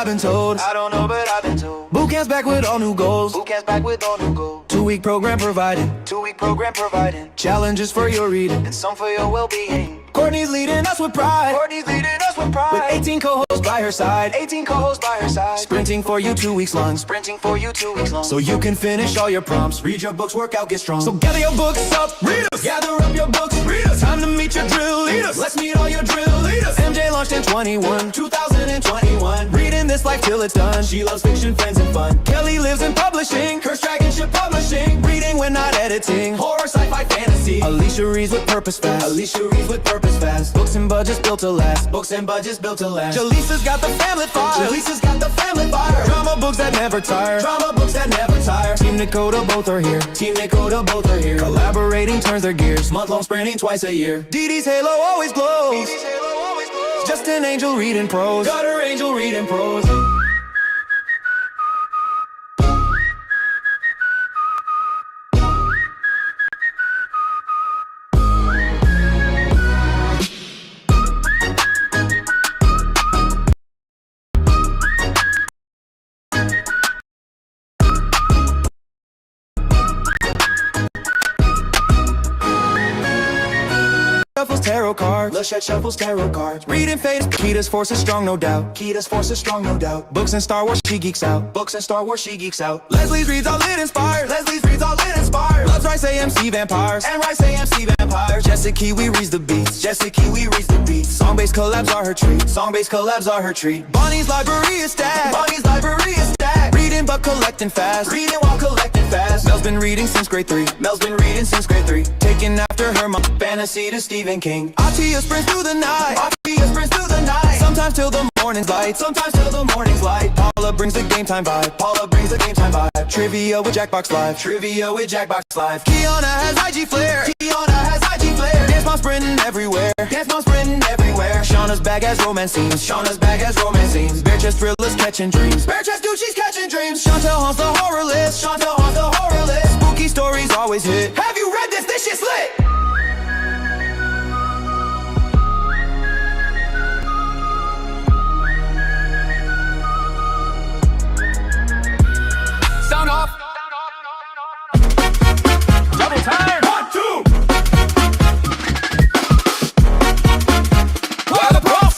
I've been told. I don't know, but I've been told. Boot camp's back with all new goals. Boot camp's back with all new goals. 2-week program provided. 2-week program providing. Challenges for your reading. And some for your well-being. Courtney's leading us with pride. Courtney's leading us with pride. With 18 co-hosts by her side. 18 co-hosts by her side. Sprinting for you 2 weeks long. Sprinting for you 2 weeks long. So you can finish all your prompts. Read your books, work out, get strong. So gather your books up, read us. Gather up your books, read us. Time to meet your drill leaders. Let's meet all your drill leaders. MJ launched in 2021. Reading this life till it's done. She loves fiction, friends, and fun. Kelly lives in publishing. Curse Dragonship Publishing. Reading when not editing. Horror, sci-fi, fantasy. Alicia reads with purpose fast. Alicia reads with purpose fast. Books and budgets built to last. Books and budgets built to last. Jaleesa's got the family fire. Jaleesa's got the family fire. Drama books that never tire. Drama books that never tire. Team Dakota, both are here. Team Dakota, both are here. Collaborating turns their gears. Month-long sprinting twice a year. Dee Dee's halo always glows. Dee Dee's halo always glows. Just an angel reading prose. Got her angel reading prose. Shuffles tarot cards. Lachette shuffles tarot cards. Reading phase. Kita's force is strong, no doubt. Kita's force is strong, no doubt. Books and Star Wars, she geeks out. Books and Star Wars, she geeks out. Leslie's reads all it inspires. Leslie's reads all it inspires. Loves Rice AMC vampires. And Rice AMC vampires. Jessie Kiwi reads the beats. Jessie Kiwi reads the beats. Song-based collabs are her treat. Song-based collabs are her treat. Bonnie's library is stacked. Bonnie's library is stacked. Reading but collecting fast. Reading while collecting fast. Mel's been reading since grade 3. Mel's been reading since grade 3. Taking after her mom. Fantasy to Stephen King. Atia sprints through the night. Atia sprints through the night. Sometimes till the morning's light. Sometimes till the morning's light. Paula brings the game time vibe. Paula brings the game time vibe. Trivia with Jackbox Live. Trivia with Jackbox Live. Kiana has IG flair. Kiana has IG flair. Dance mom sprinting everywhere. Dance mom sprinting everywhere. Shauna's bag has romance scenes. Shauna's bag has romance scenes. Bare chest thrillers catching dreams. Bare chest Gucci's catching dreams. Chantel haunts the horror list. Chantel haunts the horror list. Spooky stories always hit. Have you read this? This shit's lit. Sound off. Double time. 1, 2. What a boss.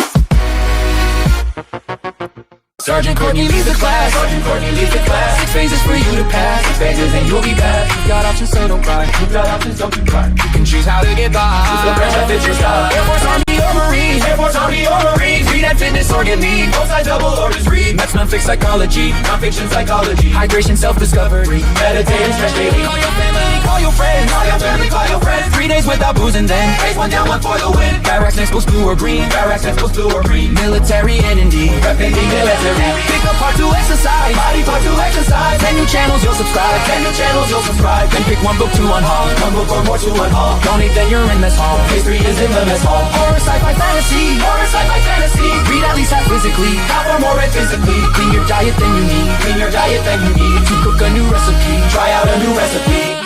Sergeant Courtney leads the class. Sergeant Courtney leads the class. 6 phases for you to pass. 6 phases and you'll be back. You've got options, so don't cry. You've got options, don't you cry. You can choose how to get by. Choose the branch that fits your style. Air Force, Army, or Marines. Air Force, Army, or Marines. Read at fitness or get lean. Both sides double or just read. That's non-fiction psychology. Non-fiction psychology. Hydration, self-discovery. Meditate and stretch daily. Call your family, call your friends. Call your family, call your friends. 3 days without booze and then raise 1 down, 1 for the win. Barracks next goes blue or green. Barracks next goes blue or green. Military and indeed. Representing military. Pick a part to exercise. Body part to exercise. 10 new channels you'll subscribe. 10 new channels you'll subscribe. Then pick 1 book to unhaul. 1 book or more to unhaul. Donate then you're in mess hall. History is in the mess hall. Horror, sci-fi, fantasy. Horror, sci-fi, fantasy. Read at least half physically. Half or more read physically. Clean your diet then you need. Clean your diet then you need. To cook a new recipe. Try out a new recipe.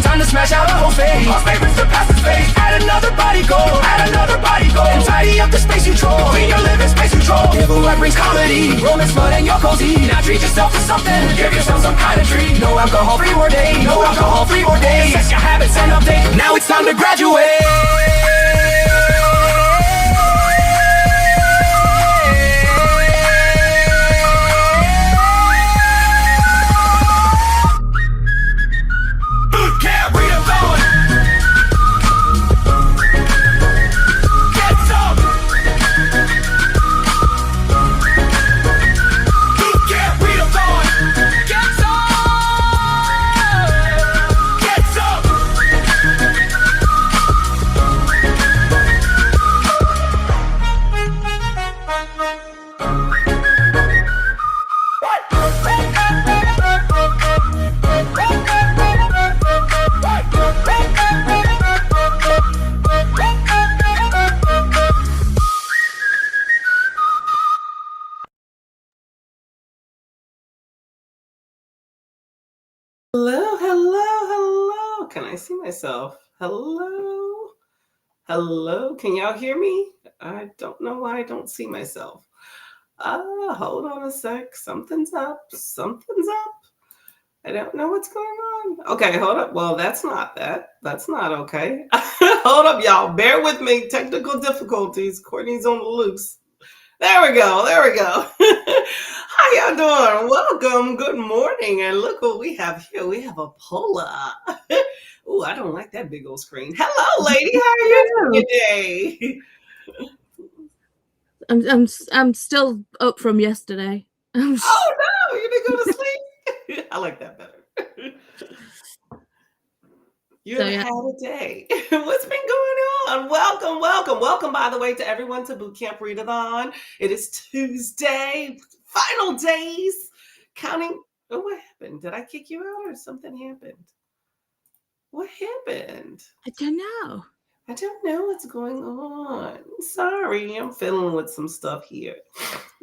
Time to smash out a whole phase. Our favorites surpass the space. Add another body goal. Add another body goal. And tidy up the space you troll. Clean your living space you troll. Giveaway brings comedy. Romance, fun, and you're cozy. Now treat yourself to something. Give yourself some kind of treat. No alcohol free more day. No alcohol free more day. Assess your habits and update. Now it's time to graduate. Boot Camp Readathon. Get some. Boot Camp Readathon. Get some. Get some. Hello, hello, Can I see myself? Hello? Hello? Can y'all hear me? I don't know why I don't see myself. Hold on a sec. Something's up. Something's up. I don't know what's going on. Okay, hold up. Well, that's not that. That's not okay. Hold up, y'all. Bear with me. Technical difficulties. Courtney's on the loose. There we go. There we go. How y'all doing? Welcome. Good morning. And look what we have here. We have a Pola. Ooh, I don't like that big old screen. Hello, lady. How are you doing today? I'm still up from yesterday. Oh no, you didn't go to sleep. I like that better. You've had a day. What's been going on? Welcome, welcome, welcome, by the way, to everyone to Boot Camp Readathon. It is Tuesday, final days. Counting. Oh, what happened? Did I kick you out or something happened? What happened? I don't know. I don't know what's going on. Sorry, I'm fiddling with some stuff here.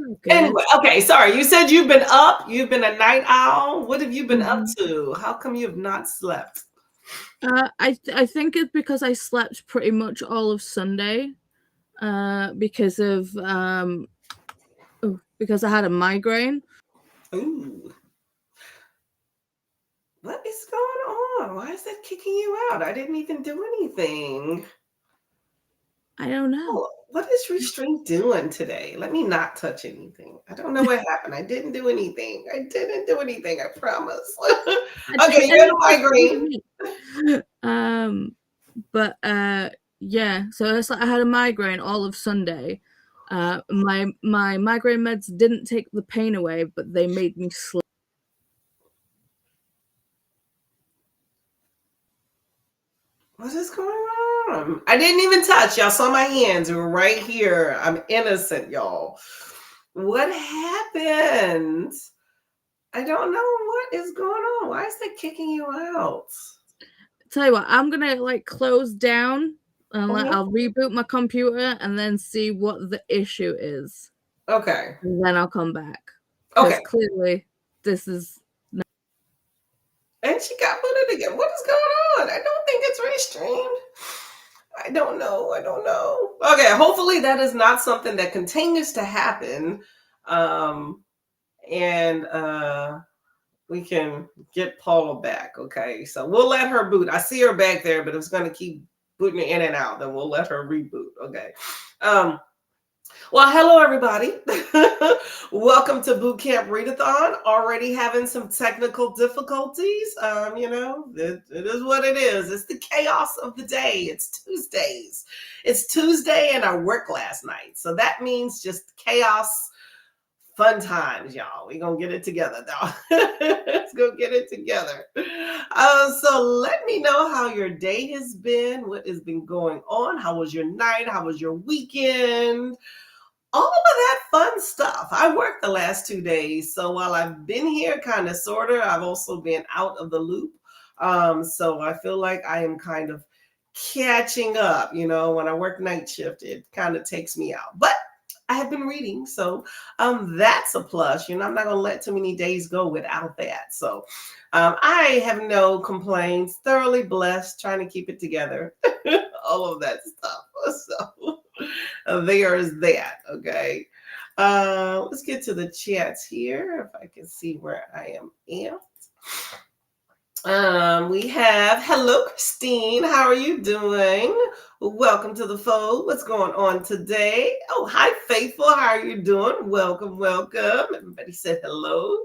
Okay. Anyway, okay, sorry. You said you've been up. You've been a night owl. What have you been up to? How come you have not slept? I think it's because I slept pretty much all of Sunday, because I had a migraine. Ooh. What is going on? Why is that kicking you out? I didn't even do anything. I don't know. Oh, what is Restream doing today? Let me not touch anything. I don't know what happened. I didn't do anything. I didn't do anything. I promise. Okay, you're the migraine. Yeah. So it's like I had a migraine all of Sunday. My migraine meds didn't take the pain away, but they made me sleep. What is going on? I didn't even touch. Y'all saw my hands. They were right here. I'm innocent, y'all. What happened? I don't know what is going on. Why is that kicking you out? Tell you what, I'm gonna close down and I'll reboot my computer and then see what the issue is. Okay. And then I'll come back. Okay. Clearly, this is. And she got booted again. What is going on? I don't think it's restreamed. I don't know. I don't know. Okay, hopefully that is not something that continues to happen. We can get Paula back. Okay, so we'll let her boot. I see her back there, but it's going to keep booting in and out. Then we'll let her reboot. Okay. Well, hello, everybody. Welcome to Boot Camp Readathon. Already having some technical difficulties. It is what it is. It's the chaos of the day. It's Tuesdays. It's Tuesday and I worked last night. So that means just chaos, fun times, y'all. We're going to get it together, though. Let's go get it together. So let me know how your day has been. What has been going on? How was your night? How was your weekend? All of that fun stuff. I worked the last 2 days. So while I've been here, kind of, sort of, I've also been out of the loop. So I feel like I am kind of catching up. When I work night shift, it kind of takes me out. But I have been reading. So that's a plus. I'm not going to let too many days go without that. So I have no complaints. Thoroughly blessed, trying to keep it together. All of that stuff. So there is that. Okay. Let's get to the chats here. If I can see where I am at. We have, hello, Christine. How are you doing? Welcome to the fold. What's going on today? Oh, hi, Faithful. How are you doing? Welcome, welcome. Everybody said hello.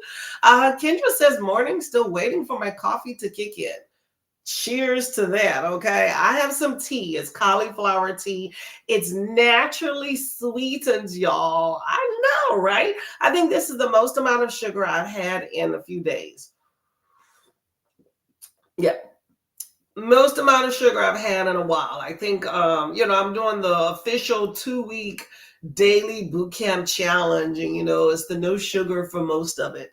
Kendra says, morning, still waiting for my coffee to kick in. Cheers to that, okay? I have some tea. It's cauliflower tea. It's naturally sweetened, y'all. I know, right? I think this is the most amount of sugar I've had in a few days. Yeah. Most amount of sugar I've had in a while. I think, I'm doing the official 2-week daily boot camp challenge. And, it's the no sugar for most of it.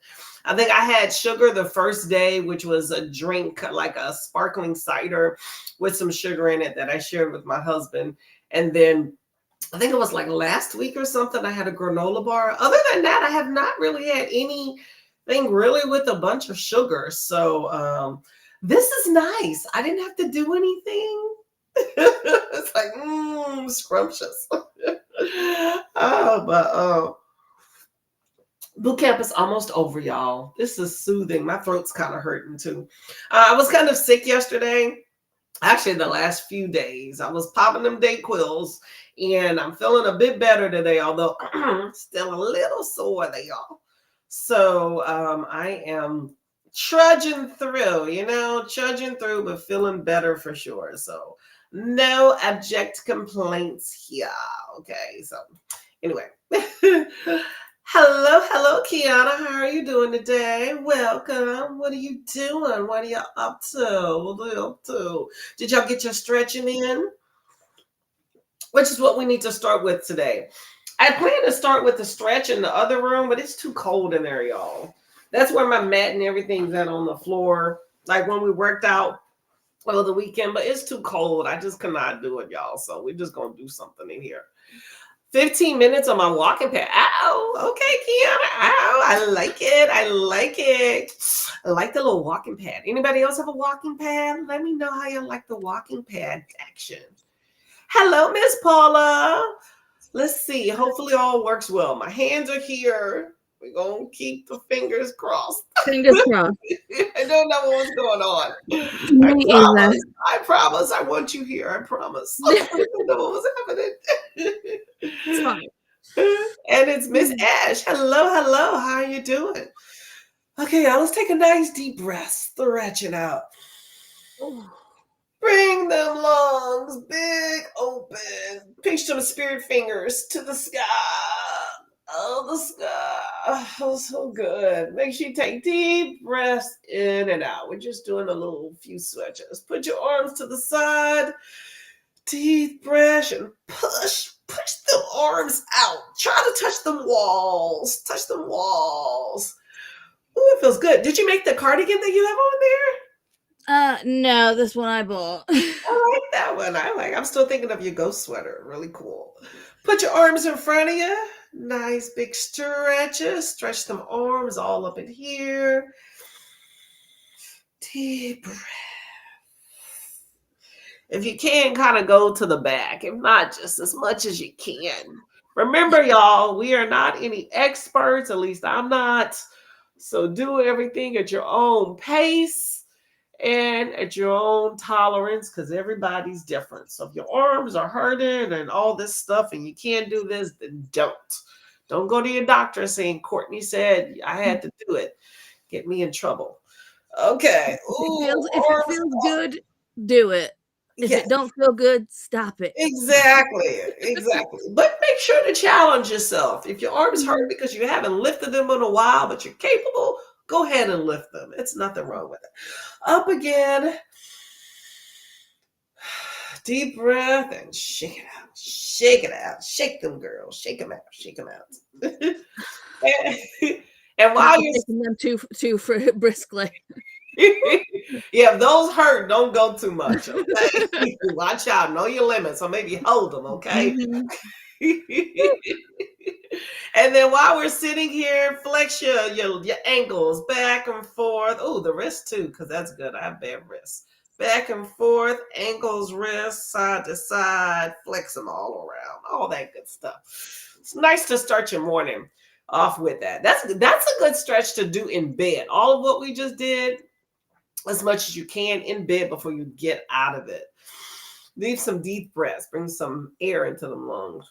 I think I had sugar the first day, which was a drink, like a sparkling cider with some sugar in it that I shared with my husband. And then I think it was like last week or something, I had a granola bar. Other than that, I have not really had anything really with a bunch of sugar. So This is nice. I didn't have to do anything. It's like, scrumptious. But boot camp is almost over, y'all. This is soothing. My throat's kind of hurting too. I was kind of sick yesterday. Actually, the last few days, I was popping them Dayquils, and I'm feeling a bit better today, although still a little sore there, y'all. So I am trudging through, but feeling better for sure. So no abject complaints here. Okay, so anyway. Hello, Kiana. How are you doing today? Welcome. What are you doing? What are you up to? What are you up to? Did y'all get your stretching in? Which is what we need to start with today. I plan to start with the stretch in the other room, but it's too cold in there, y'all. That's where my mat and everything's at on the floor. Like when we worked out over the weekend, but it's too cold. I just cannot do it, y'all. So we're just going to do something in here. 15 minutes on my walking pad. Ow. Okay, Kiana. Ow. I like it. I like the little walking pad. Anybody else have a walking pad? Let me know how you like the walking pad action. Hello, Miss Paula. Let's see. Hopefully all works well. My hands are here. We're going to keep the fingers crossed. Fingers crossed. I don't know what's going on. I promise. I want you here. I promise. I don't know what's happening. It's fine. And it's Miss Ash. Hello. How are you doing? Okay, now let's take a nice deep breath. Stretching out. Bring them lungs big open. Pinch them spirit fingers to the sky. Oh, the sky. Oh, so good. Make sure you take deep breaths in and out. We're just doing a few stretches. Put your arms to the side. Deep breath and push them arms out. Try to touch them walls. Oh, it feels good. Did you make the cardigan that you have on there? No, this one I bought. I like that one. I'm still thinking of your ghost sweater. Really cool. Put your arms in front of you. Nice big stretches. Stretch them arms all up in here. Deep breath. If you can, kind of go to the back. If not, just as much as you can. Remember, y'all, we are not any experts. At least I'm not. So do everything at your own pace and at your own tolerance, because everybody's different. So if your arms are hurting and all this stuff and you can't do this, then don't go to your doctor saying Courtney said I had to do it. Get me in trouble. Okay. If it feels good, do it. If it don't feel good, stop it. Exactly. But make sure to challenge yourself. If your arms hurt because you haven't lifted them in a while, but you're capable, go ahead and lift them. It's nothing wrong with it. Up again. Deep breath and shake it out. Shake them, girls. Shake them out. And while you're taking them too briskly. Yeah, if those hurt, don't go too much. Okay? Watch out. Know your limits, or maybe hold them. Okay. And then while we're sitting here, flex your ankles back and forth. Oh, the wrist too, because that's good. I have bad wrists. Back and forth, ankles, wrists, side to side, flex them all around. All that good stuff. It's nice to start your morning off with that. That's a good stretch to do in bed. All of what we just did, as much as you can in bed before you get out of it. Leave some deep breaths. Bring some air into them lungs.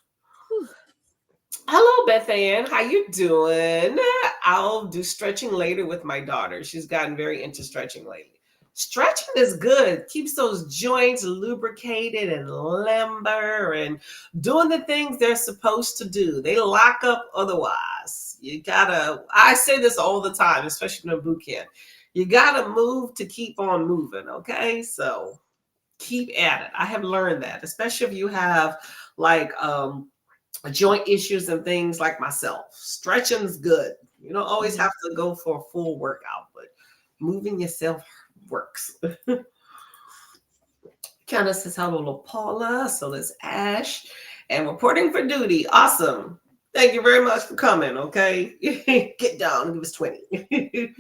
Hello, Beth Ann. How you doing? I'll do stretching later with my daughter. She's gotten very into stretching lately. Stretching is good. Keeps those joints lubricated and limber and doing the things they're supposed to do. They lock up otherwise. I say this all the time, especially in boot camp. You gotta move to keep on moving, okay? So keep at it. I have learned that, especially if you have like joint issues and things like myself. Stretching's good. You don't always have to go for a full workout, but moving yourself works. Candace says hello to Paula. So there's Ash. And reporting for duty. Awesome. Thank you very much for coming. Okay. Get down. Give us 20.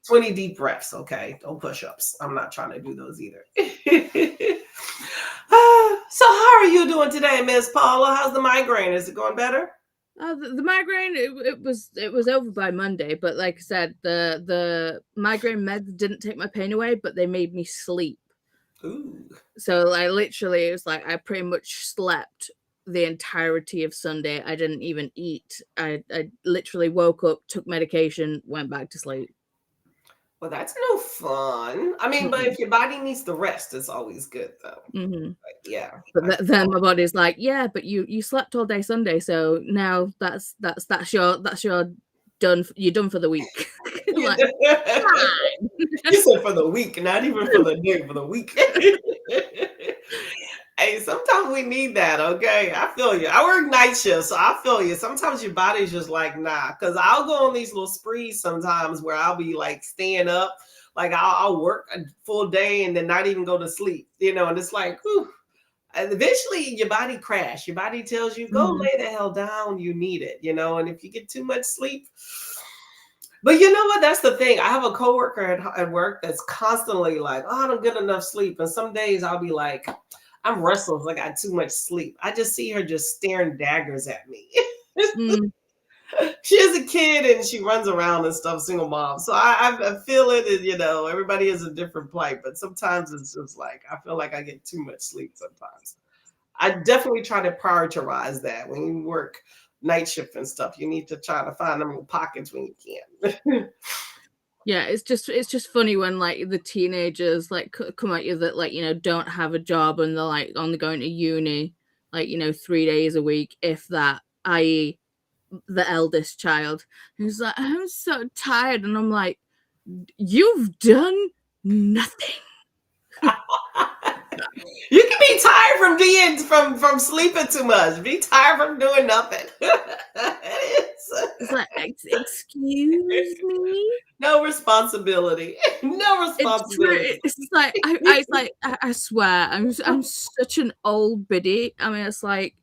20 deep breaths. Okay. Don't push ups. I'm not trying to do those either. So, how are you doing today, Miss Paula? How's the migraine? Is it going better? The migraine, it was over by Monday, but like I said, the migraine meds didn't take my pain away, but they made me sleep. Ooh. So I literally, it was like I pretty much slept the entirety of Sunday. I didn't even eat. I literally woke up, took medication, went back to sleep. Well, that's no fun. I mean, but if your body needs the rest, it's always good, though. Yeah. But then my body's like, yeah, but you slept all day Sunday, so now that's your done. You're done for the week. Like, you said for the week, not even for the day, for the week. Hey, sometimes we need that, okay? I feel you. I work night shifts, so I feel you. Sometimes your body's just like, nah, because I'll go on these little sprees sometimes where I'll be like staying up, like I'll work a full day and then not even go to sleep, and it's like, whew. And eventually your body crash. Your body tells you, go lay the hell down, you need it, and if you get too much sleep. But you know what? That's the thing. I have a coworker at work that's constantly like, oh, I don't get enough sleep. And some days I'll be like, I'm restless. I got too much sleep. I just see her just staring daggers at me. She is a kid and she runs around and stuff, single mom. So I feel it. And, everybody is a different plight. But sometimes it's just like, I feel like I get too much sleep sometimes. I definitely try to prioritize that. When you work night shift and stuff, you need to try to find them little pockets when you can. Yeah, it's just funny when like the teenagers like come at you that like don't have a job and they're like only going to uni like 3 days a week, if that, i.e. the eldest child who's like, I'm so tired, and I'm like, you've done nothing. You can be tired from sleeping too much. Be tired from doing nothing. It's like, excuse me. No responsibility. No responsibility. It's like I swear I'm such an old biddy. I mean, it's like,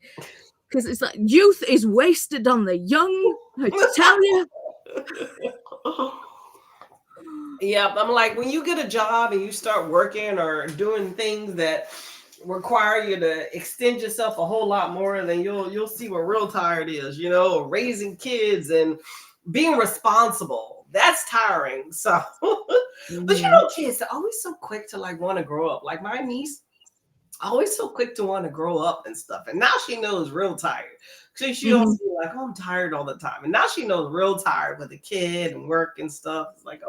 because it's like youth is wasted on the young. I tell you. Yeah, I'm like, when you get a job and you start working or doing things that require you to extend yourself a whole lot more, then you'll see what real tired is, raising kids and being responsible. That's tiring. So, but kids, they're always so quick to like want to grow up. Like my niece, always so quick to want to grow up and stuff. And now she knows real tired. So she don't feel like, oh, I'm tired all the time. And now she knows real tired with a kid and work and stuff. It's like,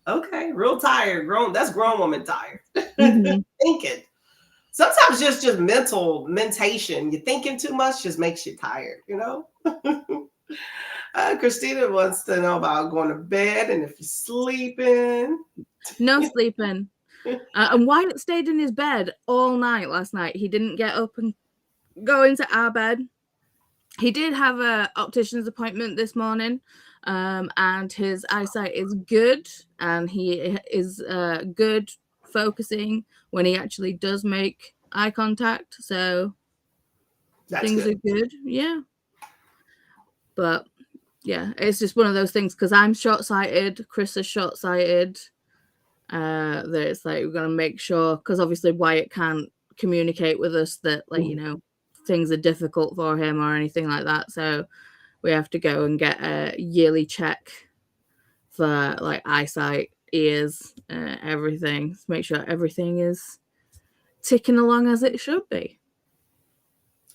okay, real tired, grown. That's grown woman tired. Thinking. Sometimes just mentation. You're thinking too much just makes you tired, Christina wants to know about going to bed and if you're sleeping. No sleeping. And Wyatt stayed in his bed all night last night. He didn't get up and go into our bed. He did have a optician's appointment this morning, and his eyesight is good, and he is good focusing when he actually does make eye contact. So things are good. Yeah. But yeah, it's just one of those things because I'm short-sighted. Chris is short-sighted. That it's like we're gonna make sure, because obviously Wyatt can't communicate with us that like things are difficult for him or anything like that, so we have to go and get a yearly check for like eyesight, ears, everything, to make sure everything is ticking along as it should be.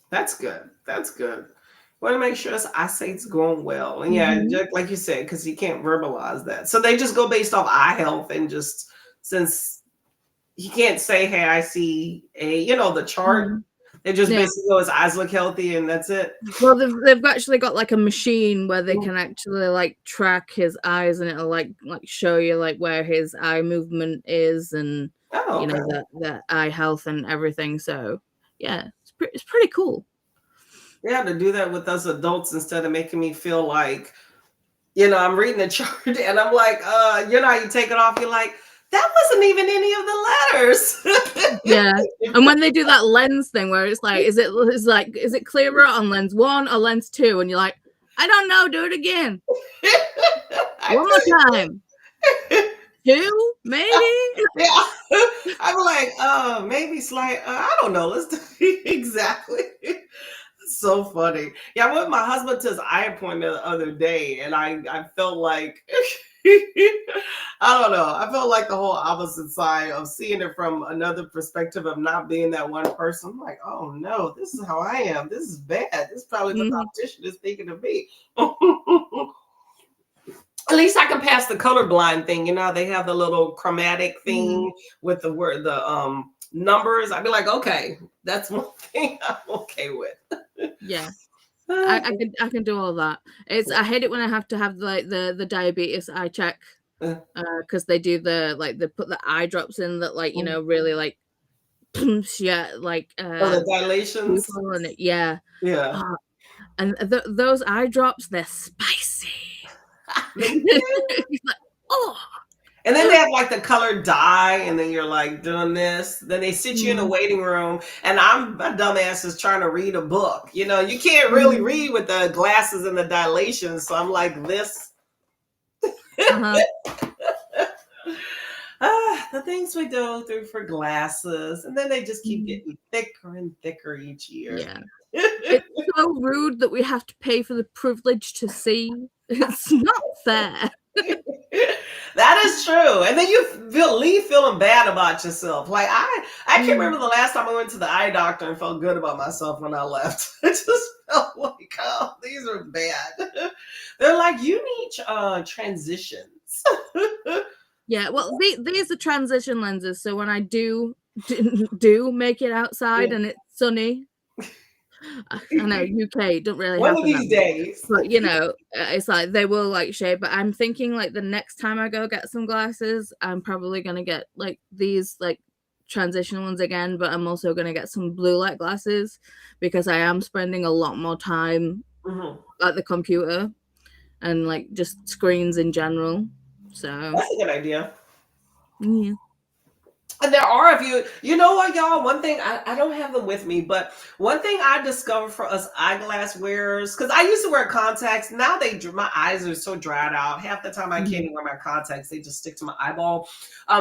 That's good. Want to make sure his eyesight's going well. And yeah, just like you said, because he can't verbalize that. So they just go based off eye health, and just since he can't say, hey, I see the chart, they just basically go, his eyes look healthy and that's it. Well, they've actually got like a machine where they can actually like track his eyes, and it'll like show you like where his eye movement is, and the eye health and everything. So yeah, it's pretty cool. They have to do that with us adults instead of making me feel like, I'm reading a chart and I'm like, how you take it off. You're like, That wasn't even any of the letters. Yeah. And when they do that lens thing where it's like, is it clearer on lens 1 or lens 2? And you're like, I don't know, do it again. One more time. 2, maybe? Yeah. I'm like, maybe slight, I don't know. Let's do exactly. So funny. Yeah, I went with my husband to his eye appointment the other day, and I felt like I don't know. I felt like the whole opposite side of seeing it from another perspective of not being that one person. I'm like, oh no, this is how I am. This is bad. This is probably what the optician is thinking of me. At least I can pass the colorblind thing. You know, they have the little chromatic thing with the word, the numbers. I'd be like, okay, that's one thing I'm okay with. Yeah. I can do all that. I hate it when I have to have like the diabetes eye check, because they do they put the eye drops in that, like, you know, really like yeah, like the dilations. And yeah. And those eye drops, they're spicy. It's like, oh. And then they have like the colored dye, and then you're like doing this. Then they sit you in a waiting room, and my dumbass is trying to read a book. You know, you can't really read with the glasses and the dilation. So I'm like this. The things we go through for glasses, and then they just keep getting thicker and thicker each year. Yeah. It's so rude that we have to pay for the privilege to see. It's not fair. That is true. And then you leave feeling bad about yourself. Like I can't remember the last time I went to the eye doctor and felt good about myself when I left. I just felt like, oh, these are bad. They're like, you need transitions. Yeah, well, these are transition lenses. So when I do make it outside and it's sunny, I know UK don't really one happen of these days, but you know, it's like they will like shade. But I'm thinking like the next time I go get some glasses, I'm probably gonna get like these like transition ones again. But I'm also gonna get some blue light glasses because I am spending a lot more time at the computer and like just screens in general. So that's a good idea. Yeah. And there are a few, you know what, y'all? One thing, I don't have them with me, but one thing I discovered for us eyeglass wearers, because I used to wear contacts. Now my eyes are so dried out. Half the time I can't even wear my contacts. They just stick to my eyeball.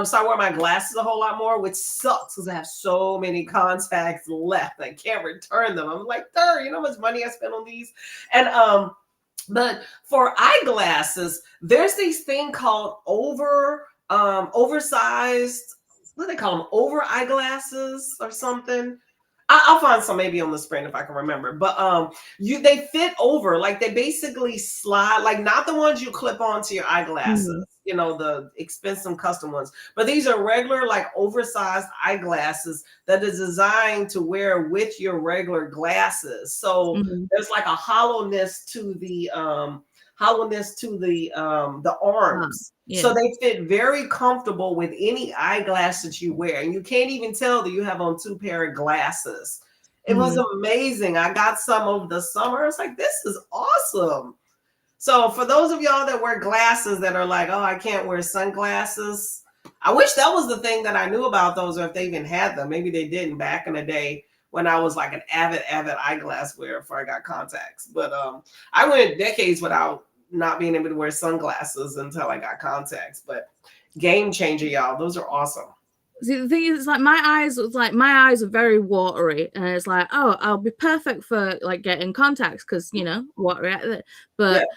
So I wear my glasses a whole lot more, which sucks because I have so many contacts left. I can't return them. I'm like, you know how much money I spent on these? And but for eyeglasses, there's this thing called oversized, what do they call them? Over eyeglasses or something. I'll find some maybe on the screen if I can remember. But they fit over, like they basically slide, like not the ones you clip onto your eyeglasses, you know, the expensive custom ones. But these are regular, like oversized eyeglasses that is designed to wear with your regular glasses. So there's like a hollowness to the arms. Yeah. So they fit very comfortable with any eyeglass that you wear. And you can't even tell that you have on 2 pair of glasses. It was amazing. I got some over the summer. It's like, this is awesome. So for those of y'all that wear glasses that are like, oh, I can't wear sunglasses. I wish that was the thing that I knew about those, or if they even had them. Maybe they didn't back in the day when I was like an avid eyeglass wearer before I got contacts. But I went decades without not being able to wear sunglasses until I got contacts. But game changer, y'all. Those are awesome. See, the thing is, it's like my eyes are very watery, and it's like, oh, I'll be perfect for like getting contacts because, you know, watery. But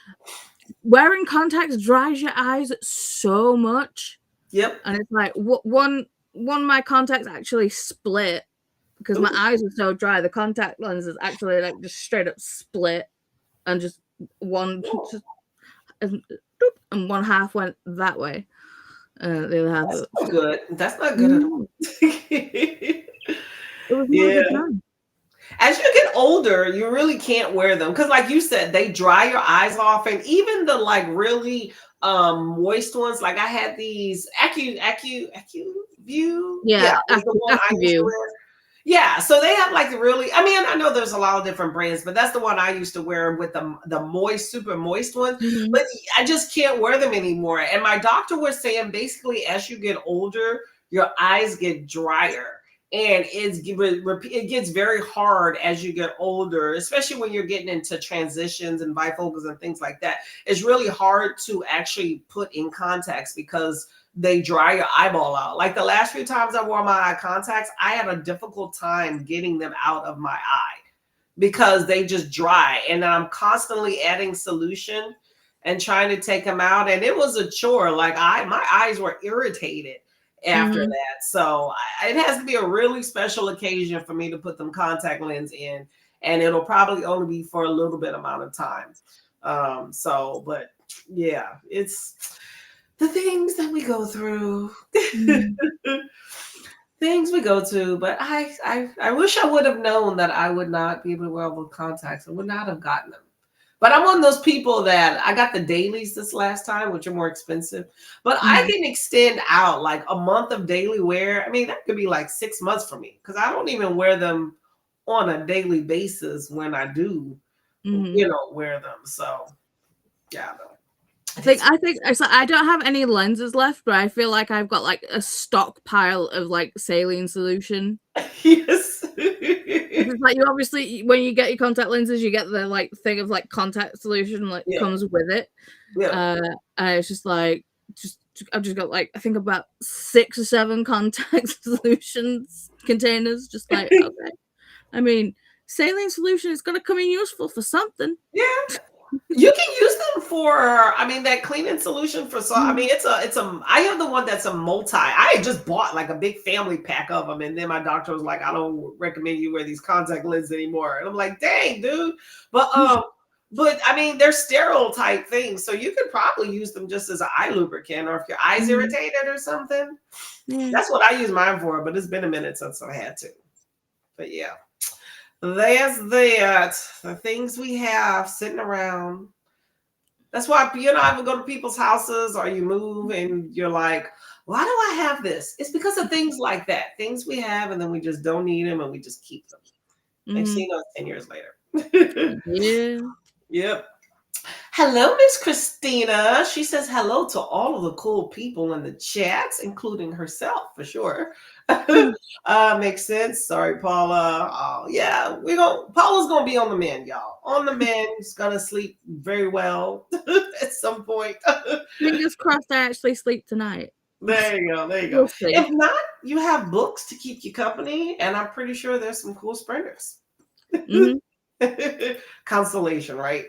wearing contacts dries your eyes so much. Yep. And it's like one of my contacts actually split because my eyes were so dry. The contact lenses actually like just straight up split, and just and one half went that way. The other half. That's not good. That's not good at all. It was good time. As you get older, you really can't wear them because, like you said, they dry your eyes off, and even the like really moist ones. Like I had these AccuView. Yeah, the one I used to wear. Yeah, so they have like the really, I mean, I know there's a lot of different brands, but that's the one I used to wear with the moist, super moist ones. Mhm. But I just can't wear them anymore. And my doctor was saying basically as you get older, your eyes get drier. And it gets very hard as you get older, especially when you're getting into transitions and bifocals and things like that. It's really hard to actually put in contacts because they dry your eyeball out. Like the last few times I wore my eye contacts, I had a difficult time getting them out of my eye because they just dry. And then I'm constantly adding solution and trying to take them out. And it was a chore. Like my eyes were irritated after Mhm. that. So it has to be a really special occasion for me to put them contact lens in. And it'll probably only be for a little bit amount of time. But yeah, it's the things that we go through. Mhm. Things we go to, but I wish I would have known that I would not be able to wear all the contacts. I would not have gotten them. But I'm one of those people that I got the dailies this last time, which are more expensive. But I Mhm. can extend out like a month of daily wear. I mean, that could be like 6 months for me because I don't even wear them on a daily basis when I do, Mhm. wear them. So yeah, no. I think it's like I don't have any lenses left, but I feel like I've got like a stockpile of like saline solution. Yes. It's like you obviously when you get your contact lenses, you get the like thing of like contact solution like Yeah. comes with it. Yeah. And it's just like I've just got like I think about 6 or 7 contact solutions containers. Just like okay, I mean saline solution is gonna come in useful for something. Yeah. You can use them for, I mean, that cleaning solution for so. I Mhm. mean, I have the one that's a multi. I had just bought like a big family pack of them, and then my doctor was like, "I don't recommend you wear these contact lenses anymore." And I'm like, "Dang, dude!" But but I mean, they're sterile type things, so you could probably use them just as an eye lubricant, or if your eyes Mhm. irritated or something. Yeah. That's what I use mine for. But it's been a minute since I had to. But yeah, there's that. The things we have sitting around. That's why you and I would go to people's houses or you move and you're like, why do I have this? It's because of things like that. Things we have and then we just don't need them and we just keep them. They've Mhm. seen us 10 years later. Yeah. Yep. Hello, Miss Christina. She says hello to all of the cool people in the chats, including herself for sure. Mm. Makes sense. Sorry, Paula. Oh, yeah, Paula's gonna be on the mend, y'all. On the mend. She's gonna sleep very well at some point. Fingers crossed I actually sleep tonight. There you go. There you go. We'll see. If not, you have books to keep you company, and I'm pretty sure there's some cool sprinters. Mhm. Consolation, right?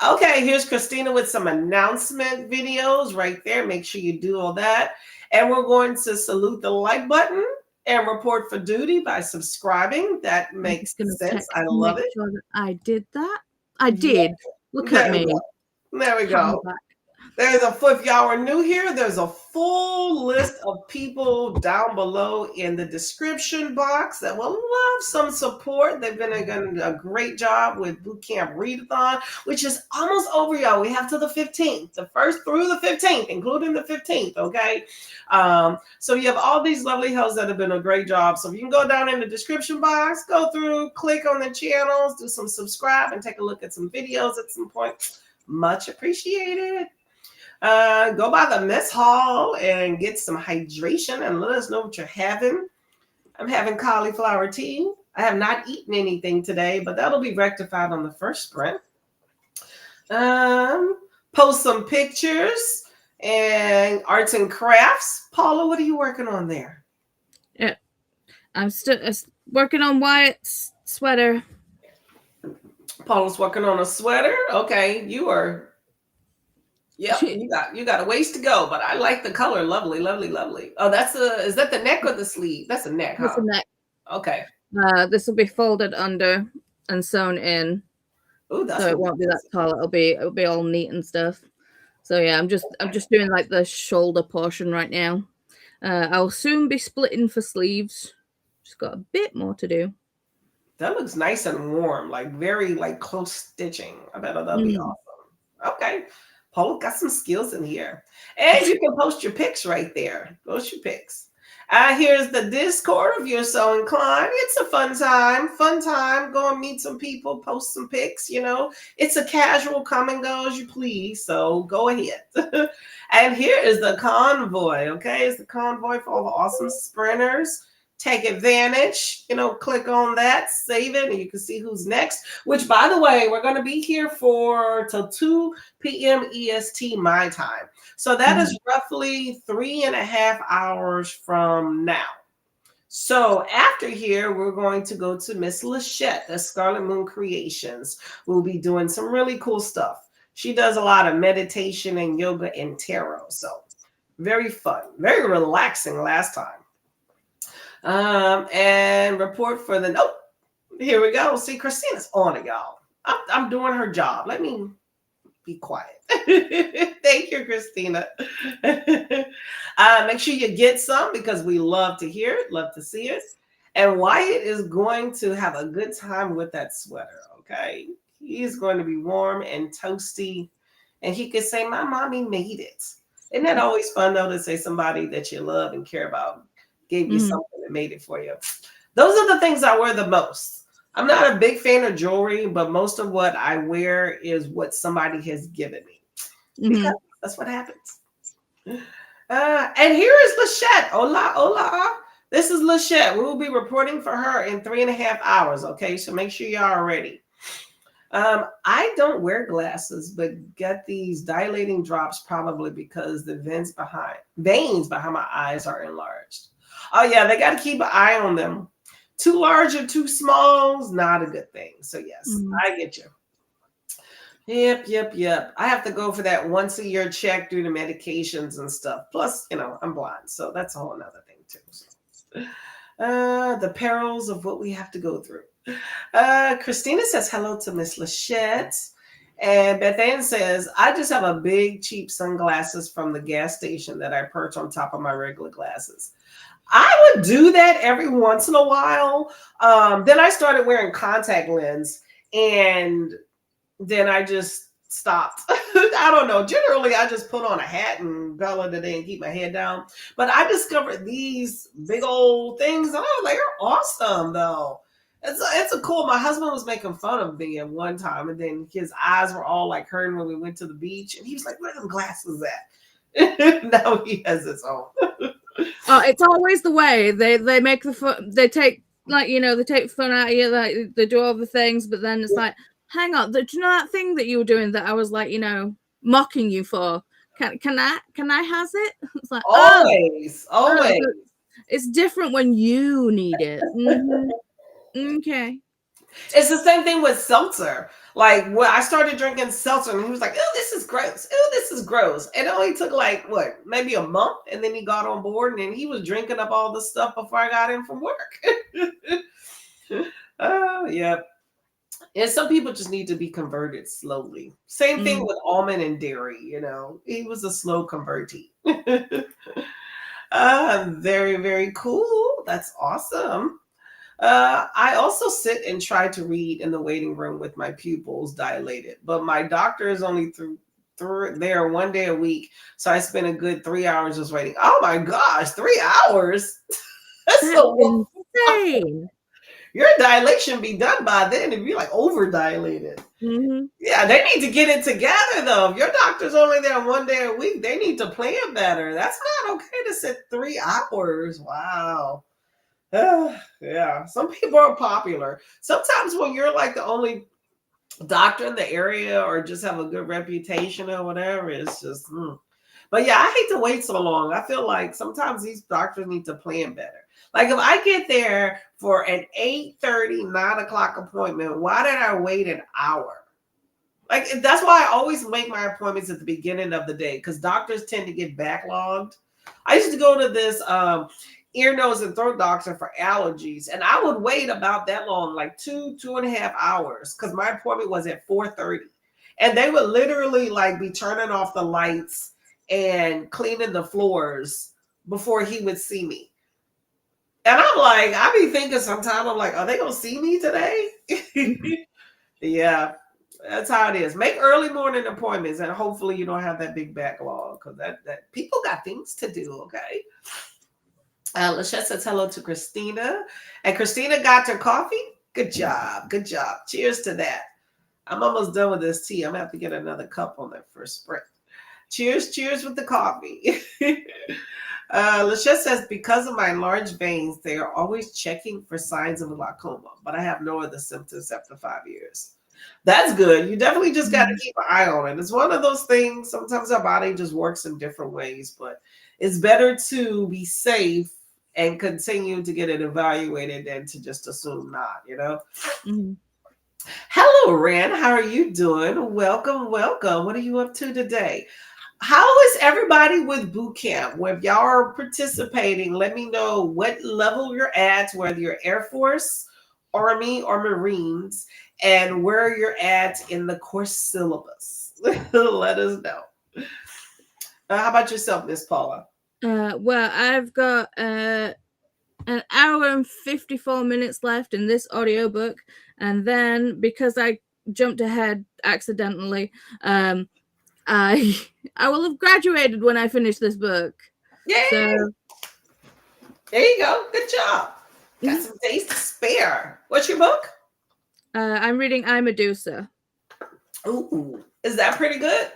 Okay, here's Christina with some announcement videos right there. Make sure you do all that. And we're going to salute the like button and report for duty by subscribing. That I'm makes just gonna sense. text I and love make it. sure that I did that. I Yeah, did. Look at there we me. go. There we Pat on go. the back. There's if y'all are new here, there's a full list of people down below in the description box that will love some support. They've been a great job with Boot Camp Readathon, which is almost over, y'all. We have to the 15th, the 1st through the 15th, including the 15th, okay? So you have all these lovely hosts that have been a great job. So if you can go down in the description box, go through, click on the channels, do some subscribe, and take a look at some videos at some point. Much appreciated. Go by the mess hall and get some hydration and let us know what you're having. I'm having cauliflower tea. I have not eaten anything today, but that'll be rectified on the first sprint. Post some pictures and arts and crafts. Paula, what are you working on there? Yeah. I'm still working on Wyatt's sweater. Paula's working on a sweater. Okay, you are. Yep, you got a ways to go, but I like the color. Lovely, lovely, lovely. Oh, is that the neck or the sleeve? That's the neck, This huh? and that. Okay. This will be folded under and sewn in, Oh, that's so it won't be that tall. It'll be all neat and stuff. So yeah, I'm just doing like the shoulder portion right now. I'll soon be splitting for sleeves. Just got a bit more to do. That looks nice and warm, like very like close stitching. I bet that'll be awesome. Okay. Paul got some skills in here. And you can post your pics right there. Post your pics. Here's the Discord if you're so inclined. It's a fun time. Go and meet some people, post some pics, It's a casual come and go as you please. So go ahead. And here is the convoy. Okay. It's the convoy for all the awesome sprinters. Take advantage, click on that, save it, and you can see who's next, which, by the way, we're going to be here till 2 p.m. EST my time. So that is roughly 3.5 hours from now. So after here, we're going to go to Miss Lachette, the Scarlet Moon Creations. We'll be doing some really cool stuff. She does a lot of meditation and yoga and tarot. So very fun, very relaxing last time. And report for the nope. Here we go. See, Christina's on it, y'all. I'm doing her job. Let me be quiet. Thank you, Christina. Make sure you get some because we love to hear it, love to see it. And Wyatt is going to have a good time with that sweater. Okay, he's going to be warm and toasty, and he could say, "My mommy made it." Isn't that always fun though to say somebody that you love and care about gave you something that made it for you? Those are the things I wear the most. I'm not a big fan of jewelry, but most of what I wear is what somebody has given me. Because that's what happens. And here is Lachette. Hola, hola. This is Lachette. We will be reporting for her in 3.5 hours. Okay, so make sure y'all are ready. I don't wear glasses, but get these dilating drops probably because the veins behind my eyes are enlarged. Oh yeah, they got to keep an eye on them. Too large or too small is not a good thing. So yes, I get you. Yep. I have to go for that once a year check due to medications and stuff. Plus, I'm blind, so that's a whole nother thing too. So, the perils of what we have to go through. Christina says hello to Miss Lachette. And Beth Ann says, I just have a big cheap sunglasses from the gas station that I perch on top of my regular glasses. I would do that every once in a while. Then I started wearing contact lens, and then I just stopped. I don't know. Generally, I just put on a hat and call it a day and keep my head down. But I discovered these big old things, and I was like, they're awesome, though. It's a cool. My husband was making fun of me at one time, and then his eyes were all like hurting when we went to the beach, and he was like, "Where are them glasses at?" Now he has his own. Oh, it's always the way they make the fun. They take they take fun out of you. Like they do all the things, but then it's like, hang on, do you know that thing that you were doing that I was like, mocking you for? Can I has it? It's like always. It's different when you need it. Okay. It's the same thing with seltzer. Like when I started drinking seltzer, and he was like, "Oh, this is gross. Oh, this is gross." And it only took maybe a month, and then he got on board, and then he was drinking up all the stuff before I got in from work. Oh, yeah. And some people just need to be converted slowly. Same thing with almond and dairy. He was a slow convertee. Very, very cool. That's awesome. I also sit and try to read in the waiting room with my pupils dilated, but my doctor is only through there 1 day a week, so I spend a good 3 hours just waiting. Oh my gosh, 3 hours! That's so insane. Your dilation be done by then if you're over dilated. Yeah, they need to get it together though. If your doctor's only there 1 day a week, they need to plan better. That's not okay to sit 3 hours. Wow. Yeah, some people are popular. Sometimes when you're the only doctor in the area or just have a good reputation or whatever, it's just But yeah, I hate to wait so long. I feel like sometimes these doctors need to plan better. If I get there for an 8:30, 9 o'clock appointment, why did I wait an hour? That's why I always make my appointments at the beginning of the day, because doctors tend to get backlogged. I used to go to this ear, nose, and throat doctor for allergies, and I would wait about that long, 2.5 hours, because my appointment was at 4:30, and they would literally be turning off the lights and cleaning the floors before he would see me. And I be thinking sometimes, are they gonna see me today? Yeah, that's how it is. Make early morning appointments, and hopefully you don't have that big backlog, because that people got things to do. Okay. Lachette says hello to Christina. And Christina got her coffee. Good job. Good job. Cheers to that. I'm almost done with this tea. I'm going to have to get another cup on that first sprint. Cheers. Cheers with the coffee. Lachette says, because of my enlarged veins, they are always checking for signs of glaucoma, but I have no other symptoms after 5 years. That's good. You definitely just got to keep an eye on it. It's one of those things. Sometimes our body just works in different ways, but it's better to be safe and continue to get it evaluated than to just assume not, you know? Mm-hmm. Hello, Ren. How are you doing? Welcome, welcome. What are you up to today? How is everybody with boot camp? If y'all are participating, let me know what level you're at, whether you're Air Force, Army, or Marines, and where you're at in the course syllabus. Let us know. How about yourself, Miss Paula? Well, I've got an hour and 54 minutes left in this audiobook, and then because I jumped ahead accidentally, I will have graduated when I finish this book. Yay! So there you go. Good job. Got some days to spare. What's your book? I'm reading I, Medusa. Ooh, is that pretty good?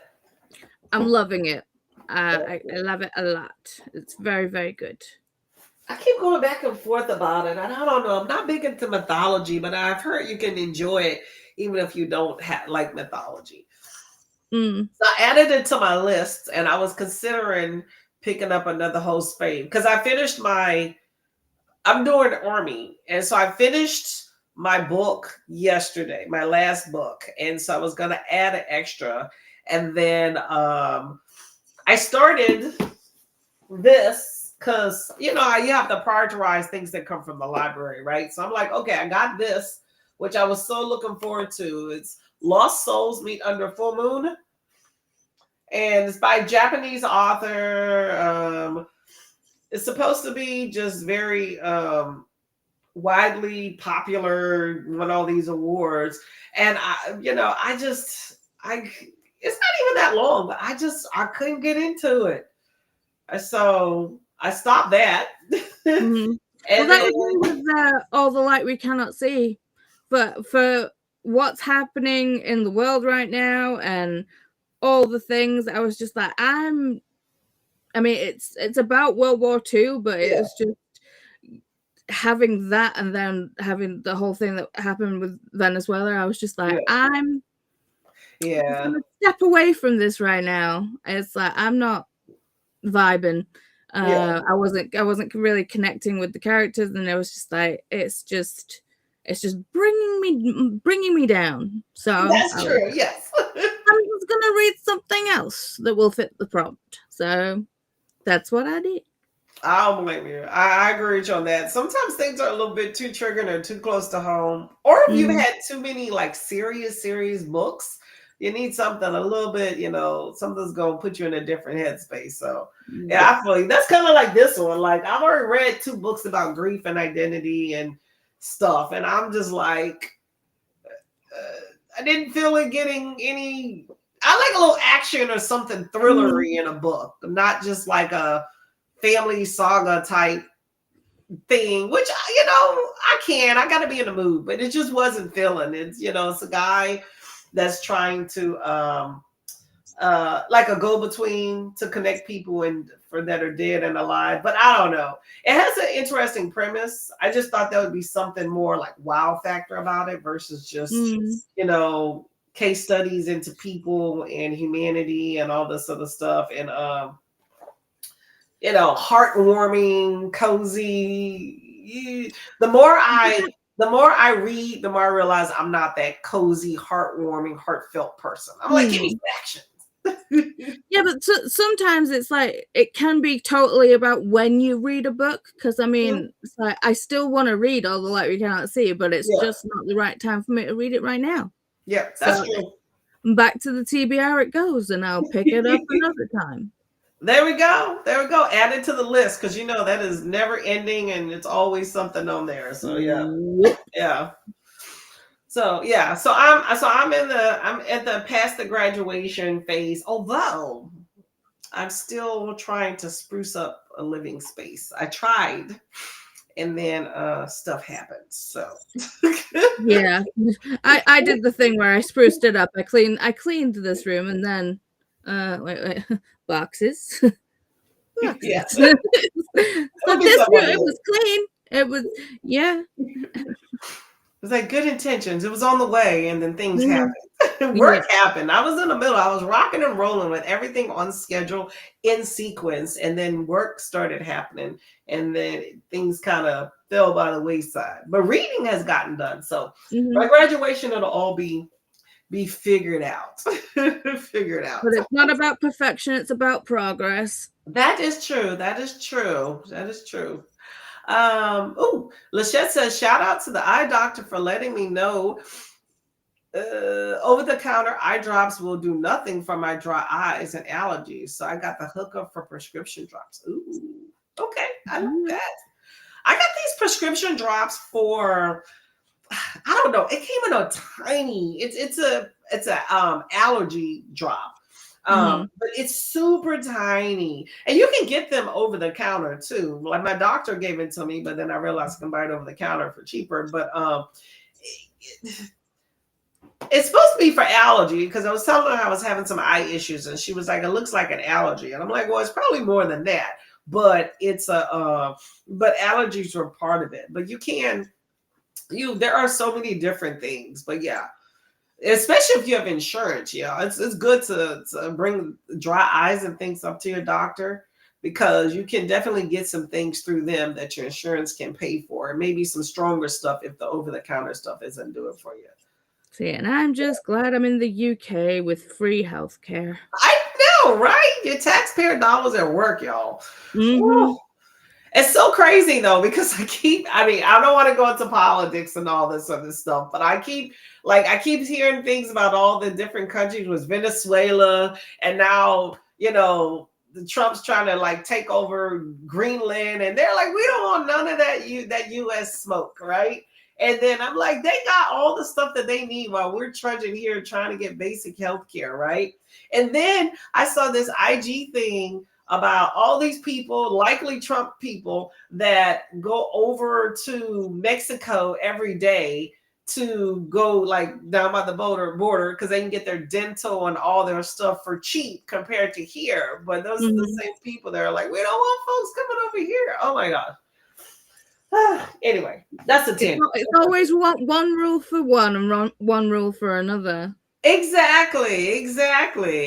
I'm loving it. I love it a lot. It's very, very good. I keep going back and forth about it. And I don't know. I'm not big into mythology, but I've heard you can enjoy it even if you don't like mythology. So I added it to my list, and I was considering picking up another whole spade because I'm doing Army. And so I finished my book yesterday, my last book. And so I was going to add an extra. And then I started this because, you have to prioritize things that come from the library, right? So I'm like, okay, I got this, which I was so looking forward to. It's Lost Souls Meet Under Full Moon. And it's by a Japanese author. It's supposed to be just very widely popular, won all these awards. And it's not even that long, but I couldn't get into it. So I stopped that. Mm-hmm. And that was with All the Light We Cannot See. But for what's happening in the world right now and all the things, I was just like, it's about World War II, but it's just having that and then having the whole thing that happened with Venezuela. I was just like, I'm gonna step away from this right now. It's like I'm not vibing. I wasn't really connecting with the characters, and it was just like it's just bringing me down. So that's true. Yes. I'm just gonna read something else that will fit the prompt. So that's what I did. I don't blame you. I agree with you on that. Sometimes things are a little bit too triggering or too close to home. Or if you've had too many serious books, you need something a little bit, something's going to put you in a different headspace. So I feel you. That's kind of like this one. Like I've already read 2 books about grief and identity and stuff. And I'm just like, I didn't feel it getting any. I like a little action or something thrillery in a book, not just like a family saga type thing, which I got to be in the mood, but it just wasn't feeling. It's it's a guy that's trying to like a go-between to connect people that are dead and alive. But I don't know. It has an interesting premise. I just thought there would be something more like wow factor about it versus just case studies into people and humanity and all this other stuff. And heartwarming, cozy. The more I read, the more I realize I'm not that cozy, heartwarming, heartfelt person. I'm like, give me action. Yeah, but sometimes it's like it can be totally about when you read a book, because it's like I still want to read All the Light We Cannot See, but it's just not the right time for me to read it right now. Yeah, that's true. Back to the TBR it goes, and I'll pick it up another time. There we go. Add it to the list, because that is never ending, and it's always something on there. So yeah. So I'm at the past the graduation phase. Although I'm still trying to spruce up a living space. I tried, and then stuff happens. So Yeah, I did the thing where I spruced it up. I cleaned this room, and then wait boxes. yeah, Boxes. So it'll be this something room, like it that. was clean. It was, yeah. It was like good intentions. It was on the way, and then things Mhm. happened. Yeah. Work happened. I was in the middle. I was rocking and rolling with everything on schedule in sequence, and then work started happening, and then things kind of fell by the wayside. But reading has gotten done. So by Mhm. graduation, it'll all be figured out. Figured out. But it's not about perfection, it's about progress. That is true. That is true. That is true. Lachette says, shout out to the eye doctor for letting me know over the counter eye drops will do nothing for my dry eyes and allergies. So I got the hookup for prescription drops. Ooh, okay. I like Mhm. that. I got these prescription drops for, I don't know. It came in a tiny, it's a allergy drop. Mhm. But it's super tiny, and you can get them over the counter too. Like my doctor gave it to me, but then I realized I can buy it over the counter for cheaper. But it's supposed to be for allergy because I was telling her I was having some eye issues, and she was like, "It looks like an allergy," and I'm like, "Well, it's probably more than that, but it's a but allergies were part of it. But there are so many different things, but yeah." Especially if you have insurance, yeah, it's good to bring dry eyes and things up to your doctor because you can definitely get some things through them that your insurance can pay for, and maybe some stronger stuff if the over-the-counter stuff isn't doing for you. See, and I'm just glad I'm in the UK with free healthcare. I know, right? Your taxpayer dollars at work, y'all. Mm-hmm. Woo. It's so crazy though, because I don't want to go into politics and all this other stuff, but I keep hearing things about all the different countries with Venezuela, and now, the Trump's trying to like take over Greenland, and they're like, we don't want none of that US smoke, right? And then I'm like, they got all the stuff that they need while we're trudging here trying to get basic health care, right? And then I saw this IG thing about all these people, likely Trump people, that go over to Mexico every day to go like down by the border because they can get their dental and all their stuff for cheap compared to here. But those are the Mm-hmm. same people that are like, we don't want folks coming over here. Oh my God. Anyway, that's a tangent. It's always one rule for one and one rule for another. Exactly.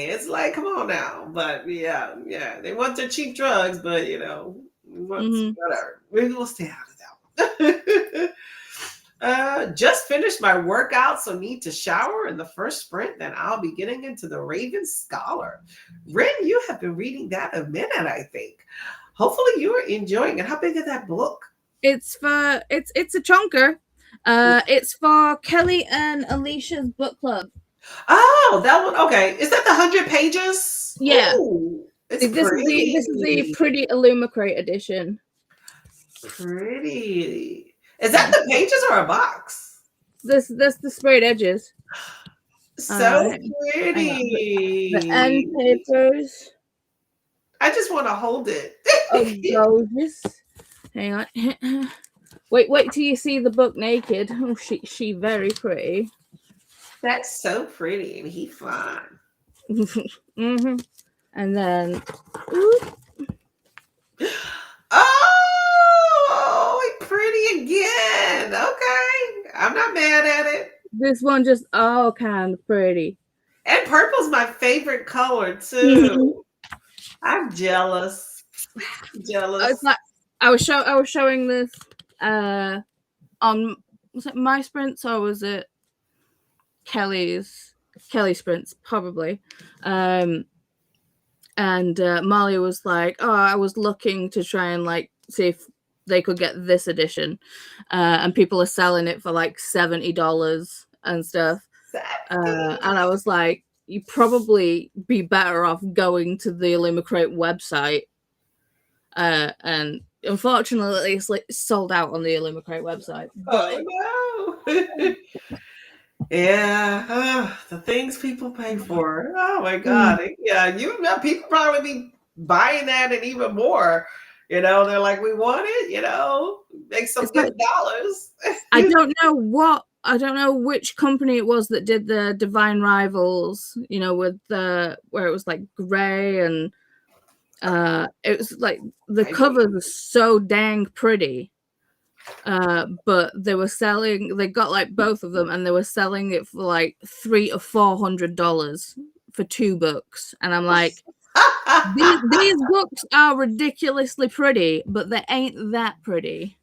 It's like, come on now. But yeah, they want their cheap drugs, but Mm-hmm. whatever. We will stay out of that one. Just finished my workout, so need to shower in the first sprint. Then I'll be getting into the Raven Scholar. Ren, you have been reading that a minute, I think. Hopefully, you are enjoying it. How big is that book? It's a chunker. It's for Kelly and Alicia's book club. Oh, that one. Okay, is that the 100 pages? Yeah. Ooh, it's This is the pretty Illumicrate edition. pretty. Is that the pages or a box? This the sprayed edges. So The pretty. end papers. I just want to hold it. Gorgeous. Hang on. Wait till you see the book naked. Oh, she very pretty. That's so pretty, and he fine. Mm-hmm. And then, ooh, Oh, pretty again. Okay, I'm not mad at it. this one just all kind of pretty. And purple's my favorite color too. I'm jealous. It's like I was showing this on, was it my sprints or was it Kelly sprints probably, and Molly was like, oh, I was looking to try and like see if they could get this edition, and people are selling it for like $70 and stuff, and I was like, you probably be better off going to the Illumicrate website, and unfortunately it's like sold out on the Illumicrate website. But Oh no. Yeah, the things people pay for. Oh my God. Yeah, you know, people probably be buying that and even more. You know, they're like, we want it, you know, make some It's like, good dollars. I don't know which company it was that did the Divine Rivals, you know, with the where it was like gray and it was like the I don't covers were so dang pretty. But they got like both of them and they were selling it for like $300 or $400 for 2 books. And I'm like, these books are ridiculously pretty, but they ain't that pretty.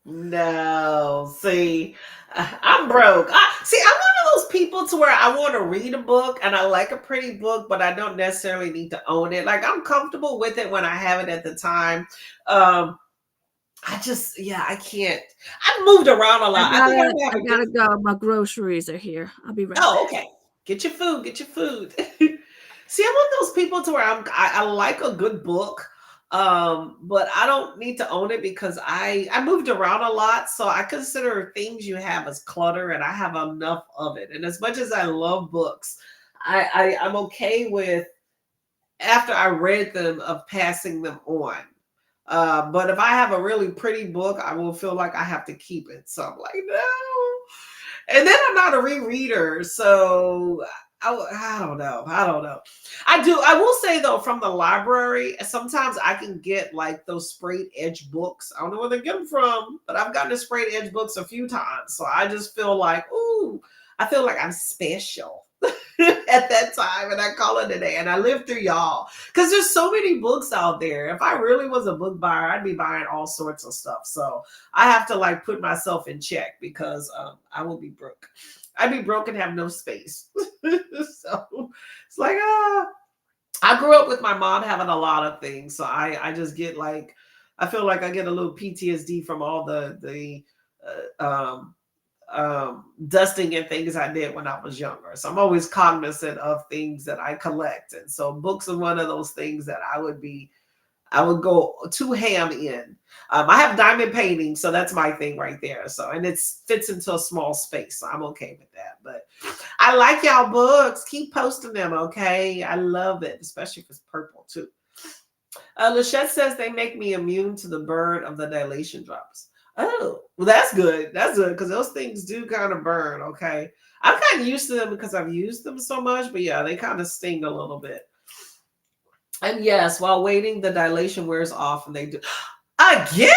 No, see, I'm broke. I'm one of those people to where I want to read a book and I like a pretty book, but I don't necessarily need to own it. Like I'm comfortable with it when I have it at the time. Um, I can't. I've moved around a lot. I think I have I a good. gotta go. My groceries are here. I'll be right Oh, back. okay. Get your food. Get your food. See, I'm one of those people to where I like a good book, but I don't need to own it because I moved around a lot, so I consider things you have as clutter, and I have enough of it. And as much as I love books, I'm okay with after I read them of passing them on. But if I have a really pretty book, I will feel like I have to keep it. So I'm like, no. And then I'm not a rereader, so I don't know. I don't know. I will say though, from the library, sometimes I can get like those sprayed edge books. I don't know where they get them from, but I've gotten the sprayed edge books a few times. So I just feel like, ooh, I feel like I'm special at that time, and I call it a day. And I live through y'all because there's so many books out there. If I really was a book buyer, I'd be buying all sorts of stuff. So I have to like put myself in check because I will be broke. I'd be broke and have no space. So it's like, I grew up with my mom having a lot of things. So I just get like, I feel like I get a little PTSD from all the dusting and things I did when I was younger. So I'm always cognizant of things that I collect. And so books are one of those things that I would go too ham in. I have diamond painting, so that's my thing right there. So, and it fits into a small space, so I'm okay with that. But I like y'all books. Keep posting them, okay? I love it, especially if it's purple too. Lachette says they make me immune to the burn of the dilation drops. Oh, well, that's good. That's good because those things do kind of burn. Okay, I'm kind of used to them because I've used them so much, but yeah, they kind of sting a little bit. And yes, while waiting, the dilation wears off and they do again.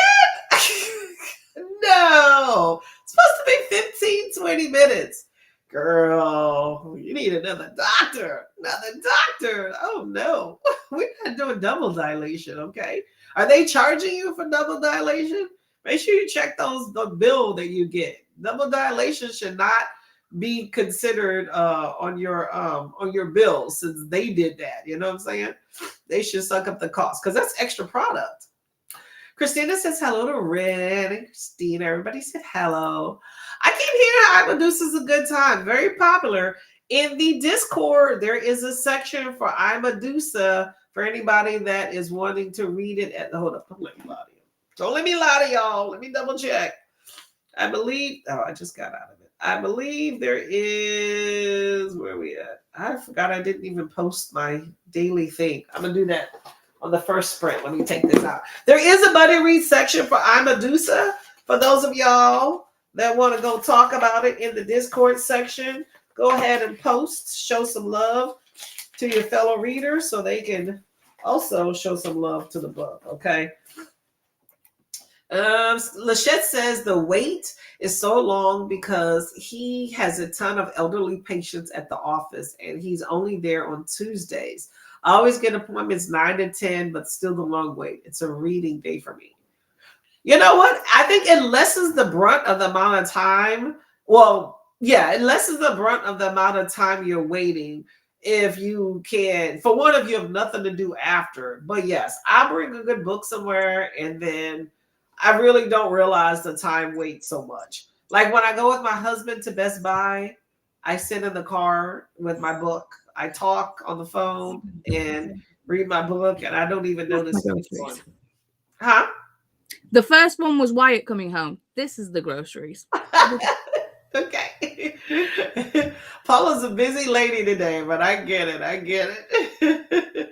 No, it's supposed to be 15, 20 minutes. Girl, you need another doctor. Another doctor. Oh no. We're not doing double dilation, okay? Are they charging you for double dilation? Make sure you check the bill that you get. Double dilation should not be considered on your bill since they did that. You know what I'm saying? They should suck up the cost because that's extra product. Christina says hello to Red and Christina. Everybody said hello. I keep hearing I Medusa is a good time. Very popular. In the Discord, there is a section for I Medusa for anybody that is wanting to read it. Hold up. Don't let me lie to you. Don't let me lie to y'all. Let me double check. I believe. Oh, I just got out of it. I believe there is. Where are we at? I forgot I didn't even post my daily thing. I'm going to do that on the first sprint. Let me take this out. There is a buddy read section for I Medusa. For those of y'all that want to go talk about it in the Discord section, go ahead and post, show some love to your fellow readers so they can also show some love to the book, okay? Lachette says the wait is so long because he has a ton of elderly patients at the office and he's only there on Tuesdays. I always get appointments 9 to 10, but still the long wait. It's a reading day for me. You know what? I think it lessens the brunt of the amount of time. Well, yeah, it lessens the brunt of the amount of time you're waiting if you can. For one, if you have nothing to do after. But yes, I bring a good book somewhere and then I really don't realize the time wait so much. Like when I go with my husband to Best Buy, I sit in the car with my book. I talk on the phone and read my book, and I don't even notice it's going. Huh? The first one was Wyatt coming home. This is the groceries. Okay. Paula's a busy lady today, but I get it. I get it.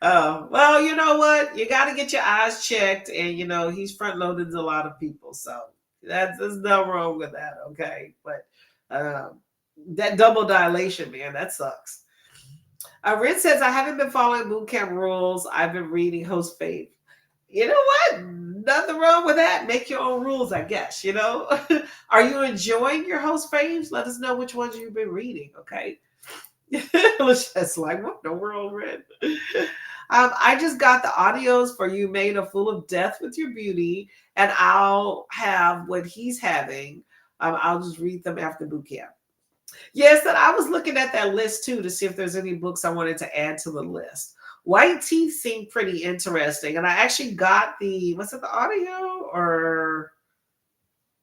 Well, you know what? You got to get your eyes checked, and he's front loaded a lot of people, so there's no wrong with that. Okay, but that double dilation, man, that sucks. Red says, I haven't been following boot camp rules. I've been reading Host Faith. You know what? Nothing wrong with that. Make your own rules, I guess, Are you enjoying your Host Faves? Let us know which ones you've been reading, okay? It's just like, what in the world, Red? I just got the audios for You Made a Fool of Death with Your Beauty, and I'll have what he's having. I'll just read them after boot camp. Yes, and I was looking at that list too to see if there's any books I wanted to add to the list. White Teeth seemed pretty interesting, and I actually got the audio, or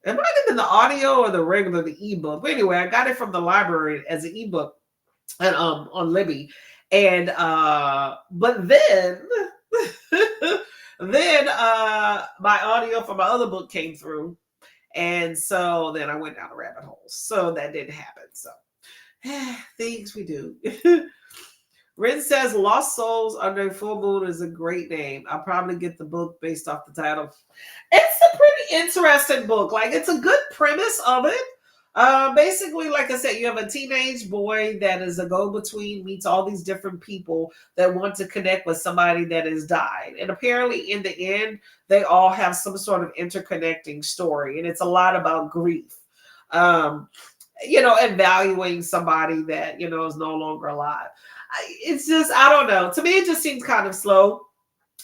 it might have been the audio or the ebook. But anyway, I got it from the library as an ebook and on Libby. And but then my audio from my other book came through. And so then I went down a rabbit hole. So that didn't happen. So things we do. Ren says Lost Souls Under Full Moon is a great name. I'll probably get the book based off the title. It's a pretty interesting book. Like, it's a good premise of it. Basically, like I said, you have a teenage boy that is a go-between, meets all these different people that want to connect with somebody that has died. And apparently, in the end, they all have some sort of interconnecting story. And it's a lot about grief. And valuing somebody that, is no longer alive. It's just, I don't know. To me, it just seems kind of slow.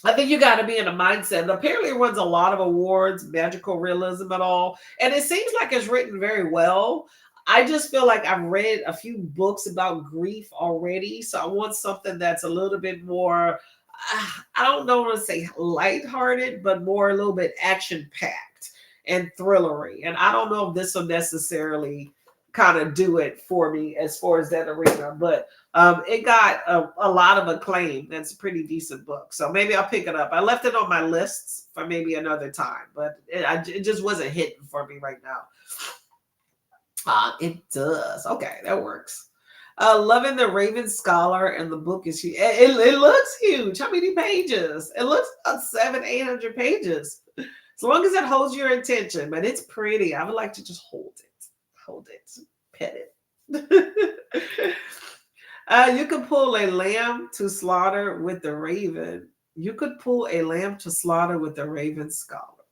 I think you got to be in a mindset. Apparently, it wins a lot of awards, magical realism and all. And it seems like it's written very well. I just feel like I've read a few books about grief already. So I want something that's a little bit more, I don't know what to say lighthearted, but more a little bit action-packed and thrillery. And I don't know if this will necessarily kind of do it for me as far as that arena, but it got a lot of acclaim. That's a pretty decent book, so maybe I'll pick it up. I left it on my lists for maybe another time, but it just wasn't hitting for me right now. It does. Okay, that works. Loving the Raven Scholar, and the book is huge. It looks huge. How many pages? It looks about 700-800 pages. As long as it holds your attention, but it's pretty. I would like to just hold it, pet it. You could pull a lamb to slaughter with the raven. You could pull a lamb to slaughter with the Raven Scholar.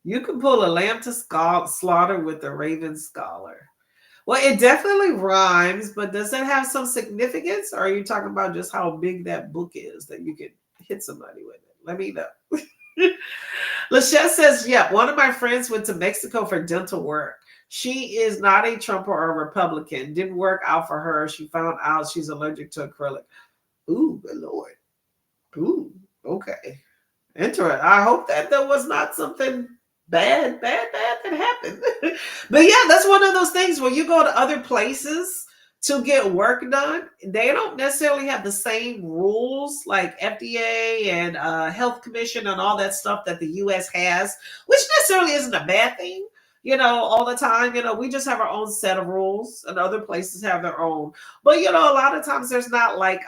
You could pull a lamb to slaughter with the Raven Scholar. Well, it definitely rhymes, but does it have some significance? Or are you talking about just how big that book is that you could hit somebody with it? Let me know. Lachette says, yeah, one of my friends went to Mexico for dental work. She is not a Trump or a Republican. Didn't work out for her. She found out she's allergic to acrylic. Ooh, good Lord. Ooh, okay. Interesting. I hope that there was not something bad that happened. But yeah, that's one of those things where you go to other places to get work done. They don't necessarily have the same rules like FDA and Health Commission and all that stuff that the U.S. has, which necessarily isn't a bad thing. All the time, we just have our own set of rules, and other places have their own. But, a lot of times there's not like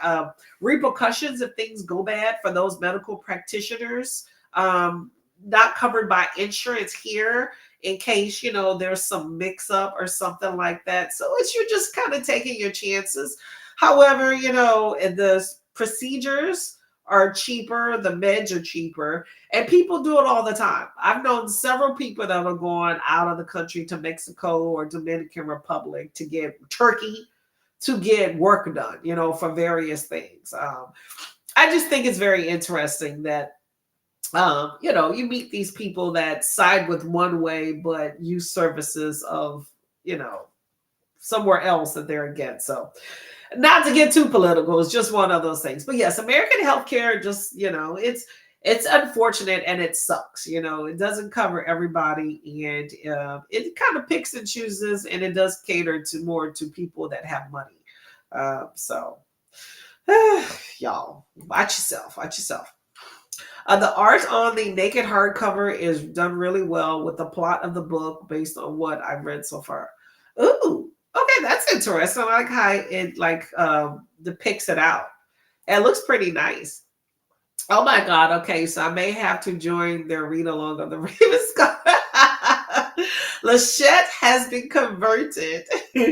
repercussions if things go bad for those medical practitioners, not covered by insurance here in case, there's some mix up or something like that. So you're just kind of taking your chances. However, the procedures are cheaper, the meds are cheaper, and people do it all the time. I've known several people that are going out of the country to Mexico or Dominican Republic to get Turkey to get work done, for various things. I just think it's very interesting that, you meet these people that side with one way, but use services of, somewhere else that they're against. So, not to get too political, it's just one of those things. But yes, American healthcare just, it's unfortunate and it sucks. It doesn't cover everybody, and it kind of picks and chooses, and it does cater more to people that have money. Y'all, watch yourself. The art on the naked hardcover is done really well with the plot of the book based on what I've read so far. Ooh, okay, that's interesting. I like how it depicts it out. It looks pretty nice. Oh my God. Okay, so I may have to join their read along on the Raven Scar. Lachette has been converted. All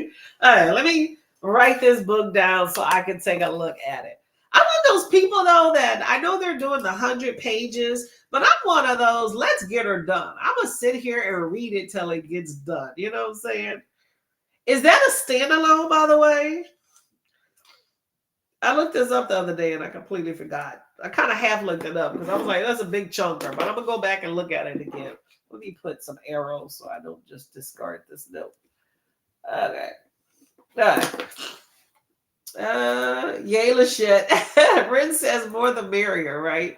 right, let me write this book down so I can take a look at it. I'm one of those people though that I know they're doing the 100 pages, but I'm one of those, let's get her done. I'm gonna sit here and read it till it gets done. You know what I'm saying? Is that a standalone, by the way? I looked this up the other day and I completely forgot. I kind of half looked it up because I was like, that's a big chunker, but I'm gonna go back and look at it again. Let me put some arrows so I don't just discard this note. Okay. All right. Yay, Lachette. Ren says more the merrier, right?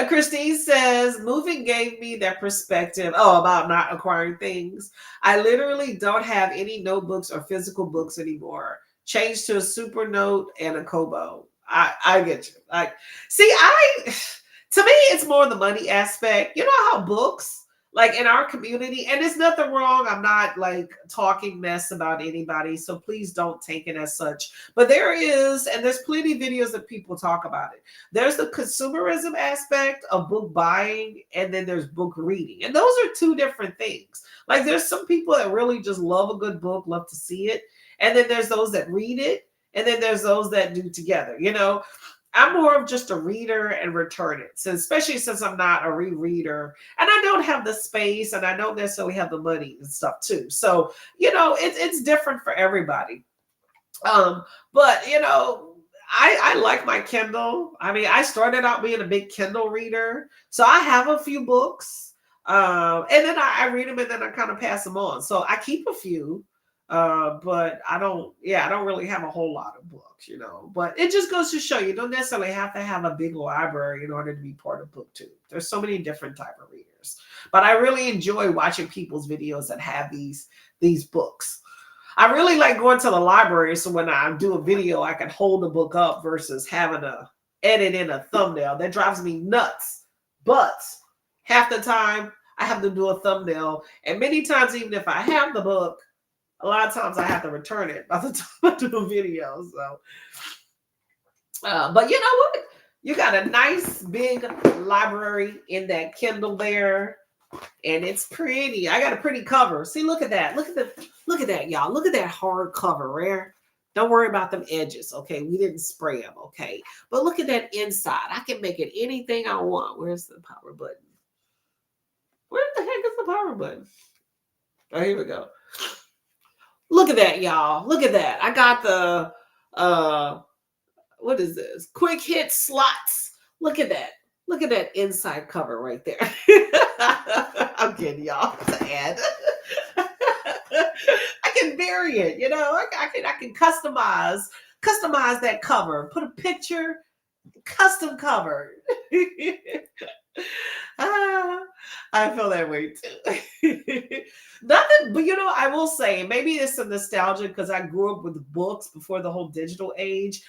Christine says, moving gave me that perspective. Oh, about not acquiring things. I literally don't have any notebooks or physical books anymore. Changed to a super note and a Kobo. I get you. Like, see, to me, it's more the money aspect. You know how books, like in our community, and there's nothing wrong. I'm not like talking mess about anybody, so please don't take it as such. But there is, and there's plenty of videos that people talk about it. There's the consumerism aspect of book buying, and then there's book reading. And those are two different things. Like there's some people that really just love a good book, love to see it. And then there's those that read it, and then there's those that do together. You know, I'm more of just a reader and return it. So especially since I'm not a rereader and I don't have the space and I don't necessarily have the money and stuff too. So, you know, it's different for everybody. But you know, I like my Kindle. I mean, I started out being a big Kindle reader. So I have a few books. And then I read them and then I kind of pass them on. So I keep a few. But I don't really have a whole lot of books, you know, but it just goes to show you don't necessarily have to have a big library in order to be part of BookTube. There's so many different type of readers, but I really enjoy watching people's videos that have these books. I really like going to the library. So when I do a video, I can hold the book up versus having to edit in a thumbnail. That drives me nuts. But half the time I have to do a thumbnail. And many times, even if I have the book, a lot of times I have to return it by the time I do a video. So, but you know what? You got a nice big library in that Kindle there, and it's pretty. I got a pretty cover. See, look at that. Look at that, y'all. Look at that hard cover, rare. Don't worry about them edges, okay? We didn't spray them, okay? But look at that inside. I can make it anything I want. Where's the power button? Where the heck is the power button? Oh, here we go. Look at that, y'all. Look at that. I got the, what is this? Quick hit slots. Look at that. Look at that inside cover right there. I'm kidding, y'all. It's an ad. I can vary it, you know. I can customize that cover. Put a picture, custom cover. I feel that way too. Nothing, but you know, I will say maybe it's some nostalgia because I grew up with books before the whole digital age.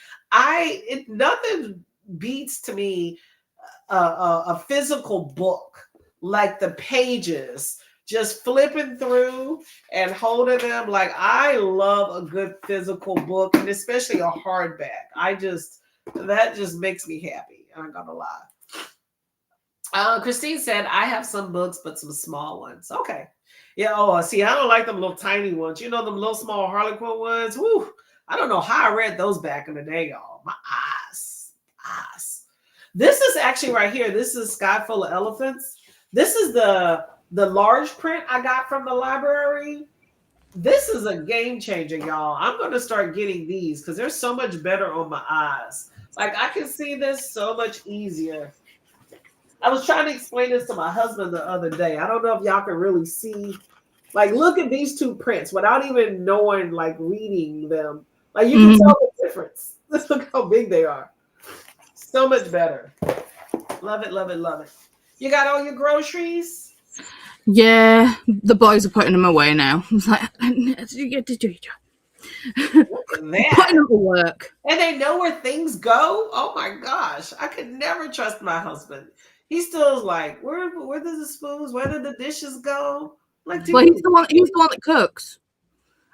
Nothing beats to me a physical book, like the pages, just flipping through and holding them. Like I love a good physical book, and especially a hardback. That just makes me happy. I'm not gonna lie. Christine said, I have some books, but some small ones. Okay. Yeah. Oh, see, I don't like them little tiny ones. You know, them little small Harlequin ones. Woo. I don't know how I read those back in the day, y'all. My eyes. This is actually right here. This is Sky Full of Elephants. This is the large print I got from the library. This is a game changer, y'all. I'm going to start getting these because they're so much better on my eyes. Like I can see this so much easier. I was trying to explain this to my husband the other day. I don't know if y'all can really see. Like, look at these two prints without even knowing, like, reading them. Like, you can tell the difference. Let's look how big they are. So much better. Love it, love it, love it. You got all your groceries? Yeah, the boys are putting them away now. I was like, Look at that. Putting them to work. And they know where things go. Oh my gosh. I could never trust my husband. He still is like, where does the spoons? Where did the dishes go? Like, Well, he's the one that cooks.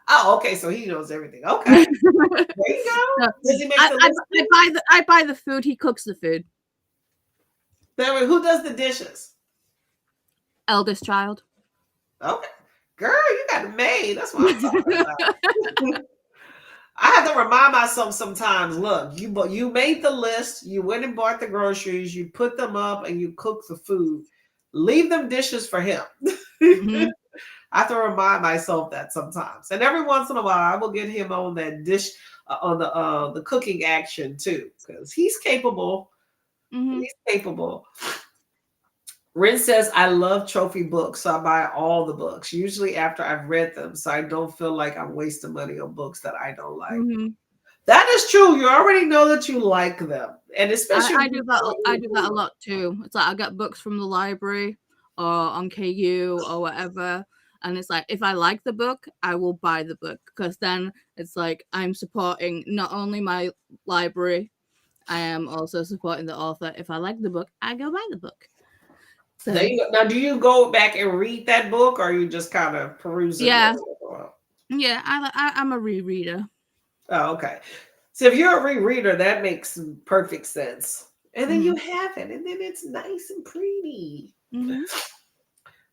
Oh, okay. So he knows everything. Okay. There you go. Does he make I buy the food, he cooks the food. Who does the dishes? Eldest child. Okay. Girl, you got a maid. That's what I'm talking about. I have to remind myself sometimes, look, you made the list, you went and bought the groceries, you put them up, and you cook the food. Leave them dishes for him. Mm-hmm. I have to remind myself that sometimes. And every once in a while, I will get him on that dish, on the cooking action too, because he's capable. Mm-hmm. He's capable. Ren says, I love trophy books, so I buy all the books, usually after I've read them, so I don't feel like I'm wasting money on books that I don't like. Mm-hmm. That is true. You already know that you like them. And especially I do that a lot too. It's like I get books from the library or on KU or whatever. And it's like, if I like the book, I will buy the book, because then it's like I'm supporting not only my library, I am also supporting the author. If I like the book, I go buy the book. So, now, do you go back and read that book, or you just kind of peruse it? Yeah. I'm a rereader. Oh, okay. So if you're a rereader, that makes perfect sense. And then you have it, and then it's nice and pretty. Mm-hmm.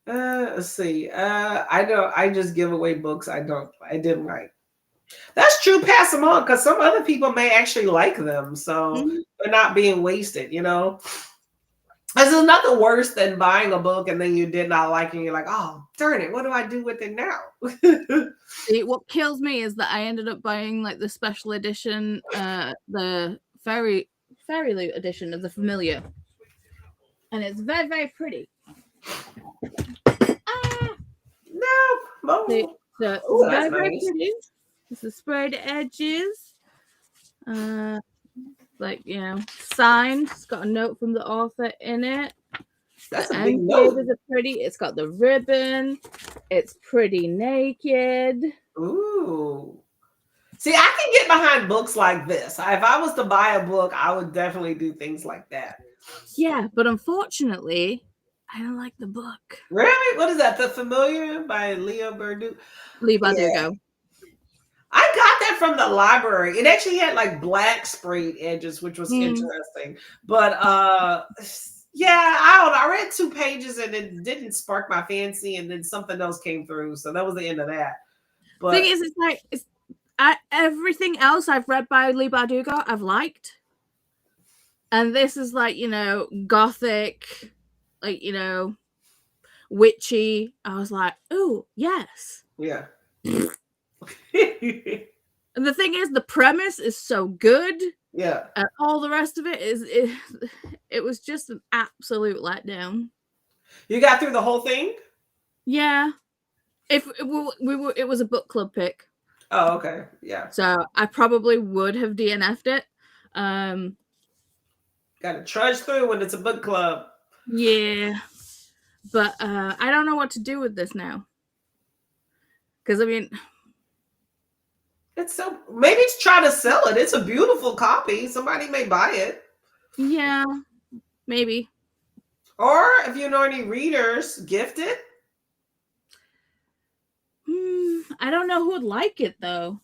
Let's see. I know I just give away books I didn't like. That's true. Pass them on, because some other people may actually like them, so they're not being wasted. You know. There's nothing worse than buying a book and then you did not like it. And you're like, oh, darn it. What do I do with it now? See, what kills me is that I ended up buying like the special edition, the fairy loot edition of the Familiar. And it's very, very pretty. No. See, so it's very, very pretty. It's the sprayed edges. Like, signed. It's got a note from the author in it. That's the a big note. Are pretty. It's got the ribbon. It's pretty naked. Ooh. See, I can get behind books like this. If I was to buy a book, I would definitely do things like that. Yeah, but unfortunately, I don't like the book. Really? What is that? The Familiar by Leigh Bardugo? Lee Bardugo. Yeah. I got that from the library. It actually had like black sprayed edges, which was interesting. But yeah, I don't know. I read 2 pages and it didn't spark my fancy, and then something else came through. So that was the end of that. But thing is, it's like everything else I've read by Leigh Bardugo, I've liked. And this is like, gothic, like, witchy. I was like, oh, yes. Yeah. And the thing is, the premise is so good. Yeah. And all the rest of it it was just an absolute letdown. You got through the whole thing? Yeah. If it was a book club pick. Oh, okay. Yeah. So I probably would have DNF'd it. Got to trudge through when it's a book club. Yeah. But I don't know what to do with this now. Because, I mean, it's so, maybe try to sell it. It's a beautiful copy. Somebody may buy it. Yeah, maybe. Or if you know any readers, gift it. I don't know who would like it, though.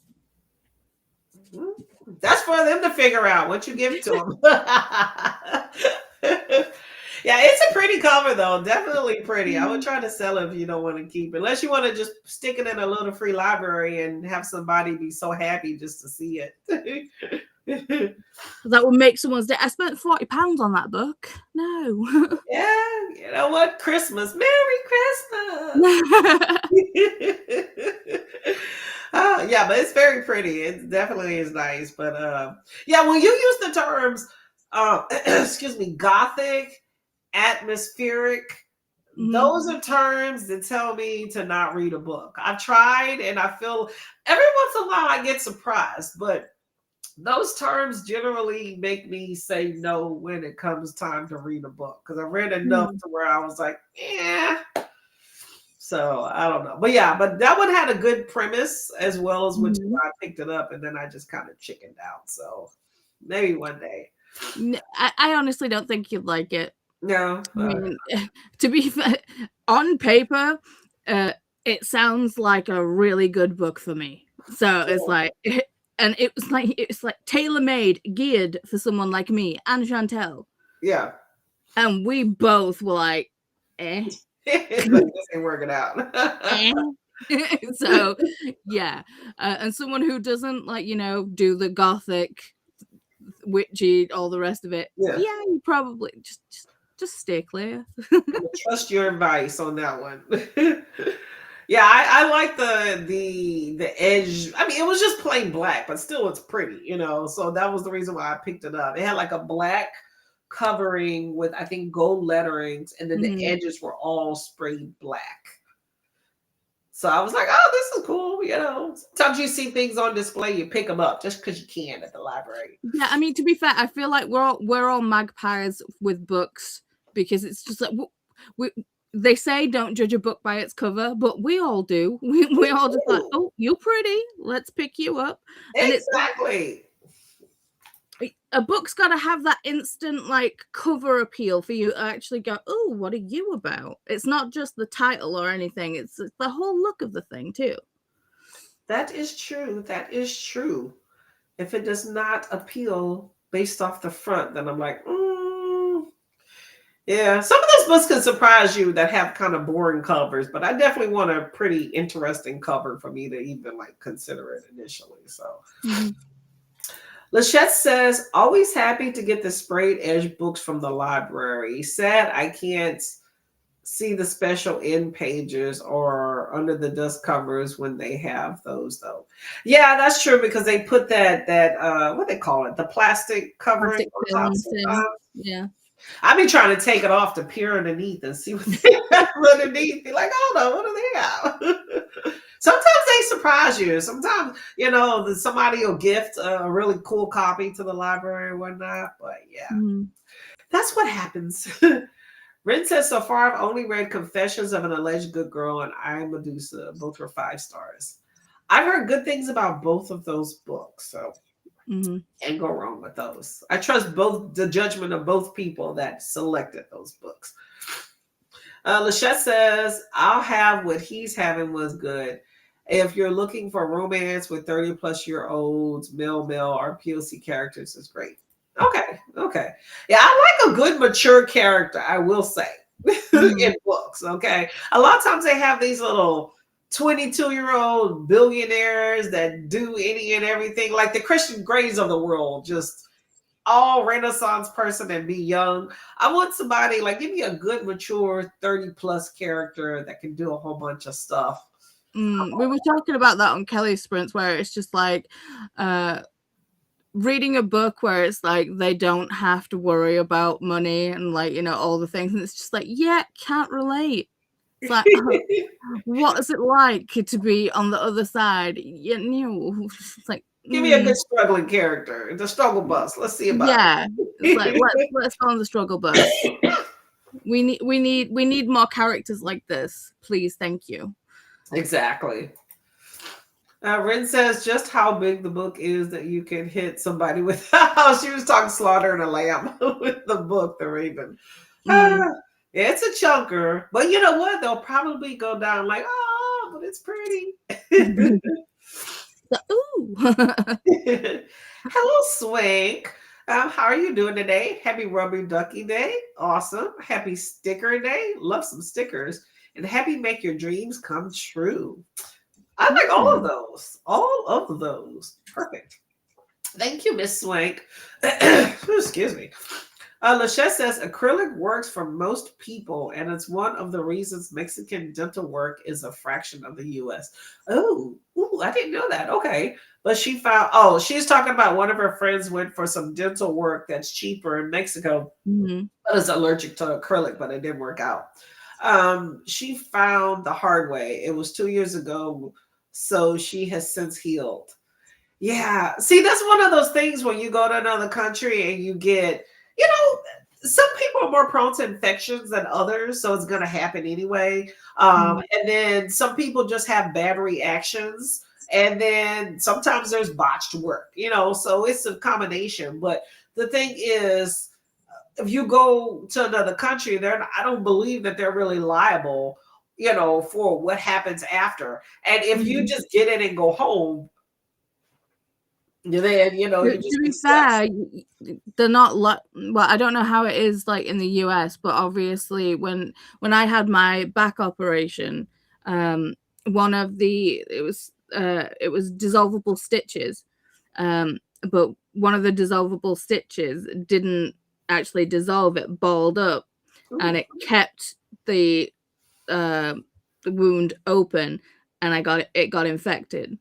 That's for them to figure out what you give to them. Yeah, it's a pretty cover, though. Definitely pretty. I would try to sell it if you don't want to keep it. Unless you want to just stick it in a little free library and have somebody be so happy just to see it. That would make someone's day. I spent £40 on that book. No. Yeah, you know what? Christmas. Merry Christmas. Yeah, but it's very pretty. It definitely is nice. But yeah, when you use the terms, excuse me, gothic, atmospheric, those are terms that tell me to not read a book. I've tried, and I feel every once in a while I get surprised, but those terms generally make me say no when it comes time to read a book, because I read enough to where I was like, yeah. So I don't know. But yeah, but that one had a good premise as well as which Mhm. I picked it up and then I just kind of chickened out. So maybe one day. I honestly don't think you'd like it. No. I mean, to be fair, on paper, it sounds like a really good book for me. So it's Sure. like, and it's like tailor-made, geared for someone like me and Chantel. Yeah. And we both were like, eh. Like, this ain't working out. Eh. So yeah, and someone who doesn't like do the gothic, witchy, all the rest of it. Yeah. Yeah, you probably just stay clear. Trust your advice on that one. Yeah, I like the edge. I mean, it was just plain black, but still it's pretty, So that was the reason why I picked it up. It had like a black covering with I think gold letterings, and then the edges were all sprayed black. So I was like, oh, this is cool, Sometimes you see things on display, you pick them up just because you can at the library. Yeah, I mean, to be fair, I feel like we're all magpies with books because it's just like they say don't judge a book by its cover, but we all do. We all just like, oh, you're pretty, let's pick you up. And Exactly. a book's got to have that instant like cover appeal for you to actually go, oh, what are you about? It's not just the title or anything, it's the whole look of the thing too. That is true. That is true. If it does not appeal based off the front, then I'm like, yeah. Some of those books can surprise you that have kind of boring covers, but I definitely want a pretty interesting cover for me to even like consider it initially. So Lachette says, always happy to get the sprayed edge books from the library. Sad I can't see the special end pages or under the dust covers when they have those though. Yeah, that's true because they put that what they call it, the plastic covering on top. Yeah. I've been trying to take it off to peer underneath and see what they have underneath. Be like, hold on, what do they have? Sometimes they surprise you. Sometimes, somebody will gift a really cool copy to the library or whatnot. But yeah, that's what happens. Ren says, so far I've only read Confessions of an Alleged Good Girl and I, Medusa. Both were 5 stars. I've heard good things about both of those books. So can't go wrong with those. I trust both the judgment of both people that selected those books. Lachette says, I'll have what he's having was good. If you're looking for romance with 30 plus year olds, male, or POC characters, is great. Okay. Yeah, I like a good mature character, I will say, in books, okay? A lot of times they have these little 22-year-old billionaires that do any and everything, like the Christian Greys of the world, just all Renaissance person and be young. I want somebody, like, give me a good, mature 30-plus character that can do a whole bunch of stuff. We were talking about that on Kelly's Sprints, where it's just like reading a book where it's like they don't have to worry about money and like all the things, and it's just like, yeah, can't relate. It's like, what is it like to be on the other side? It's like, give me a good struggling character, the struggle bus. Let's see about it. It's like let's go on the struggle bus. We need more characters like this, please. Thank you. Exactly. Ren says, just how big the book is that you can hit somebody with. She was talking Slaughter and a Lamb with the book, The Raven. It's a chunker, but you know what? They'll probably go down like, oh, but it's pretty. Ooh. Hello, Swank. How are you doing today? Happy Rubber Ducky Day. Awesome. Happy Sticker Day. Love some stickers. And happy Make Your Dreams Come True. I like all of those. All of those. Perfect. Thank you, Miss Swank. Excuse me. Lachette says acrylic works for most people, and it's one of the reasons Mexican dental work is a fraction of the U.S. Oh, I didn't know that. Okay. But she found, she's talking about one of her friends went for some dental work that's cheaper in Mexico, but is allergic to acrylic, but it didn't work out. She found the hard way. It was 2 years ago, so she has since healed. Yeah. See, that's one of those things when you go to another country and you get, some people are more prone to infections than others, so it's going to happen anyway. And then some people just have bad reactions. And then sometimes there's botched work, so it's a combination. But the thing is, if you go to another country, I don't believe that they're really liable, for what happens after. And if you just get in and go home, then you just To be fair, they're not well, I don't know how it is like in the US, but obviously when I had my back operation, one of it was dissolvable stitches, but one of the dissolvable stitches didn't actually dissolve, it balled up. Ooh. And it kept the wound open, and it got infected.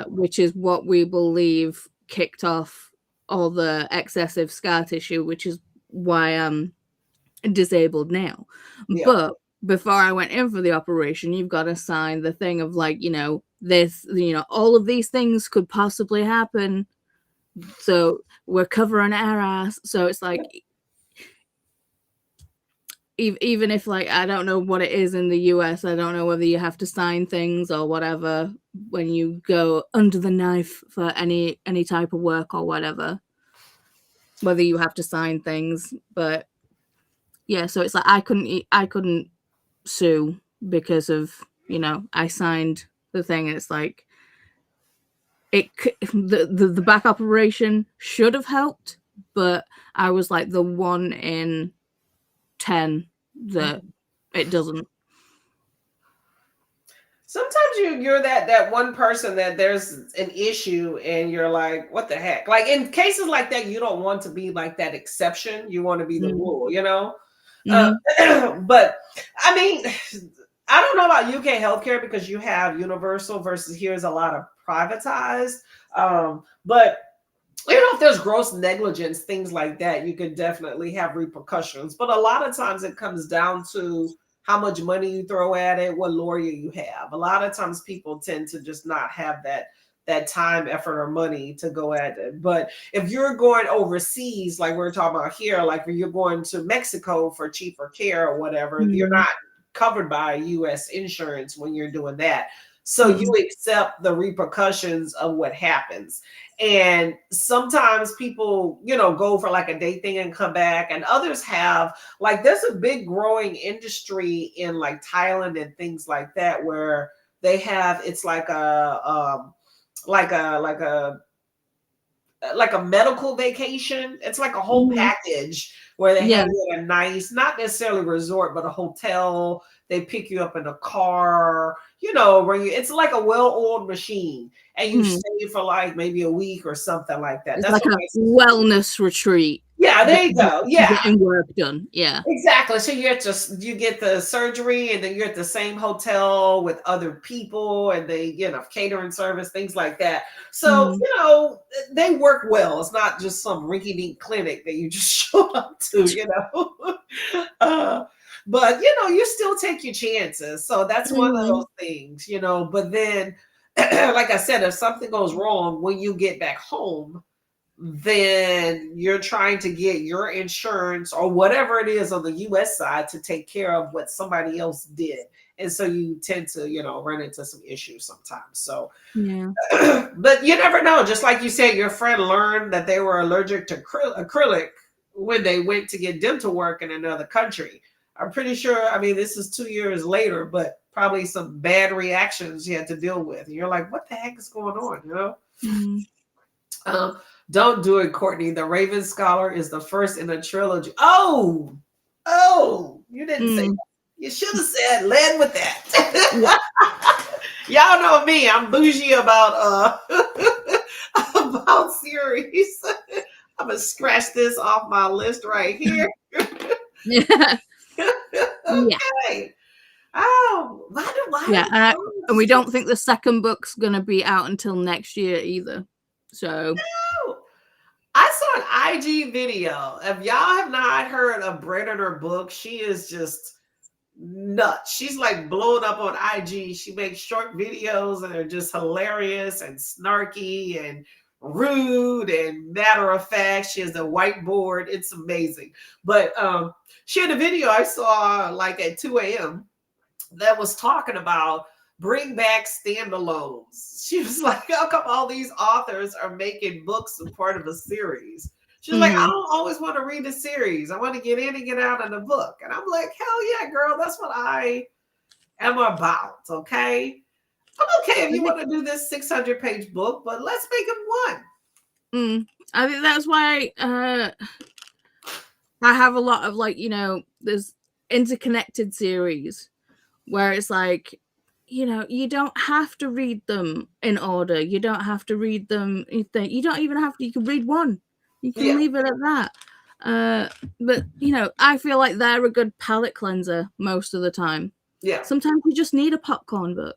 Which is what we believe kicked off all the excessive scar tissue, which is why I'm disabled now. But before I went in for the operation, you've got to sign the thing of like, this, all of these things could possibly happen. So we're covering our ass. So it's like, even if like I don't know what it is in the US, I don't know whether you have to sign things or whatever when you go under the knife for any type of work or whatever, whether you have to sign things. But yeah, so it's like I couldn't sue because of I signed the thing, and it's like the back operation should have helped, but I was like the 1 in 10 that it doesn't. Sometimes you're that one person that there's an issue and you're like, what the heck? Like in cases like that, you don't want to be like that exception. You want to be the rule, but I mean, I don't know about UK healthcare because you have universal versus here's a lot of privatized. But if there's gross negligence, things like that, you could definitely have repercussions. But a lot of times it comes down to how much money you throw at it, what lawyer you have. A lot of times people tend to just not have that time, effort, or money to go at it. But if you're going overseas, like we're talking about here, like if you're going to Mexico for cheaper care or whatever, you're not covered by US insurance when you're doing that. So you accept the repercussions of what happens. And sometimes people, go for like a day thing and come back. And others have, like, there's a big growing industry in like Thailand and things like that, where they have, it's like a medical vacation. It's like a whole package where they have a nice, not necessarily resort, but a hotel. They pick you up in a car, it's like a well-oiled machine, and you stay for like maybe a week or something like that. It's that's like a wellness retreat. Yeah, there you go. Yeah, getting work done. Yeah, exactly. So you get the surgery, and then you're at the same hotel with other people, and they catering service, things like that. So they work well. It's not just some rinky-dink clinic that you just show up to. But you still take your chances. So that's one of those things. But then, like I said, if something goes wrong when you get back home, then you're trying to get your insurance or whatever it is on the US side to take care of what somebody else did. And so you tend to, run into some issues sometimes. So, but you never know. Just like you said, your friend learned that they were allergic to acrylic when they went to get dental work in another country. I'm pretty sure, this is 2 years later, but probably some bad reactions you had to deal with. And you're like, what the heck is going on, Don't do it, Courtney. The Raven Scholar is the first in a trilogy. Oh, you didn't say that. You should have said led with that. Y'all know me. I'm bougie about about series. I'm gonna scratch this off my list right here. Okay. Oh, why? And we don't think the second book's gonna be out until next year either. So no. I saw an IG video. If y'all have not heard of Brett and her book, she is just nuts. She's like blown up on IG. She makes short videos and they're just hilarious and snarky, and rude and matter of fact. She has a whiteboard. It's amazing. But she had a video I saw like at 2 a.m. that was talking about bring back standalones. She was like, how come all these authors are making books a part of a series? She's like, I don't always want to read a series. I want to get in and get out of the book. And I'm like, hell yeah, girl, that's what I am about. Okay. I'm okay if you want to do this 600-page book, but let's make it one. I think that's why I have a lot of like, there's interconnected series where it's like, you don't have to read them in order. You don't have to read them. You don't even have to. You can read one. You can leave it at that. But I feel like they're a good palate cleanser most of the time. Yeah. Sometimes you just need a popcorn book.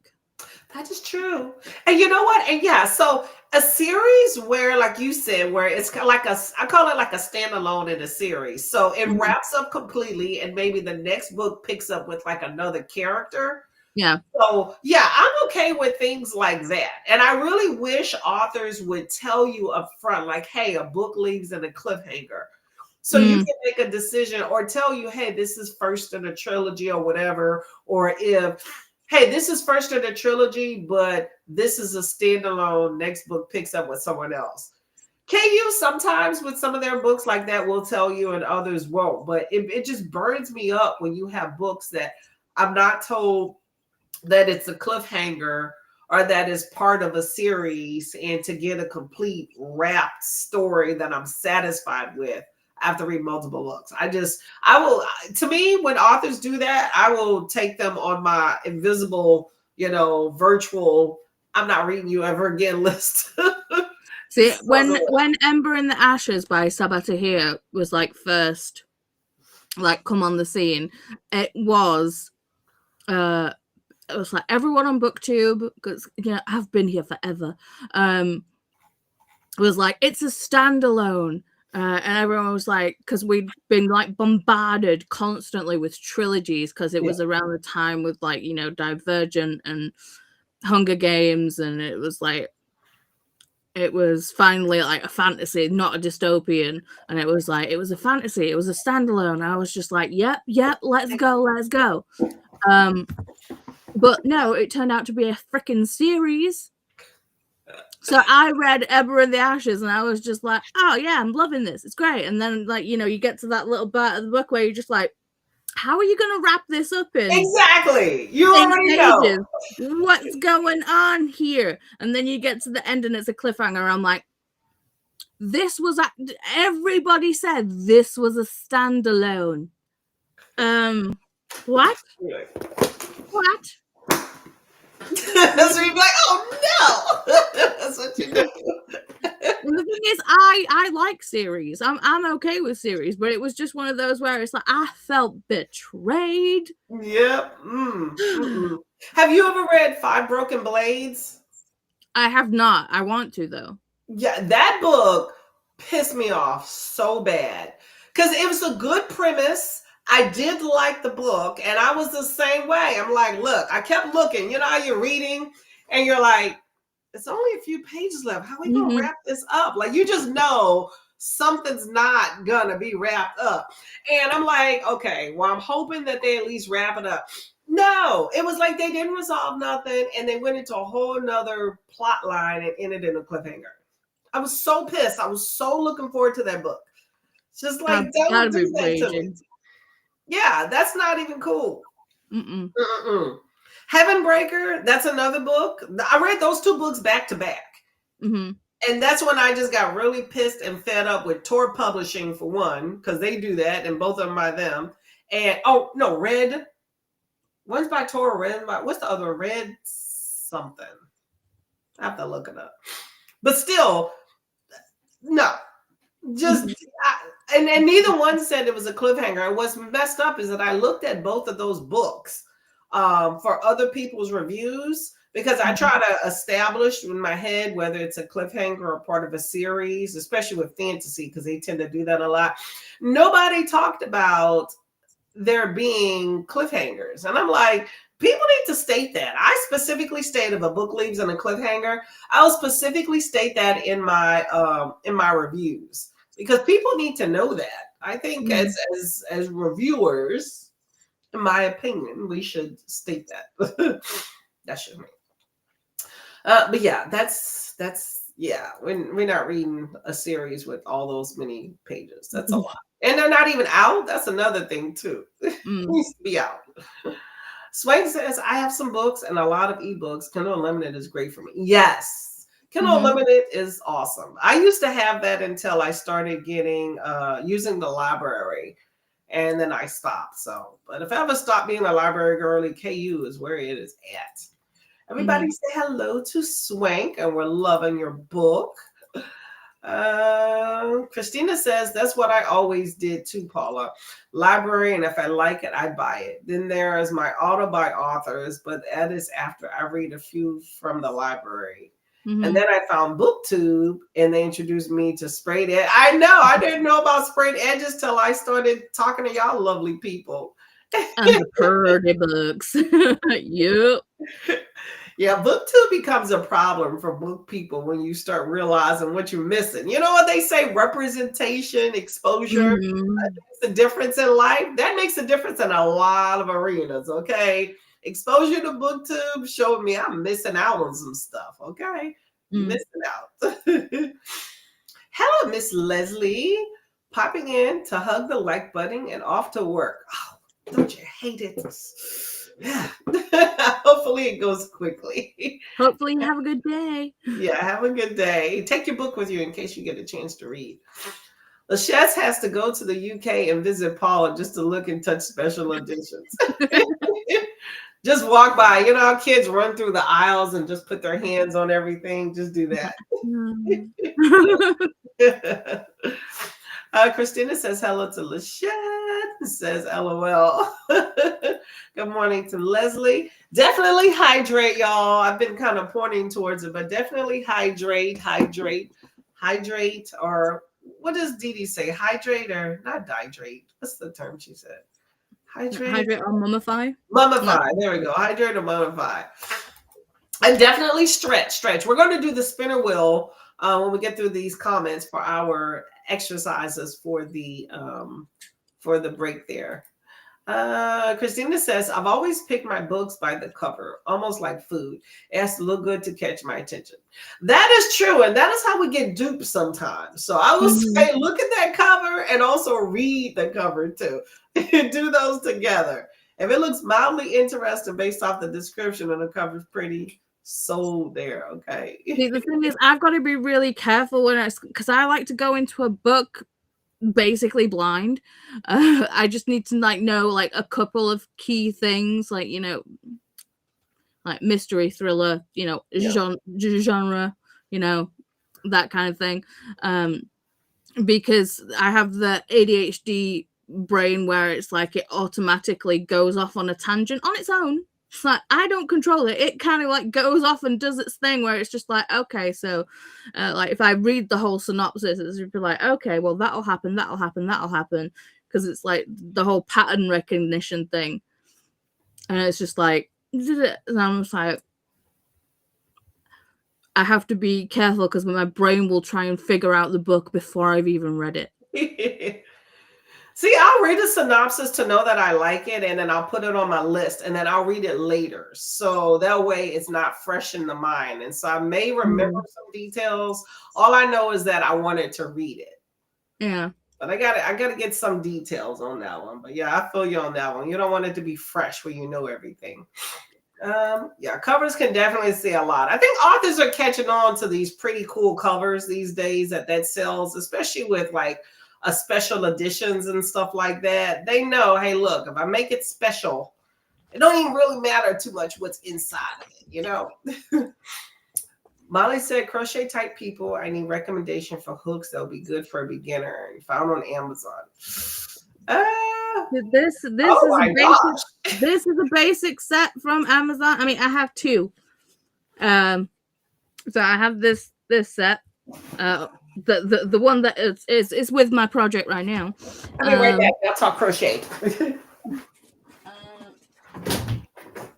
That is true. And you know what? And yeah, so a series where, like you said, where it's kind of like I call it like a standalone in a series. So it wraps up completely, and maybe the next book picks up with like another character. Yeah. So yeah, I'm okay with things like that. And I really wish authors would tell you up front, like, hey, a book leaves in a cliffhanger. So you can make a decision, or tell you, hey, this is first in a trilogy or whatever. Or if, hey, this is first in a trilogy, but this is a standalone, next book picks up with someone else. KU sometimes with some of their books like that will tell you and others won't. But it just burns me up when you have books that I'm not told that it's a cliffhanger or that is part of a series, and to get a complete wrapped story that I'm satisfied with. I have to read multiple books. To me, when authors do that, I will take them on my invisible, virtual, I'm not reading you ever again list. See, when Ember in the Ashes by Sabaa Tahir was like first, like come on the scene, it was like everyone on BookTube, because I've been here forever, was like, it's a standalone. And everyone was like, because we'd been like bombarded constantly with trilogies, because it was around the time with like, Divergent and Hunger Games, and it was finally like a fantasy, not a dystopian, and it was a fantasy, it was a standalone. I was just like, yep, let's go. But no, it turned out to be a freaking series. So I read Ember in the Ashes, and I was just like, oh yeah, I'm loving this. It's great. And then like, you get to that little part of the book where you're just like, how are you going to wrap this up in? Exactly. You already know. What's going on here? And then you get to the end and it's a cliffhanger. I'm like, everybody said this was a standalone. What? That's what you'd be like, oh no. That's what you do. The thing is, I like series. I'm okay with series, but it was just one of those where it's like I felt betrayed. Yep. Have you ever read 5 Broken Blades? I have not. I want to though. Yeah, that book pissed me off so bad because it was a good premise. I did like the book, and I was the same way. I'm like, look, I kept looking. You know how you're reading and you're like, it's only a few pages left. How are we going to wrap this up? Like, you just know something's not going to be wrapped up. And I'm like, okay, well, I'm hoping that they at least wrap it up. No, it was like they didn't resolve nothing, and they went into a whole nother plot line and ended in a cliffhanger. I was so pissed. I was so looking forward to that book. Just like, don't do that to me. Yeah, that's not even cool. Heaven Breaker, that's another book. I read those 2 books back to back. And that's when I just got really pissed and fed up with Tor Publishing, for one, because they do that, and both of them by them. And, Red. One's by Tor, Red. What's the other one? Red something. I have to look it up. But still, no. Just... And neither one said it was a cliffhanger. And what's messed up is that I looked at both of those books for other people's reviews, because I try to establish in my head whether it's a cliffhanger or part of a series, especially with fantasy, because they tend to do that a lot. Nobody talked about there being cliffhangers. And I'm like, People need to state that. I specifically state if a book leaves in a cliffhanger, I'll specifically state that in my reviews, because people need to know that. I think as reviewers, in my opinion, we should state that. That should be. But yeah, that's we're not reading a series with all those many pages. That's a lot. And they're not even out. That's another thing too. Needs to be out. Swank says, I have some books and a lot of ebooks. Kindle Unlimited is great for me. Yes. Kindle Unlimited is awesome. I used to have that until I started getting using the library, and then I stopped. So, but if I ever stop being a library girly, KU is where it is at. Everybody say hello to Swank, and we're loving your book. Christina says, that's what I always did too, Paula. Library, and if I like it, I buy it. Then there is my auto by authors, but that is after I read a few from the library. And then I found BookTube, and they introduced me to sprayed edge. I know, I didn't know about sprayed edges till I started talking to y'all lovely people. And the pretty books. Yep. Yeah, BookTube becomes a problem for book people when you start realizing what you're missing. You know what they say? Representation, exposure makes a difference in life. That makes a difference in a lot of arenas, okay? Exposure to BookTube showed me I'm missing out on some stuff, okay? Missing out. Hello, Miss Leslie. Popping in to hug the like button and off to work. Oh, don't you hate it? Hopefully it goes quickly. Hopefully you have a good day. Yeah, have a good day. Take your book with you in case you get a chance to read. Lachesse has to go to the UK and visit Paula just to look and touch special editions. Just walk by. You know how kids run through the aisles and just put their hands on everything? Just do that. Christina says hello to Lachette. Says LOL. Good morning to Leslie. Definitely hydrate, y'all. I've been kind of pointing towards it, but definitely hydrate, or what does Dee Dee say? Hydrate or not hydrate? What's the term she said? Hydrate or mummify? Mummify. There we go. Hydrate or mummify. And definitely stretch. We're going to do the spinner wheel when we get through these comments for our exercises for the break there. Christina says, I've always picked my books by the cover, almost like food. It has to look good to catch my attention. That is true, and that is how we get duped sometimes. So I will say, look at that cover and also read the cover too. Do those together. If it looks mildly interesting based off the description and the cover's pretty, sold there, okay? See, the thing is, I've got to be really careful because I like to go into a book basically blind. I just need to know a couple of key things, like mystery, thriller, genre, that kind of thing. Because I have the ADHD brain where it's like it automatically goes off on a tangent on its own. It's like I don't control it. It kind of goes off and does its thing where it's just like, okay, so if I read the whole synopsis, it's just be like, okay, well, that'll happen, because it's like the whole pattern recognition thing. And it's just like, and I'm just like, I have to be careful because my brain will try and figure out the book before I've even read it. See, I'll read a synopsis to know that I like it, and then I'll put it on my list, and then I'll read it later. So that way it's not fresh in the mind. And so I may remember some details. All I know is that I wanted to read it. Yeah. But I gotta get some details on that one. But yeah, I feel you on that one. You don't want it to be fresh where you know everything. Covers can definitely see a lot. I think authors are catching on to these pretty cool covers these days that sells, especially with special editions and stuff like that. They know, hey, look, if I make it special, it don't even really matter too much what's inside of it, Molly said, crochet type people, I need recommendation for hooks that will be good for a beginner. Found on Amazon. This is a basic set from Amazon. I mean, I have two. So I have this set. The one that is with my project right now. I'll be right back. I'll talk crochet.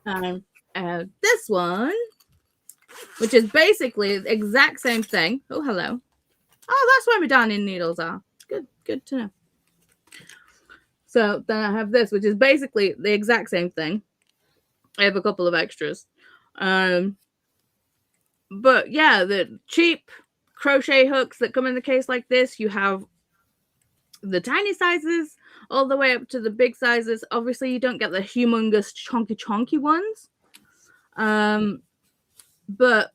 This one, which is basically the exact same thing. Oh, hello. Oh, that's where my darning needles are. Good to know. So then I have this, which is basically the exact same thing. I have a couple of extras. But yeah, the cheap crochet hooks that come in the case like this, you have the tiny sizes all the way up to the big sizes. Obviously, you don't get the humongous chonky ones. But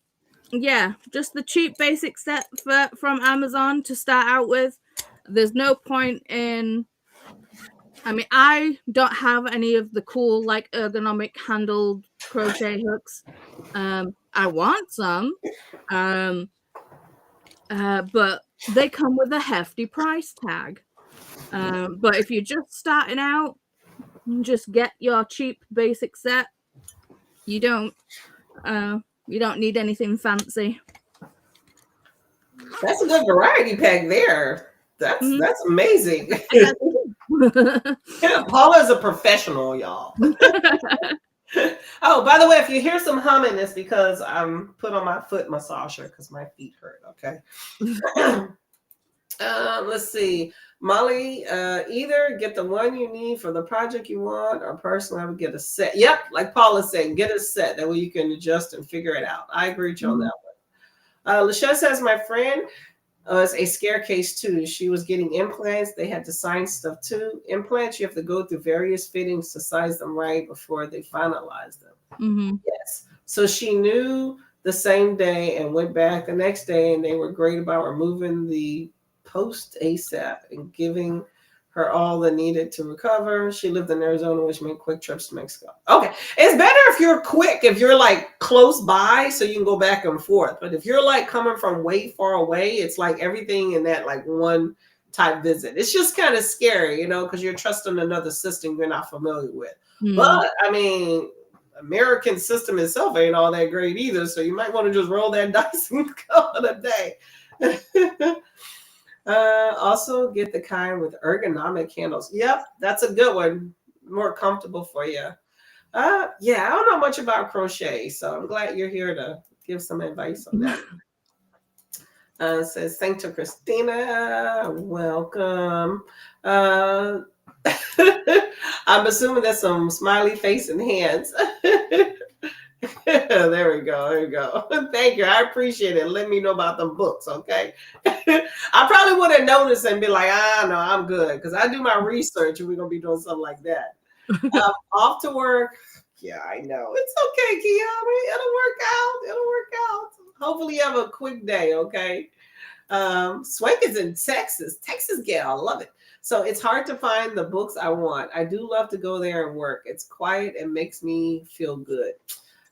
yeah, just the cheap basic set from Amazon to start out with. There's no point in... I mean, I don't have any of the cool, like, ergonomic handled crochet hooks. I want some. But they come with a hefty price tag. But if you're just starting out, just get your cheap basic set. You don't need anything fancy. That's a good variety pack there. That's amazing. Paula's a professional, y'all. Oh, by the way, if you hear some humming, it's because I'm put on my foot massager because my feet hurt. Okay. Let's see. Molly, either get the one you need for the project you want, or personally, I would get a set. Yep, like Paula said, get a set. That way you can adjust and figure it out. I agree with you on that one. Lachelle says, my friend is a scare case too. She was getting implants. They had to sign stuff too. Implants, you have to go through various fittings to size them right before they finalize them. Mm-hmm. Yes. So she knew the same day and went back the next day, and they were great about removing the post ASAP and giving her all the needed to recover. She lived in Arizona, which meant quick trips to Mexico. Okay. It's better if you're quick, if you're like close by, so you can go back and forth. But if you're like coming from way far away, it's like everything in that like one type visit. It's just kind of scary, you know, because you're trusting another system you're not familiar with. Mm-hmm. But I mean, American system itself ain't all that great either. So you might want to just roll that dice and call it a day. Also get the kind with ergonomic handles. Yep, that's a good one. More comfortable for you. Yeah, I don't know much about crochet, so I'm glad you're here to give some advice on that. Says, thanks to Christina. Welcome. I'm assuming that's some smiley face and hands. There we go. Thank you. I appreciate it. Let me know about them books, okay? I probably would have noticed and be like, no, I'm good. Because I do my research and we're going to be doing something like that. Off to work. Yeah, I know. It's okay, Kiara. It'll work out. Hopefully you have a quick day, okay? Swank is in Texas. Texas gal, I love it. So it's hard to find the books I want. I do love to go there and work. It's quiet and makes me feel good.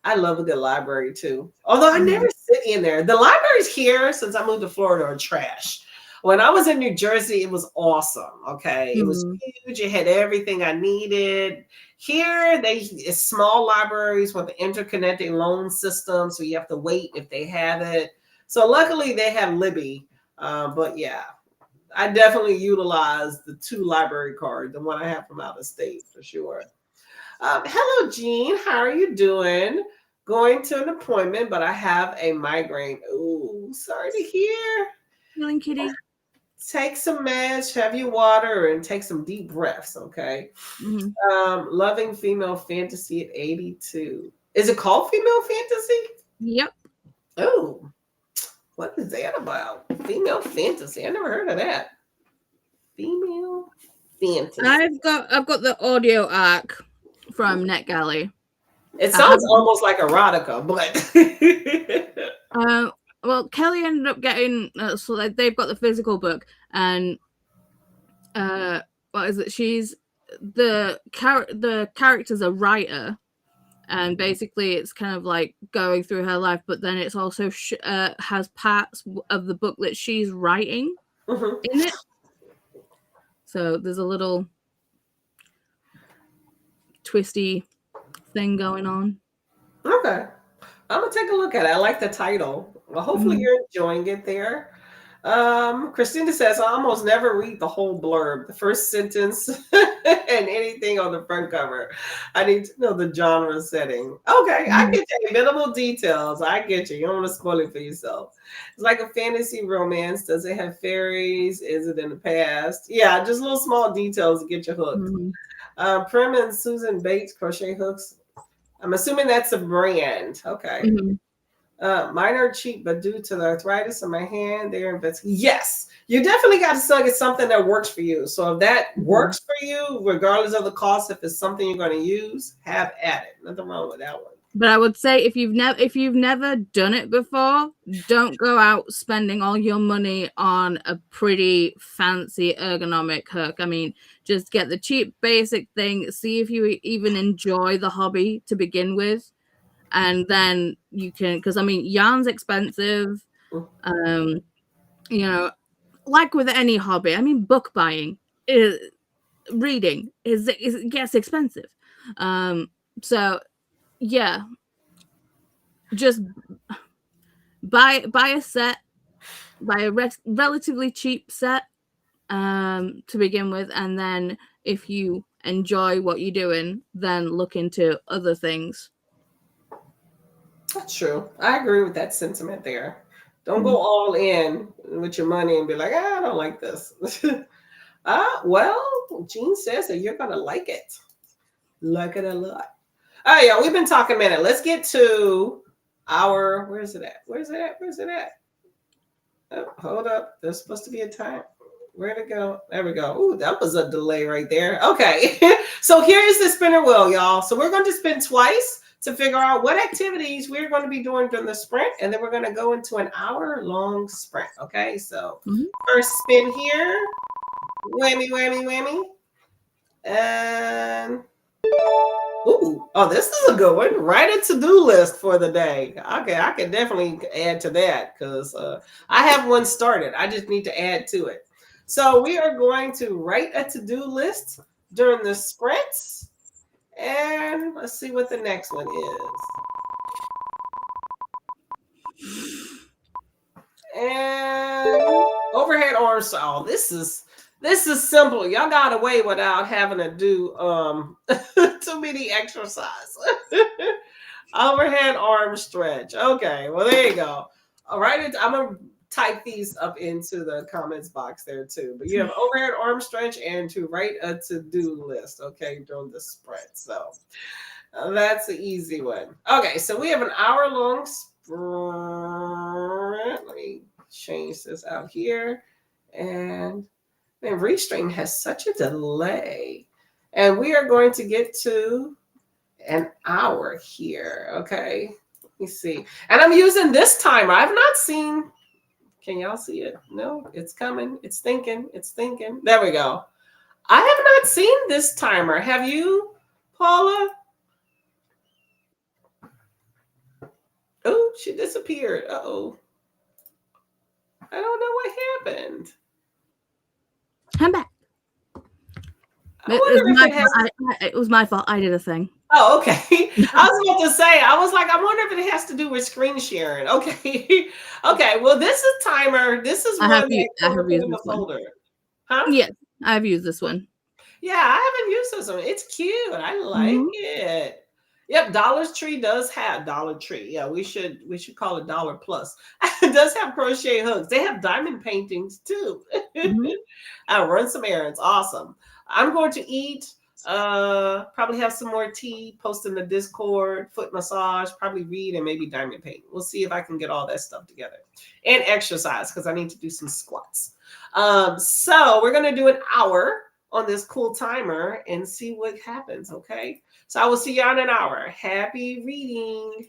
I love a good library too. Although I never sit in there. The libraries here, since I moved to Florida, are trash. When I was in New Jersey, it was awesome. Okay. It was huge. It had everything I needed. Here, it's small libraries with an interconnected loan system. So you have to wait if they have it. So luckily they have Libby. But yeah, I definitely utilize the 2 library card, the one I have from out of state for sure. Hello, Jean. How are you doing? Going to an appointment, but I have a migraine. Ooh, sorry to hear. Feeling kitty. Take some meds, have your water, and take some deep breaths, okay? Mm-hmm. Loving female fantasy at 82. Is it called female fantasy? Yep. Oh, what is that about? Female fantasy. I never heard of that. Female fantasy. I've got the audio arc from NetGalley. It sounds almost like erotica, but well, Kelly ended up getting so like they've got the physical book, and what is it? She's the character's a writer, and basically it's kind of like going through her life, but then it's also has parts of the book that she's writing in it. So there's a little twisty thing going on. Okay. I'm going to take a look at it. I like the title. Well, hopefully you're enjoying it there. Christina says, I almost never read the whole blurb, the first sentence, and anything on the front cover. I need to know the genre setting. Okay, I get you. Minimal details. I get you. You don't want to spoil it for yourself. It's like a fantasy romance. Does it have fairies? Is it in the past? Yeah, just little small details to get you hooked. Prim and Susan Bates crochet hooks. I'm assuming that's a brand. Okay. Mine are cheap, but due to the arthritis in my hand, they're investing. Yes, you definitely got to get something that works for you. So if that works for you, regardless of the cost, if it's something you're going to use, have at it. Nothing wrong with that one. But I would say if you've never done it before, don't go out spending all your money on a pretty fancy ergonomic hook. I mean, just get the cheap basic thing. See if you even enjoy the hobby to begin with. And then you can, because I mean, yarn's expensive. You know, like with any hobby, I mean, book buying, reading it gets expensive. So yeah, just buy a set, buy a relatively cheap set to begin with, and then if you enjoy what you're doing, then look into other things. That's true. I agree with that sentiment there. Don't go all in with your money and be like, I don't like this. Well, Jean says that you're gonna like it. Like it a lot. Oh yeah, we've been talking a minute. Let's get to our where's it at? Oh, hold up. There's supposed to be a time. Where'd it go? There we go. Ooh, that was a delay right there. Okay. So here's the spinner wheel, y'all. So we're going to spin twice to figure out what activities we're going to be doing during the sprint. And then we're going to go into an hour-long sprint. Okay. So first spin here. Whammy, whammy, whammy. And ooh, oh, this is a good one. Write a to-do list for the day. Okay, I can definitely add to that because I have one started. I just need to add to it. So we are going to write a to-do list during the sprints. And let's see what the next one is. And overhead arms. Oh, this is simple. Y'all got away without having to do too many exercises. Overhead arm stretch. Okay, well there you go. All right, I'm gonna type these up into the comments box there too. But you have overhead arm stretch and to write a to-do list. Okay, during the sprint. So that's the easy one. Okay, so we have an hour-long sprint. Let me change this out here. And man, Restream has such a delay. And we are going to get to an hour here. Okay, let me see. And I'm using this timer. I've not seen. Can y'all see it? No, it's coming. It's thinking. It's thinking. There we go. I have not seen this timer. Have you, Paula? Oh, she disappeared. Uh-oh. I don't know what happened. I'm back. It was my fault. I did a thing. Oh, okay. I was about to say, I was like, I wonder if it has to do with screen sharing. Okay. Okay. Well, this is timer. This is one that I have used in the folder. Huh? Yes, I've used this one. Yeah, I haven't used this one. It's cute. I like it. Yep, Dollar Tree does have Dollar Tree. Yeah, we should call it Dollar Plus. It does have crochet hooks. They have diamond paintings too. I'll run some errands. Awesome. I'm going to eat. Probably have some more tea. Post in the Discord. Foot massage. Probably read and maybe diamond paint. We'll see if I can get all that stuff together and exercise because I need to do some squats. So we're gonna do an hour on this cool timer and see what happens. Okay. So I will see you in an hour. Happy reading.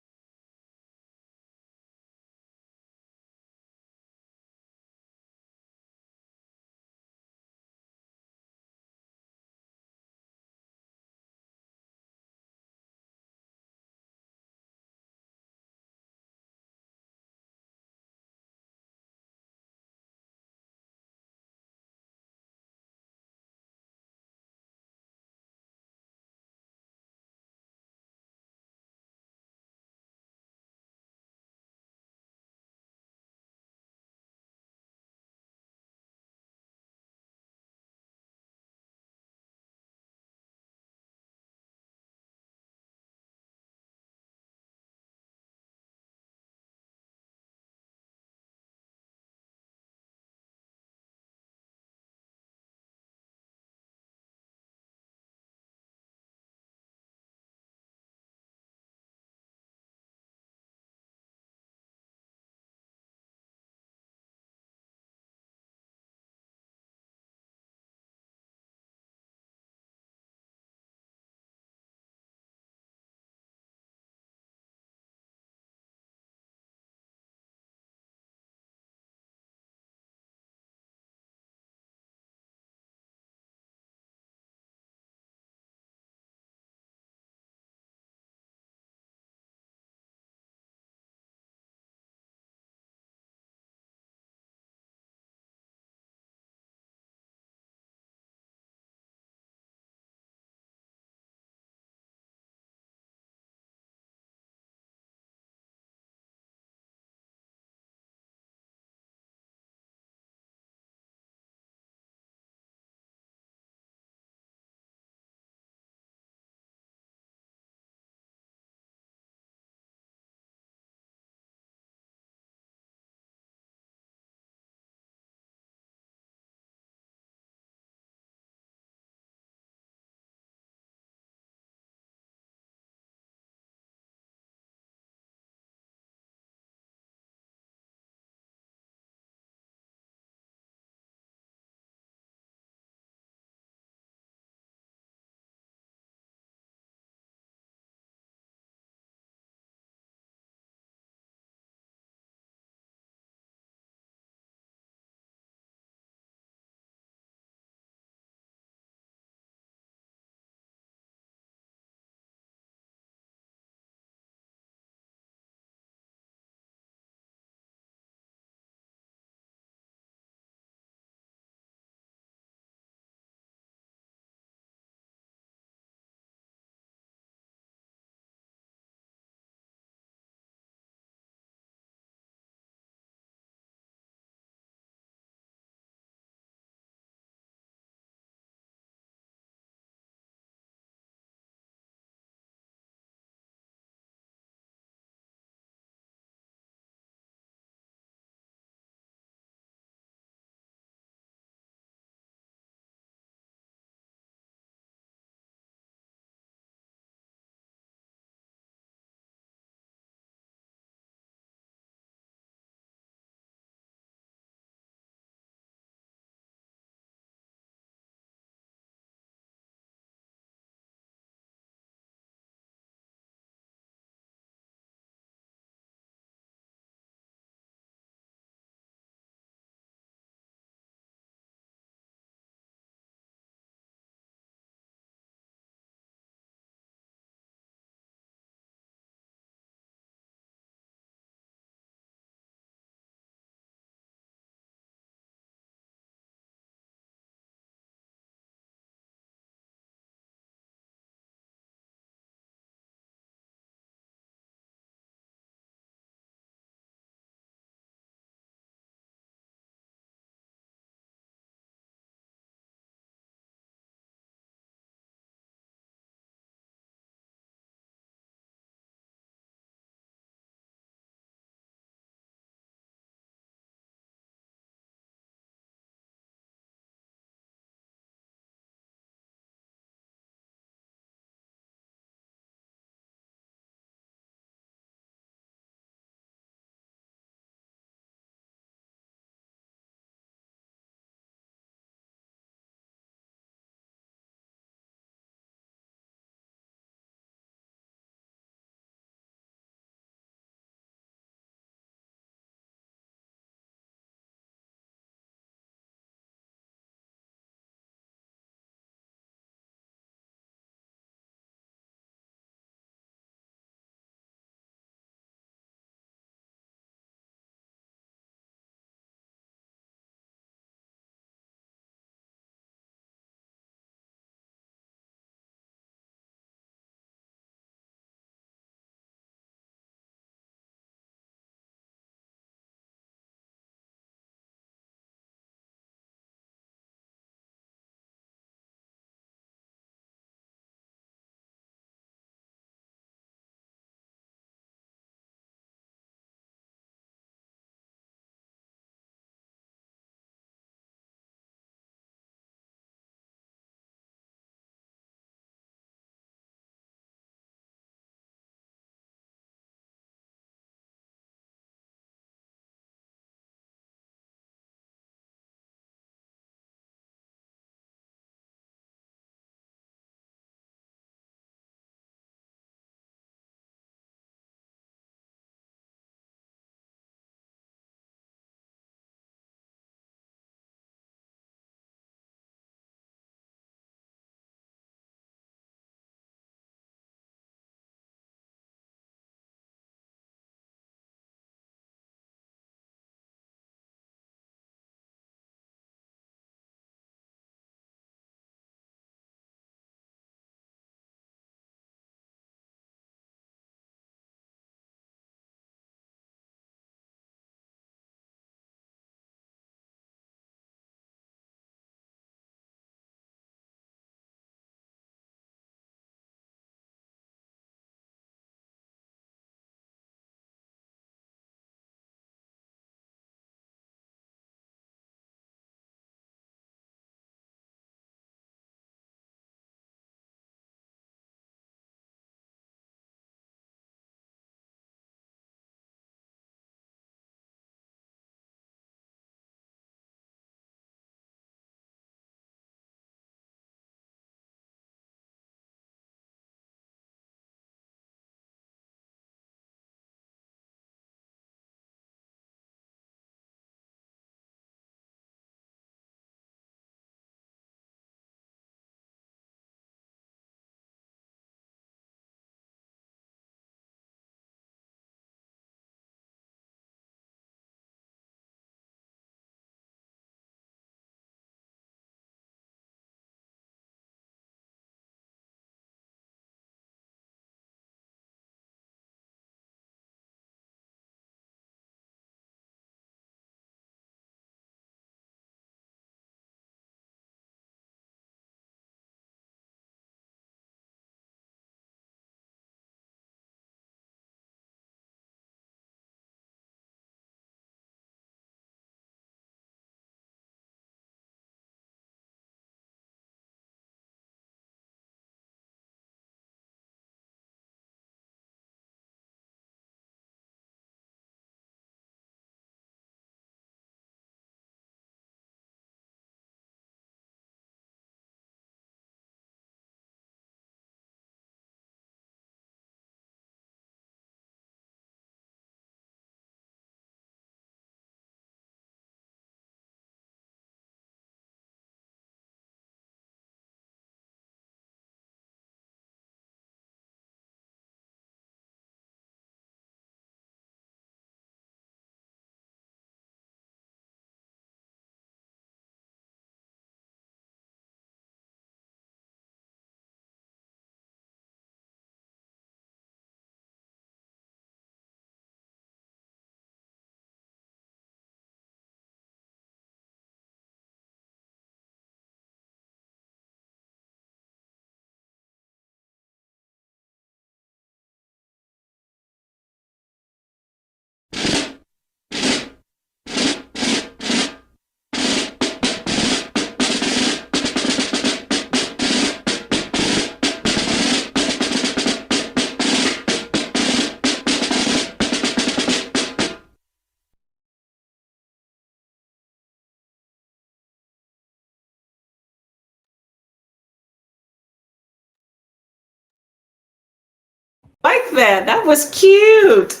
that. That was cute.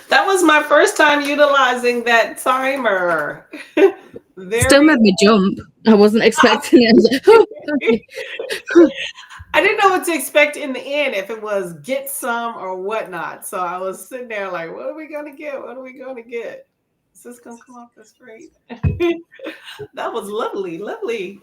That was my first time utilizing that timer. Still Very. made me jump. I wasn't expecting it. I was like, oh, okay. I didn't know what to expect in the end, if it was get some or whatnot. So I was sitting there like, what are we gonna get? What are we gonna get? Is this gonna come off the screen? That was lovely, lovely.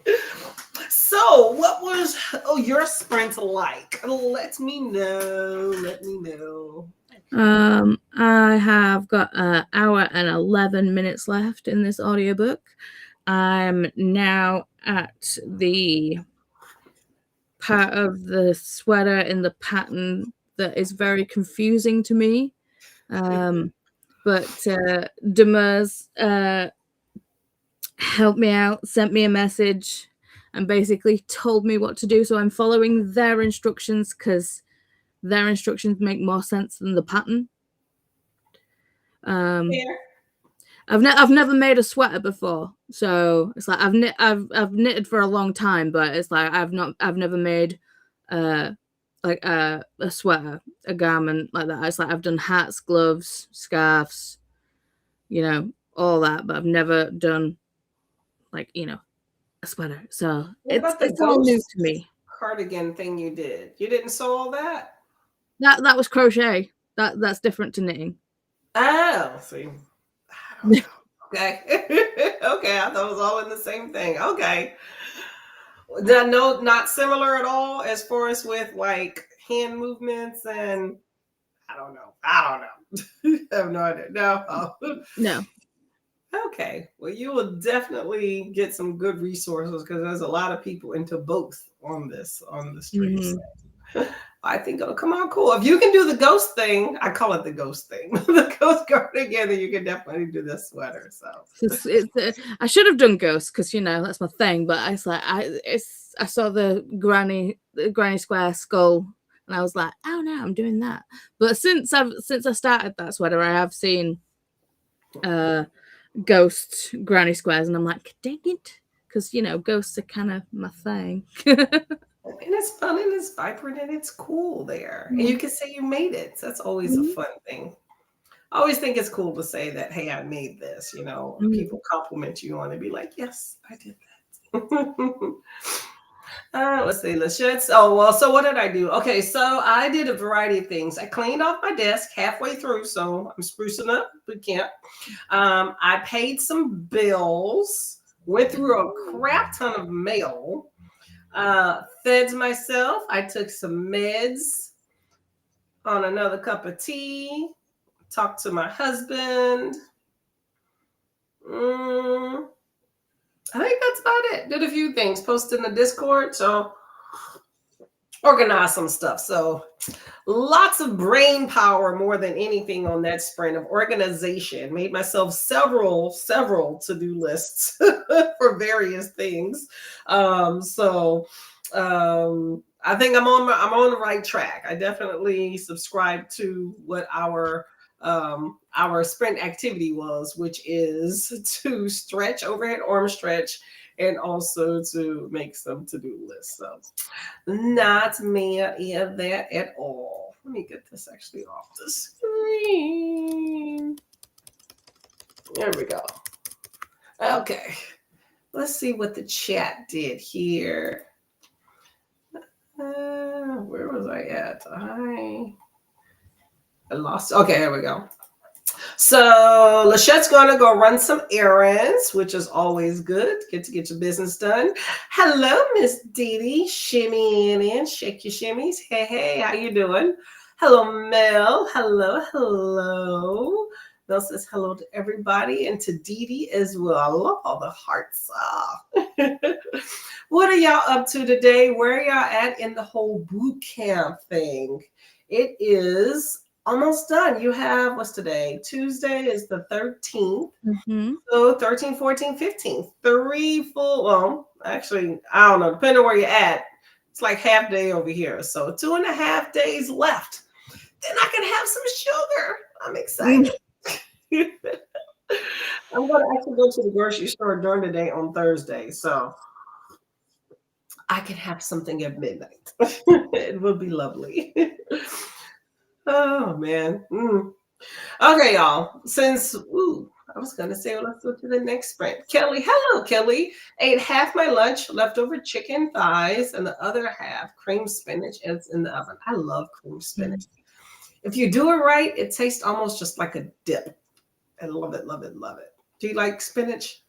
So, what was your sprint like? Let me know. Let me know. I have got an hour and 11 minutes left in this audiobook. I'm now at the part of the sweater in the pattern that is very confusing to me. But Demers helped me out, sent me a message, and basically told me what to do. So I'm following their instructions because their instructions make more sense than the pattern. I've never made a sweater before, so it's like I've knitted for a long time, but it's like I've never made like a sweater, a garment like that. It's like I've done hats, gloves, scarves, you know, all that, but I've never done like, you know, a sweater. So it's all new to me. Cardigan thing you did. You didn't sew all that? That was crochet. That's different to knitting. Oh, see. I don't know. Okay. Okay, I thought it was all in the same thing. Okay. No, not similar at all as far as with like hand movements and I don't know. I have no idea. No. No. Okay. Well, you will definitely get some good resources because there's a lot of people into both on the streets. Mm-hmm. I think it'll come out cool. If you can do the ghost thing, I call it the ghost thing, the ghost cardigan, then you can definitely do this sweater. So I should have done ghosts because you know that's my thing. But I was like, I saw the granny square skull, and I was like, oh no, I'm doing that. But since I started that sweater, I have seen ghost granny squares, and I'm like, dang it, because you know ghosts are kind of my thing. And it's fun and it's vibrant and it's cool there. And you can say you made it. So that's always a fun thing. I always think it's cool to say that, hey, I made this, you know, people compliment you on it, be like, yes, I did that. Let's see, so what did I do? Okay, so I did a variety of things. I cleaned off my desk halfway through, so I'm sprucing up boot camp. I paid some bills, went through a crap ton of mail. Fed myself. I took some meds on another cup of tea. Talked to my husband. I think that's about it. Did a few things. Posted in the Discord. So organized some stuff. So lots of brain power more than anything on that sprint of organization. Made myself several to-do lists for various things. I think I'm on the right track. I definitely subscribe to what our sprint activity was, which is to stretch, overhead arm stretch, and also to make some to-do lists. So not mad at that at all. Let me get this actually off the screen. There we go. Okay. Let's see what the chat did here. Where was I at? I lost. Okay, here we go. So Lachette's gonna go run some errands, which is always good. Get your business done. Hello, Miss Dee Dee. Shimmy in, shake your shimmies. Hey, how you doing? Hello, Mel. Hello. Mel says hello to everybody and to Dee Dee as well. I love all the hearts. What are y'all up to today? Where are y'all at in the whole boot camp thing? It is almost done. You have, what's today? Tuesday is the 13th. So 13, 14, 15. 3 full, well, actually, I don't know, depending on where you're at. It's like half day over here. So 2.5 days left. Then I can have some sugar. I'm excited. I'm going to actually go to the grocery store during the day on Thursday. So I can have something at midnight. It will be lovely. Oh man. Okay, y'all. Since I was gonna say, well, let's go to the next sprint. Kelly, hello, Kelly. Ate half my lunch, leftover chicken thighs, and the other half cream spinach. And it's in the oven. I love cream spinach. If you do it right, it tastes almost just like a dip. I love it, love it, love it. Do you like spinach?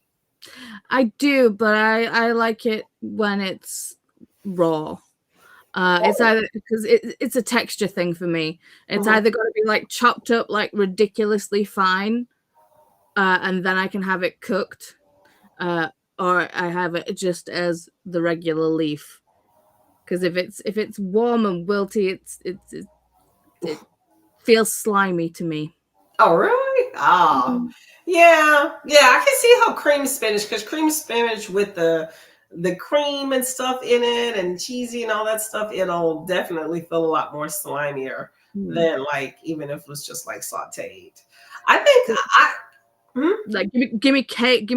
I do, but I like it when it's raw. It's either because it's a texture thing for me. It's either got to be like chopped up like ridiculously fine, and then I can have it cooked, or I have it just as the regular leaf. Because if it's warm and wilty, it feels slimy to me. Oh, really? Oh, yeah. I can see how cream spinach, because cream spinach with the cream and stuff in it and cheesy and all that stuff, it'll definitely feel a lot more slimier than like even if it was just like sauteed. I think like give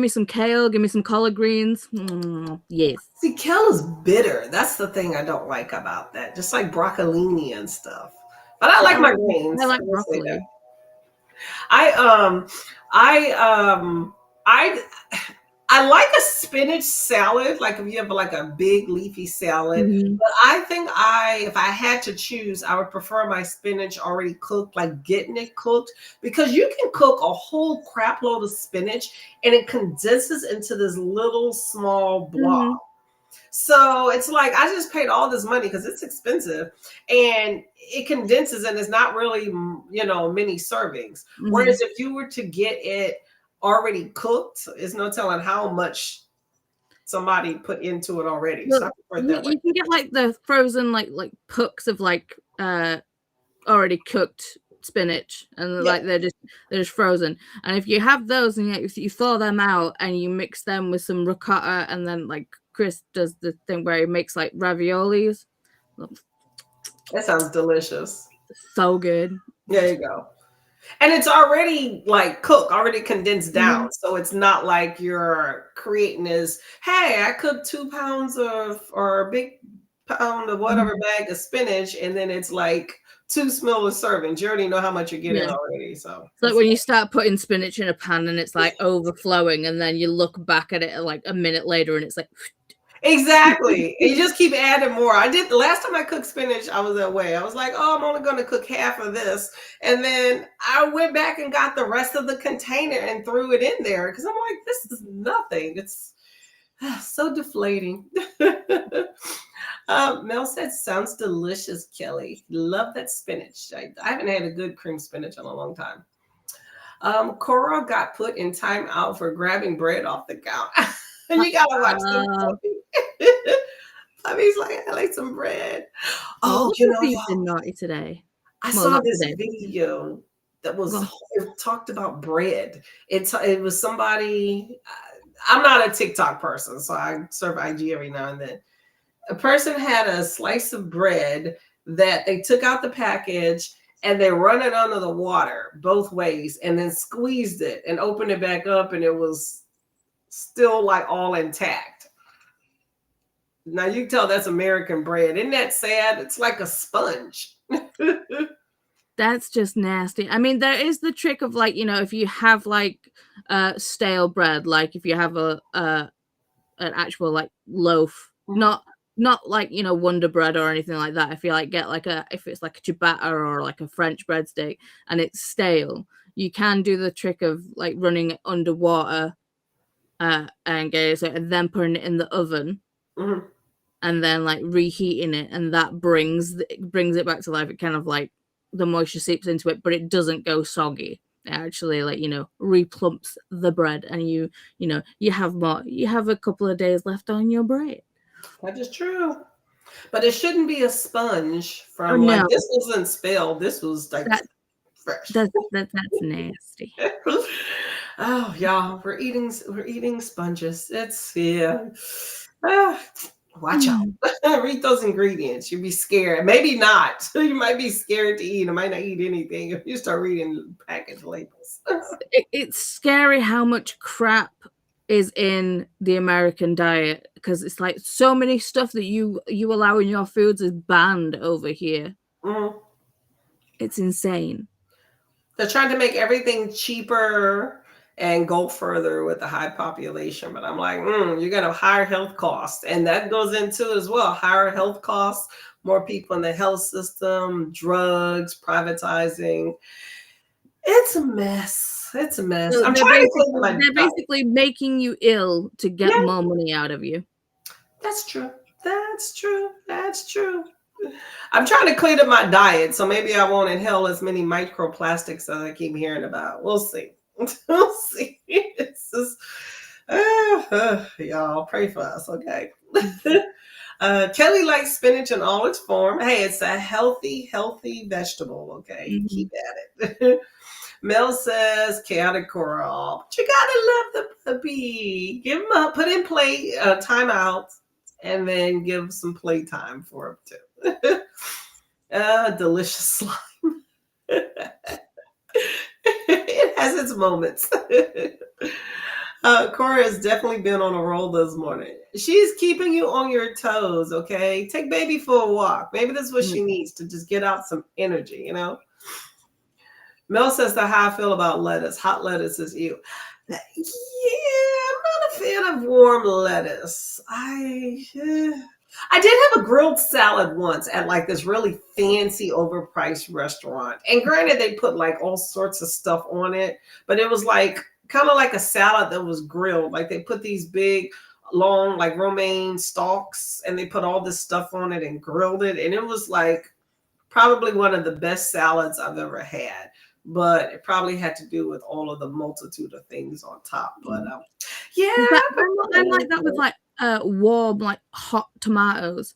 me some kale, give me some collard greens. Yes. See, kale is bitter. That's the thing I don't like about that. Just like broccolini and stuff. But I like my greens. I like broccoli. I like a spinach salad, like if you have like a big leafy salad. But I think if I had to choose, I would prefer my spinach already cooked, like getting it cooked, because you can cook a whole crap load of spinach and it condenses into this little small blob. So it's like I just paid all this money because it's expensive and it condenses and it's not really, many servings. Whereas if you were to get it already cooked, it's no telling how much somebody put into it already. Well, so I prefer that way. You can get like the frozen like pucks of like already cooked spinach, and like they're just frozen. And if you have those and you thaw them out and you mix them with some ricotta, and then like Chris does the thing where he makes like raviolis. That sounds delicious. So good. There you go. And it's already like cooked, already condensed down. So it's not like you're creating this, hey, I cooked 2 pounds or a big pound of whatever bag of spinach, and then it's like 2 smaller servings. You already know how much you're getting already. So it's like when you start putting spinach in a pan and it's like overflowing, and then you look back at it like a minute later and it's like exactly. And you just keep adding more. I did the last time I cooked spinach, I was that way. I was like, oh, I'm only going to cook half of this. And then I went back and got the rest of the container and threw it in there because I'm like, this is nothing. It's so deflating. Mel said, sounds delicious, Kelly. Love that spinach. I haven't had a good cream spinach in a long time. Cora got put in timeout for grabbing bread off the counter. And you gotta watch this. Puppy's like, I like some bread. Oh, you've been naughty today. I saw this video that was talked about bread. It was somebody. I'm not a TikTok person, so I surf IG every now and then. A person had a slice of bread that they took out the package and they run it under the water both ways, and then squeezed it and opened it back up, and it was still like all intact. Now you can tell that's American bread. Isn't that sad? It's like a sponge. That's just nasty. I mean, there is the trick of like, if you have like stale bread, like if you have an actual like loaf, not like Wonder Bread or anything like that. If you like get like if it's like a ciabatta or like a French breadstick and it's stale, you can do the trick of like running it underwater and then putting it in the oven, and then like reheating it, and that brings it back to life. It kind of like the moisture seeps into it, but it doesn't go soggy. It actually like replumps the bread, and you have more. You have a couple of days left on your bread. That is true, but it shouldn't be a sponge from like this wasn't spilled. This was like fresh. That's nasty. Oh, y'all, we're eating sponges. It's watch out. Read those ingredients. You'll be scared. Maybe not. You might be scared to eat. I might not eat anything if you start reading package labels. It's scary how much crap is in the American diet, because it's like so many stuff that you allow in your foods is banned over here. It's insane. They're trying to make everything cheaper and go further with the high population. But I'm like, you're going to have higher health costs. And that goes into it as well. Higher health costs, more people in the health system, drugs, privatizing. It's a mess. It's a mess. So I'm they're trying to basically, think of my they're basically making you ill to get more money out of you. That's true. That's true. That's true. I'm trying to clean up my diet, so maybe I won't inhale as many microplastics as I keep hearing about. We'll see. We'll see. It's just, y'all pray for us, okay? Kelly likes spinach in all its form. Hey, it's a healthy vegetable, okay? Mm-hmm. Keep at it. Mel says, chaotic coral. But you gotta love the puppy. Give him up, put in play timeout, and then give some play time for him too. Delicious slime. It has its moments. Cora has definitely been on a roll this morning. She's keeping you on your toes, okay? Take baby for a walk. Maybe that's what she needs to just get out some energy, you know? Mel says that's how I feel about lettuce. Hot lettuce is ew. Yeah, I'm not a fan of warm lettuce. I did have a grilled salad once at like this really fancy overpriced restaurant. And granted, they put like all sorts of stuff on it, but it was like kind of like a salad that was grilled. Like they put these big, long, like romaine stalks and they put all this stuff on it and grilled it. And it was like probably one of the best salads I've ever had. But it probably had to do with all of the multitude of things on top. But yeah, I like that with like warm, like hot tomatoes.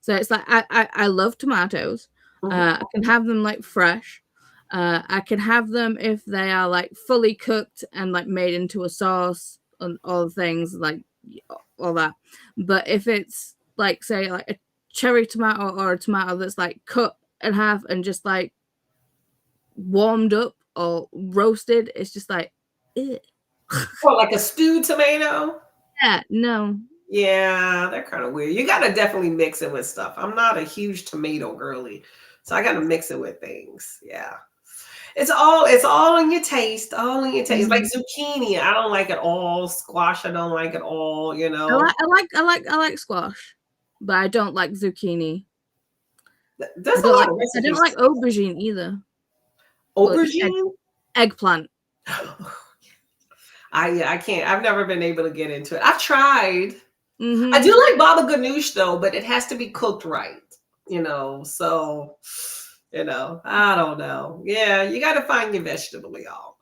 So it's like I love tomatoes. I can have them like fresh. I can have them if they are like fully cooked and like made into a sauce and all the things like all that. But if it's like say like a cherry tomato or a tomato that's like cut in half and just like warmed up or roasted, it's just like or like a stewed tomato. Yeah, no. Yeah, they're kind of weird. You gotta definitely mix it with stuff. I'm not a huge tomato girly, so I gotta mix it with things. Yeah. It's all in your taste. All in your taste. Like zucchini, I don't like it all. Squash, I don't like it all, you know. I like squash, but I don't like zucchini. There's a lot of I don't like aubergine either. Aubergine? Eggplant. I can't. I've never been able to get into it. I've tried. Mm-hmm. I do like baba ganoush though, but it has to be cooked right, you know. So, you know, I don't know. Yeah, you got to find your vegetable, y'all.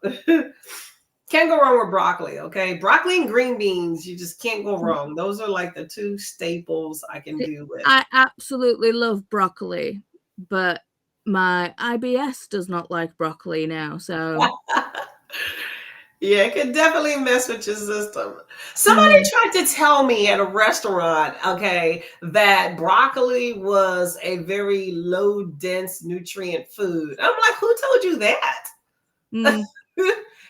Can't go wrong with broccoli, okay? Broccoli and green beans, you just can't go wrong. Those are like the two staples I can do with. I absolutely love broccoli, but my IBS does not like broccoli now, so yeah, it could definitely mess with your system. Somebody tried to tell me at a restaurant, okay, that broccoli was a very low dense nutrient food. I'm like, who told you that?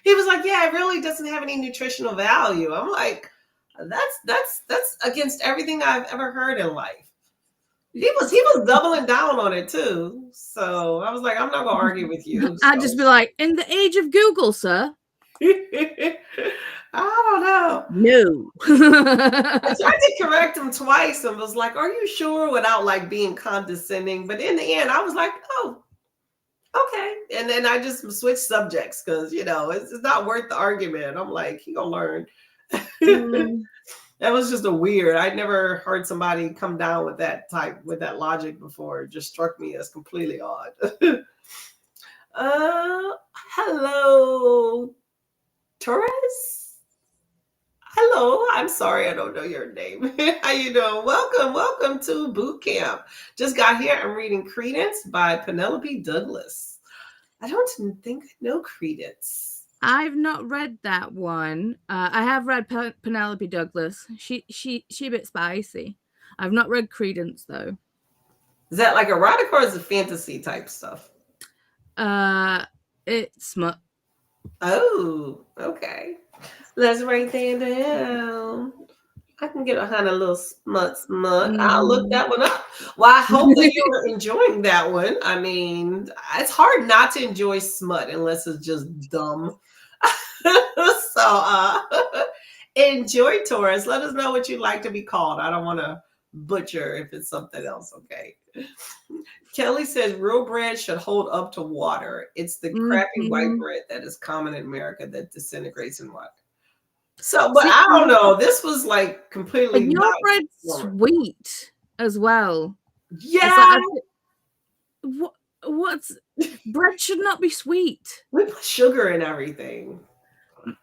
He was like, yeah, it really doesn't have any nutritional value. I'm like, that's against everything I've ever heard in life. He was doubling down on it too. So I was like, I'm not gonna argue with you. So. I'd just be like, in the age of Google, sir. I don't know. No. I tried to correct him twice and was like, are you sure? Without like being condescending. But in the end, I was like, oh, okay. And then I just switched subjects because, you know, it's not worth the argument. I'm like, he gonna learn. That was just a weird. I'd never heard somebody come down with that logic before. It just struck me as completely odd. Hello, Torres. Hello. I'm sorry, I don't know your name. How you doing? Welcome to Boot Camp. Just got here. I'm reading Credence by Penelope Douglas. I don't think I know Credence. I've not read that one. I have read Penelope Douglas. She a bit spicy. I've not read Credence though. Is that like erotic or is it fantasy type stuff? It's smut. Oh, okay. Let's write that down. I can get behind a little smut. I'll look Mm. that one up. Well, I hope that you were enjoying that one. I mean, it's hard not to enjoy smut unless it's just dumb. So enjoy, Taurus. Let us know what you'd like to be called. I don't want to butcher if it's something else, okay? Kelly says real bread should hold up to water. It's the crappy white Mhm. bread that is common in America that disintegrates in water. So, but See, I don't know. This was like completely and your not. bread's sweet as well. It's Yeah, like what what's bread should not be sweet. we put sugar in everything.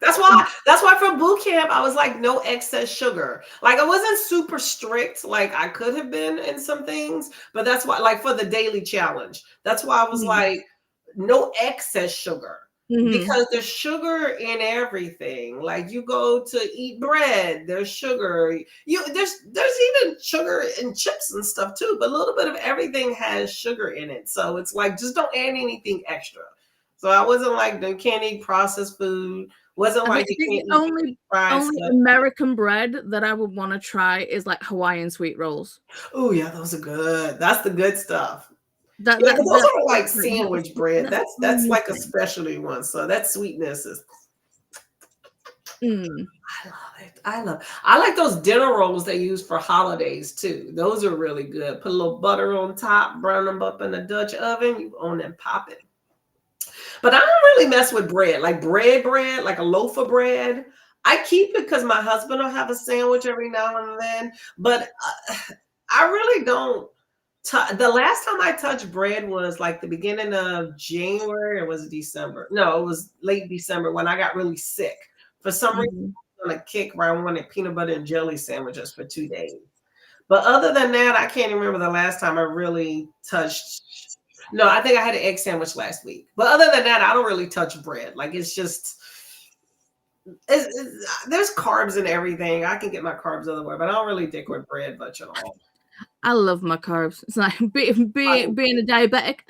That's why for boot camp I was like no excess sugar. Like I wasn't super strict like I could have been in some things, but that's why like for the daily challenge. That's why I was like no excess sugar Mm-hmm. because there's sugar in everything. Like you go to eat bread, there's sugar. There's even sugar in chips and stuff too, but a little bit of everything has sugar in it. So it's like just don't add anything extra. So I wasn't like you can't eat processed food. Wasn't I like think you the can't eat fried only stuff. American bread that I would want to try is like Hawaiian sweet rolls. Oh yeah, those are good. That's the good stuff. That Yeah, that but those that are like like, sandwich bread. that's That's like a amazing. specialty one. So that sweetness is. Mm. I love it. I like those dinner rolls they use for holidays too. Those are really good. Put a little butter on top, brown them up in the Dutch oven. You own them popping. But I don't really mess with bread, like bread, like a loaf of bread. I keep it because my husband will have a sandwich every now and then. But I really don't. The last time I touched bread was like the beginning of January or was it December? No, it was late December when I got really sick. For some reason, Mhm. I was on a kick where I wanted peanut butter and jelly sandwiches for 2 days. But other than that, I can't remember the last time I really touched. No, I think I had an egg sandwich last week. But other than that, I don't really touch bread. Like it's just there's carbs in everything. I can get my carbs otherwhere, but I don't really dick with bread much at all. I love my carbs. It's like being a diabetic.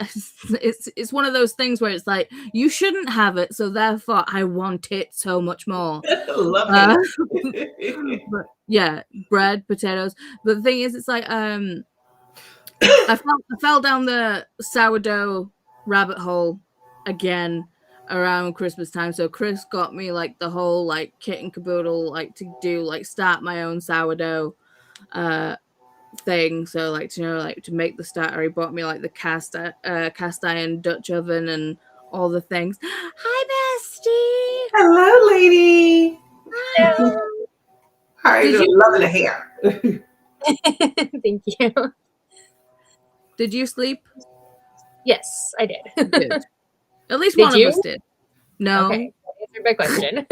It's one of those things where it's like you shouldn't have it, so therefore I want it so much more. Love Uh, it. but yeah, bread, potatoes. But the thing is, it's like I fell down the sourdough rabbit hole again around Christmas time. So Chris got me like the whole like kit and caboodle like to do like start my own sourdough thing. So like to make the starter, he bought me like the cast iron Dutch oven and all the things. Hi, bestie. Hello, lady. Hi. How are you Did doing? you Loving the hair. Thank you. did you sleep? Yes, I did. Good. At least Did one of you? us did. No. Okay, answered my question.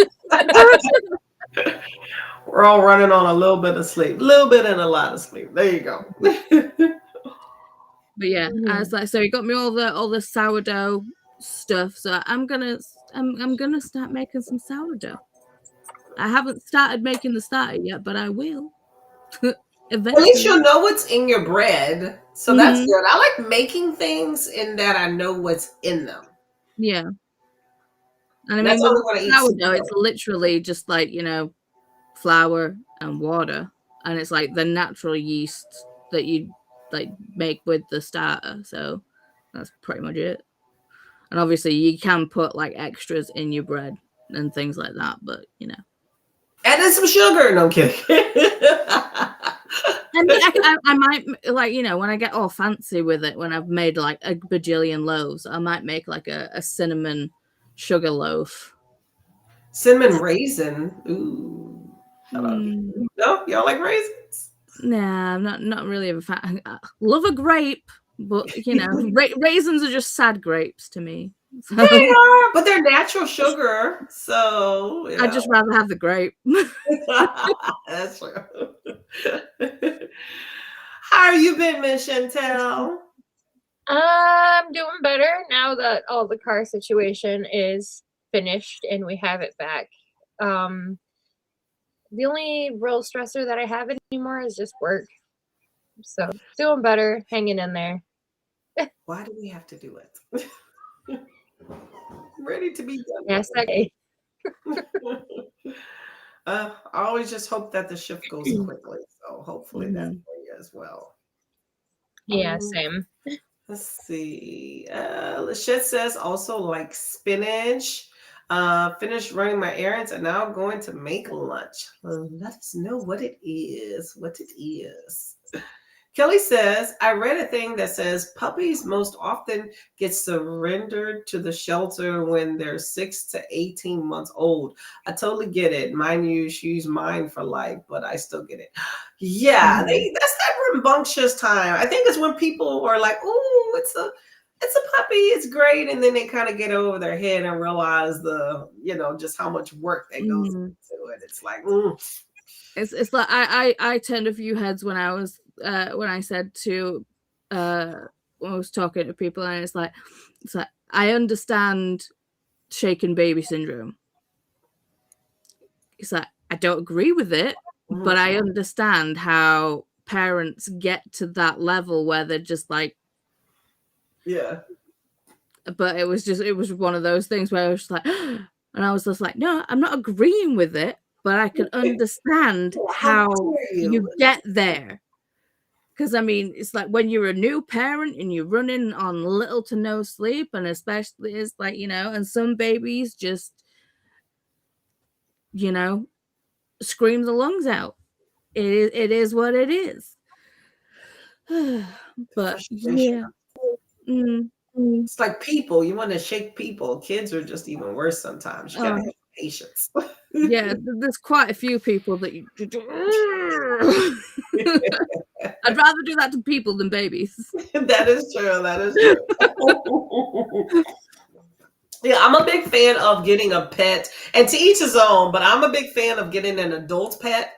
We're all running on a little bit of sleep, a little bit and a lot of sleep. There you go. But yeah, I was like, so he got me all the sourdough stuff. So I'm gonna start making some sourdough. I haven't started making the starter yet, but I will. At least you'll Eventually. know what's in your bread. So that's Mhm. good. I like making things in that I know what's in them. Yeah. And I That's mean, with only when I eat sourdough, it's cereal. literally just like, flour and water. And it's like the natural yeast that you like make with the starter. So that's pretty much it. And obviously you can put like extras in your bread and things like that, but And then some sugar. No, I'm kidding. I mean, I might like when I get all fancy with it, when I've made like a bajillion loaves, I might make like a cinnamon sugar loaf. Cinnamon raisin. Ooh. Hello. Mm, No, y'all like raisins? nah, I'm not really a fan. I love a grape, but raisins are just sad grapes to me. So They are, but they're natural sugar. So I'd just rather have the grape. that's true. How you been, Miss Chantel? I'm doing better now that all the car situation is finished and we have it back. The only real stressor that I have anymore is just work. So doing better, hanging in there. Why do we have to do it? Ready to be done. Yes, okay. I always just hope that the shift goes quickly. So hopefully that's Mhm. for you as well. Yeah, Mm, same. let's see. Lachette says also like spinach. Finished running my errands and now going to make lunch. Let us know what it is. What it is. Kelly says, I read a thing that says puppies most often get surrendered to the shelter when they're 6 to 18 months old. I totally get it. Mine use mine for life, but I still get it. Yeah, Mhm. that's that rambunctious time. I think it's when people are like, "Oh, it's a puppy, it's great," and then they kind of get over their head and realize just how much work that goes Mhm. into it. It's like, It's like I turned a few heads when I said to when I was talking to people, and it's like I understand shaken baby syndrome. It's like I don't agree with it, but mhm. I understand how parents get to that level where they're just like, Yeah. but it was one of those things where I was just like, and I was just like, no, I'm not agreeing with it, but I can understand How how dare you? you get there. Because I mean, it's like when you're a new parent and you're running on little to no sleep, and especially it's like, and some babies just, you know, scream the lungs out. It is what it is. But Frustration. yeah. Mm, It's like people, you want to shake people. Kids are just even worse sometimes. You got to oh, have patience. yeah, there's quite a few people that you I'd rather do that to people than babies. That is true. That is true. Yeah, I'm a big fan of getting a pet, and to each his own, but I'm a big fan of getting an adult pet.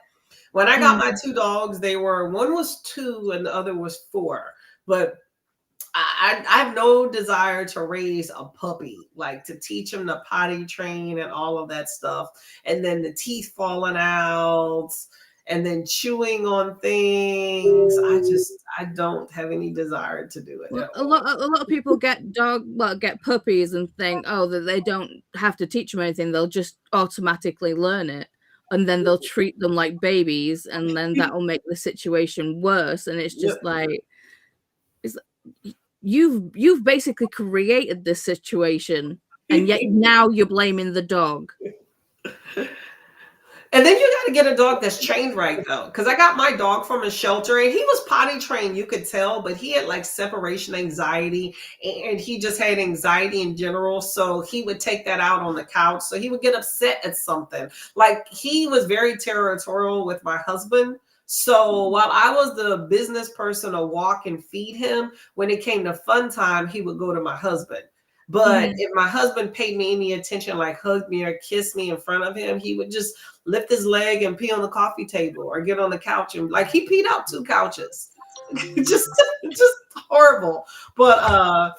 When I got my Mm, two dogs, one was 2 and the other was 4. But I have no desire to raise a puppy, like to teach him to potty train and all of that stuff. And then the teeth falling out and then chewing on things. I don't have any desire to do it well, at a all. lot, a lot of people get puppies and think, oh, that they don't have to teach them anything; they'll just automatically learn it, and then they'll treat them like babies, and then that'll make the situation worse. And it's Yep. just like, it's you've basically created this situation, and yet now you're blaming the dog. And then you got to get a dog that's trained right, though. Because I got my dog from a shelter and he was potty trained, you could tell, but he had like separation anxiety and he just had anxiety in general. So he would take that out on the couch. So he would get upset at something. Like he was very territorial with my husband. So while I was the business person to walk and feed him, when it came to fun time, he would go to my husband. But Mhm. if my husband paid me any attention, like hug me or kiss me in front of him, he would just lift his leg and pee on the coffee table or get on the couch and like he peed out 2 couches. just horrible. But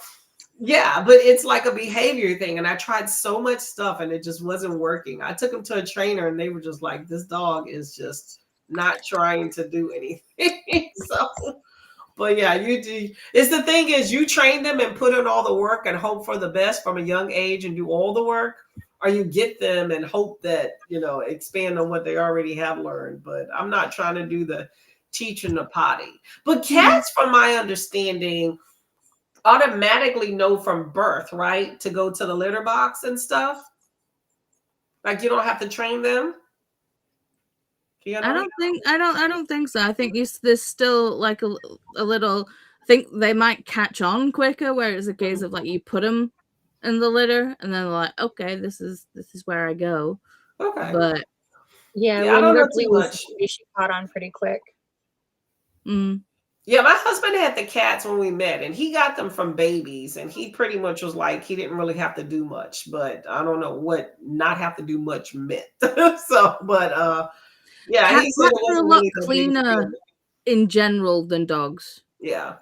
yeah, but it's like a behavior thing. And I tried so much stuff and it just wasn't working. I took him to a trainer and they were just like, this dog is just not trying to do anything. So but yeah, you do. It's the thing is you train them and put in all the work and hope for the best from a young age and do all the work, or you get them and hope that, expand on what they already have learned. But I'm not trying to do the teaching the potty. But Mhm. cats, from my understanding, automatically know from birth, right? To go to the litter box and stuff. Like you don't have to train them. Do you know? I don't think so. I think there's still like a little. I think they might catch on quicker, where it's a case of like you put them in the litter, and then they're like, okay, this is where I go. Okay. But Yeah, Yeah, I when don't know Ripley too was much. baby, she caught on pretty quick. mm, Yeah, my husband had the cats when we met, and he got them from babies, and he pretty much was like he didn't really have to do much, but I don't know what not have to do much meant. So, but yeah, he said it cats are a wasn't lot really the biggest deal. cleaner in general than dogs. Yeah.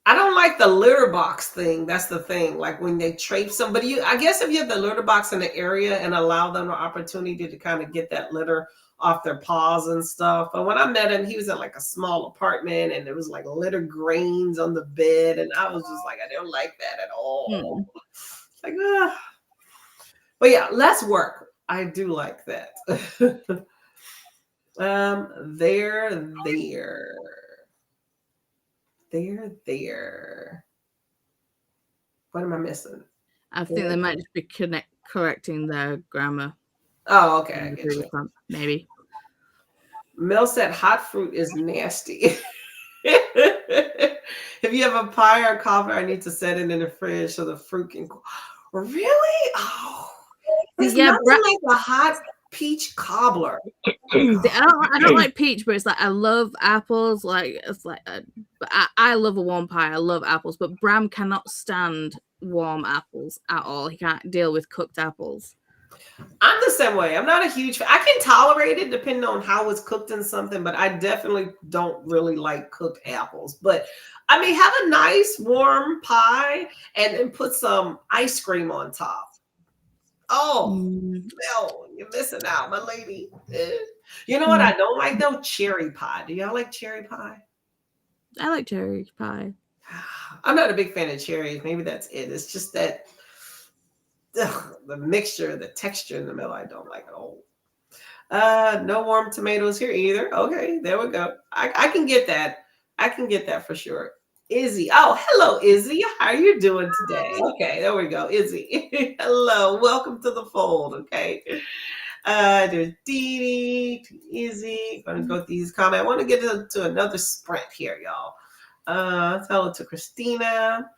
I don't like the litter box thing. That's the thing. Like when they trape somebody, I guess if you have the litter box in the area and allow them an opportunity to kind of get that litter off their paws and stuff. But when I met him, he was in like a small apartment and there was like litter grains on the bed. And I was just like, I don't like that at all. Mm. Like, but yeah, less work. I do like that. There. What am I missing? I think they might just be correcting their grammar. Oh, okay. I get you. Maybe. Mel said hot fruit is nasty. If you have a pie or cobbler, I need to set it in the fridge so the fruit can cool. Really? Oh, there's nothing like a hot peach cobbler. I don't like peach, but it's like I love apples. Like it's like, but I love a warm pie. I love apples, but Bram cannot stand warm apples at all. He can't deal with cooked apples. I'm the same way. I'm not a huge fan. I can tolerate it depending on how it's cooked in something, but I definitely don't really like cooked apples. But I mean, have a nice warm pie and then put some ice cream on top. Oh, no, you're missing out, my lady. You know what I don't like though? Cherry pie. Do y'all like cherry pie? I like cherry pie. I'm not a big fan of cherries. Maybe that's it. It's just that the mixture, the texture in the middle, I don't like at all. No warm tomatoes here either. Okay, there we go. I can get that. I can get that for sure. Izzy. Oh, hello, Izzy. How are you doing today? Okay, there we go. Izzy. Hello. Welcome to the fold. Okay. There's Dee Dee, Izzy. I'm gonna go through these comments. I want to get to another sprint here, y'all. Hello to Christina.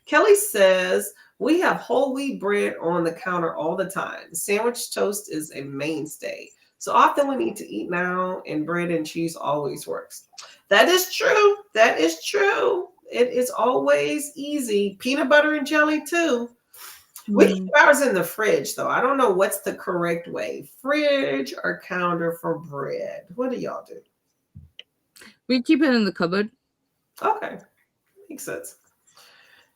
Kelly says, we have whole wheat bread on the counter all the time. Sandwich toast is a mainstay. So often we need to eat now, and bread and cheese always works. That is true. That is true. It is always easy. Peanut butter and jelly too. We keep ours in the fridge, though. I don't know what's the correct way. Fridge or counter for bread? What do y'all do? We keep it in the cupboard. Okay. Makes sense.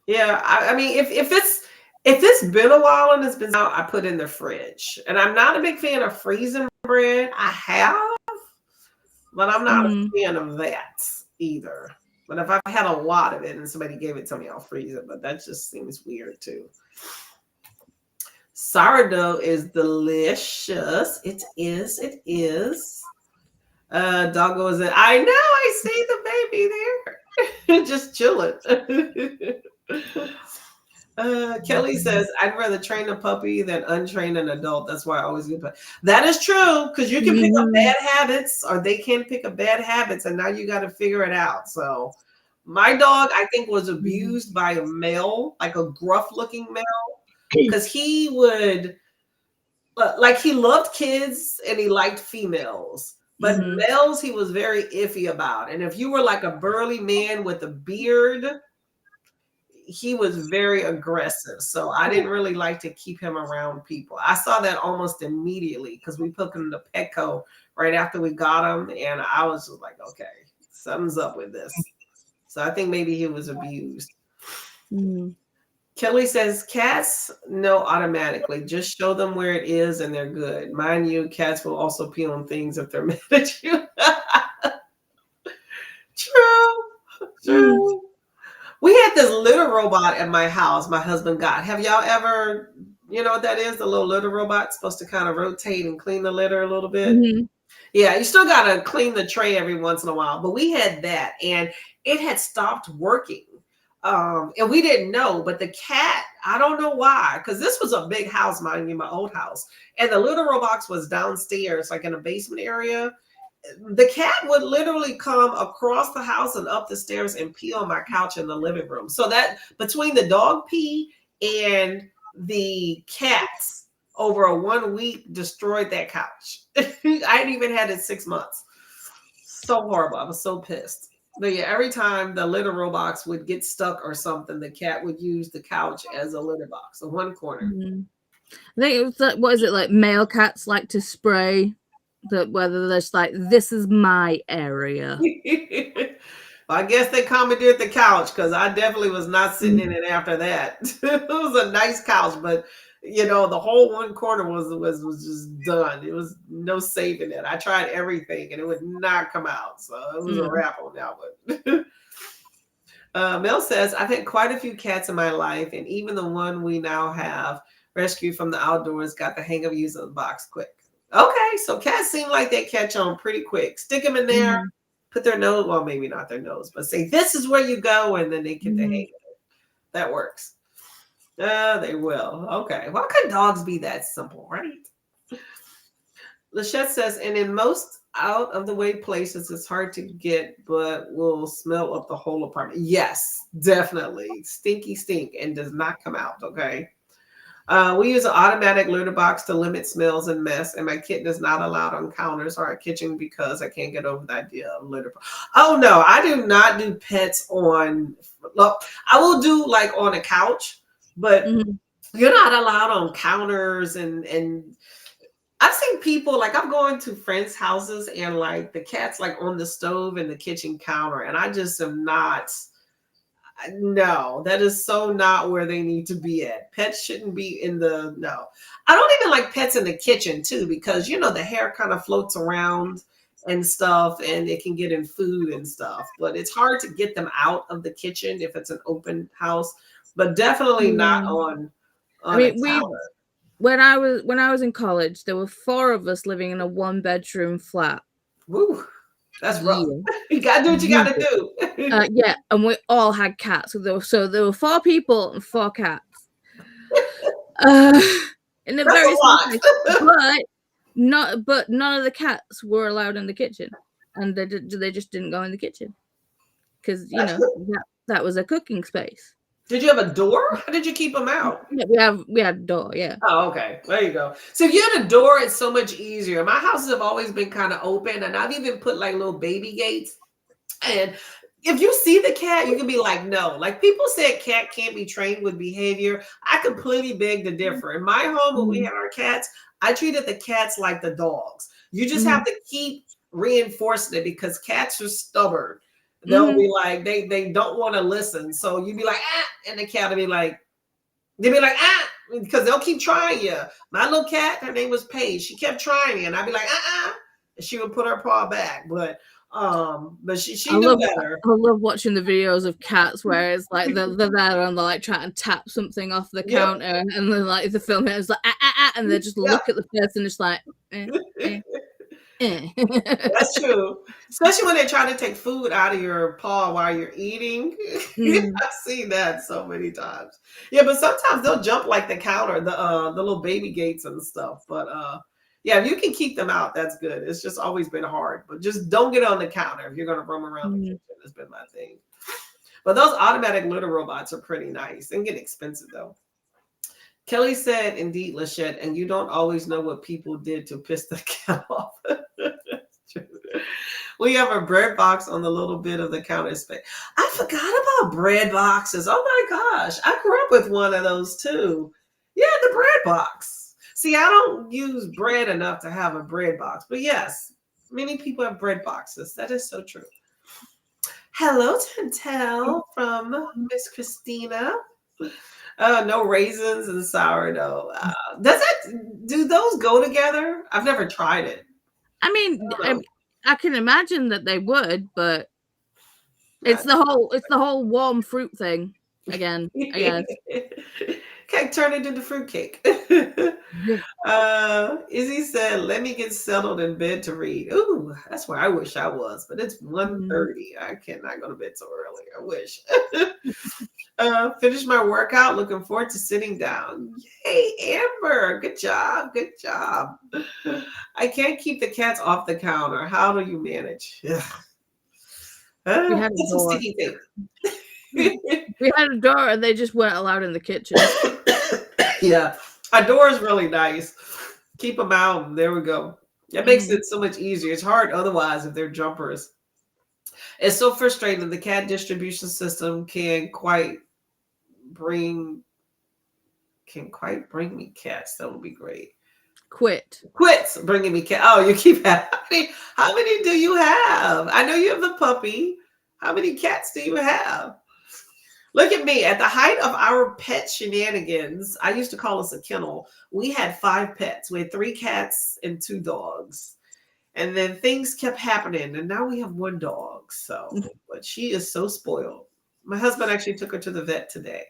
Yeah, I mean, if it's been a while and it's been out, I put in the fridge. And I'm not a big fan of freezing bread. I have, but I'm not a fan of that either. But if I've had a lot of it and somebody gave it to me, I'll freeze it. But that just seems weird too. Sourdough is delicious. It is. It is. Doggo is it? I know. I see the baby there, just chilling. Kelly says, I'd rather train a puppy than untrain an adult. That's why I always get puppy. That is true, because you can pick up bad habits, or they can pick up bad habits, and now you got to figure it out. So my dog, I think, was abused by a male, like a gruff-looking male, because he would, like, he loved kids and he liked females. But males, he was very iffy about. And if you were like a burly man with a beard, he was very aggressive. So I didn't really like to keep him around people. I saw that almost immediately because we took him to Petco right after we got him. And I was just like, okay, something's up with this. So I think maybe he was abused. Kelly says, cats know automatically. Just show them where it is and they're good. Mind you, cats will also pee on things if they're mad at you. True. We had this litter robot at my house my husband got. Have y'all ever, you know what that is? The little litter robot supposed to kind of rotate and clean the litter a little bit. Yeah, you still got to clean the tray every once in a while. But we had that, and it had stopped working. And we didn't know, but the cat, I don't know why, because this was a big house, mind you, my old house. And the litter box was downstairs, like in a basement area. The cat would literally come across the house and up the stairs and pee on my couch in the living room. So that between the dog pee and the cats over a 1 week destroyed that couch. I hadn't even had it 6 months. So horrible. I was so pissed. But yeah, every time the litter box would get stuck or something, the cat would use the couch as a litter box, so one corner. I think it was like, what is it, like male cats like to spray that, whether they're just like, this is my area. I guess they commandeered the couch, because I definitely was not sitting in it after that. It was a nice couch, but you know, the whole one corner was just done. It was no saving it. I tried everything and it would not come out. So it was a wrap on that one. Mel says, I've had quite a few cats in my life, and even the one we now have rescued from the outdoors got the hang of using the box quick. Okay, so cats seem like they catch on pretty quick. Stick them in there, Mhm. put their nose, well, maybe not their nose, but say, this is where you go, and then they get the hang of it. That works. They will. Okay. Why could dogs be that simple, right? Lachette says, and in most out of the way places, it's hard to get, but will smell up the whole apartment. Yes, definitely. Stinky stink and does not come out. Okay. We use an automatic litter box to limit smells and mess, and my kitten is not allowed on counters or our kitchen because I can't get over the idea of litter. Oh no, I do not do pets on. Look, I will do like on a couch, but you're not allowed on counters and I've seen people like I'm going to friends' houses and like the cat's like on the stove and the kitchen counter, and I just am not. No, that is so not where they need to be at. Pets shouldn't be in the no. I don't even like pets in the kitchen too because you know the hair kind of floats around and stuff, and it can get in food and stuff. But it's hard to get them out of the kitchen if it's an open house. But definitely not on I a mean, counter. when I was in college, there were 4 of us living in a 1-bedroom flat. Woo, that's rough. Yeah. You gotta do what you gotta do. Yeah, and we all had cats. So there were 4 people and 4 cats. In a That's very a small lot. place, but none of the cats were allowed in the kitchen, and they just didn't go in the kitchen because you know that was a cooking space. Did you have a door? How did you keep them out? Yeah, we had a door. Yeah. Oh, okay. There you go. So if you had a door, it's so much easier. My houses have always been kind of open, and I've even put like little baby gates. And if you see the cat, you can be like, no. Like people said, cat can't be trained with behavior. I completely beg to differ. In my home, when we had our cats, I treated the cats like the dogs. You just have to keep reinforcing it because cats are stubborn. They'll be like, they don't want to listen. So you'd be like, ah, and the cat would be like, they'd be like, ah, because they'll keep trying you. My little cat, her name was Paige. She kept trying me, and I'd be like, and she would put her paw back. But she knew better. I love watching the videos of cats where it's like they're there and they're like trying to tap something off the counter, and then like the film is like and they just look at the person just like. That's true. Especially when they're trying to take food out of your paw while you're eating. I've seen that so many times. Yeah, but sometimes they'll jump like the counter, the little baby gates and stuff. But yeah, if you can keep them out, that's good. It's just always been hard. But just don't get on the counter if you're gonna roam around the kitchen. That's been my thing. But those automatic litter robots are pretty nice. They can get expensive though. Kelly said, indeed, Lachette, and you don't always know what people did to piss the cat off. We have a bread box on the little bit of the counter space. I forgot about bread boxes. Oh my gosh. I grew up with one of those too. Yeah, the bread box. See, I don't use bread enough to have a bread box. But yes, many people have bread boxes. That is so true. Hello, Chantel from Miss Christina. No raisins and sourdough. Do those go together? I've never tried it. I mean, I can imagine that they would, but it's the whole warm fruit thing again. I guess. Okay, turn it into fruitcake. Izzy said, let me get settled in bed to read. Ooh, that's where I wish I was, but it's 1:30. I cannot go to bed so early. I wish. Finish my workout. Looking forward to sitting down. Yay, Amber. Good job. Good job. I can't keep the cats off the counter. How do you manage? We had a door. Sticky tape. We had a door and they just weren't allowed in the kitchen. Yeah. Our door is really nice. Keep them out. There we go. That makes it so much easier. It's hard otherwise if they're jumpers. It's so frustrating. The cat distribution system can quite bring me cats. That would be great. Quits bringing me cats. Oh, you keep having. How many do you have? I know you have the puppy. How many cats do you have? Look at me. At the height of our pet shenanigans, I used to call us a kennel. We had 5 pets. We had 3 cats and 2 dogs. And then things kept happening. And now we have 1 dog. So, but she is so spoiled. My husband actually took her to the vet today.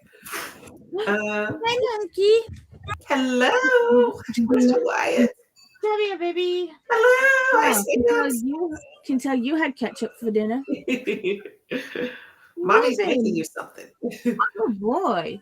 Hi, monkey. Hello, Mr. Wyatt. Come here, baby. Hello, I Oh, can tell you had ketchup for dinner. see Mommy's making you something. Oh boy.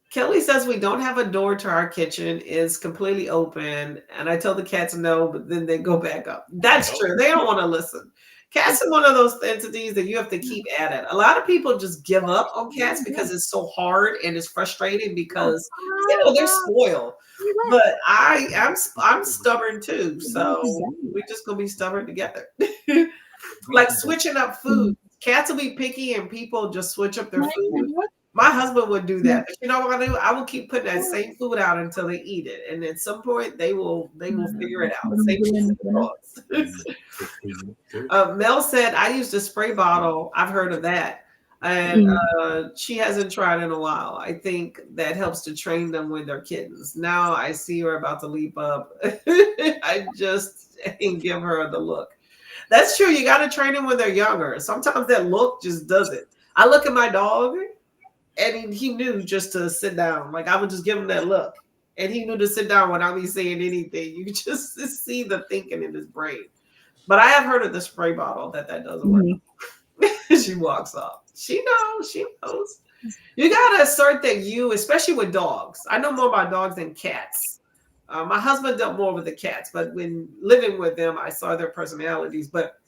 Kelly says we don't have a door to our kitchen. It's completely open. And I tell the cats no, but then they go back up. That's true. They don't want to listen. Cats are one of those entities that you have to keep at it. A lot of people just give up on cats because it's so hard and it's frustrating because they're spoiled. But I'm stubborn too. So we're just gonna be stubborn together. Like switching up food. Cats will be picky and people just switch up their food. My husband would do that. But you know what I do? I will keep putting that same food out until they eat it. And at some point they will figure it out. Same with the dogs. Mel said, I used a spray bottle. I've heard of that. And she hasn't tried in a while. I think that helps to train them when they're kittens. Now I see her about to leap up. I just give her the look. That's true. You got to train them when they're younger. Sometimes that look just does it. I look at my dog and he knew just to sit down. Like I would just give him that look. And he knew to sit down without me saying anything. You could just see the thinking in his brain. But I have heard of the spray bottle that doesn't work. She walks off. She knows. You got to assert that you, especially with dogs. I know more about dogs than cats. My husband dealt more with the cats, but when living with them, I saw their personalities. But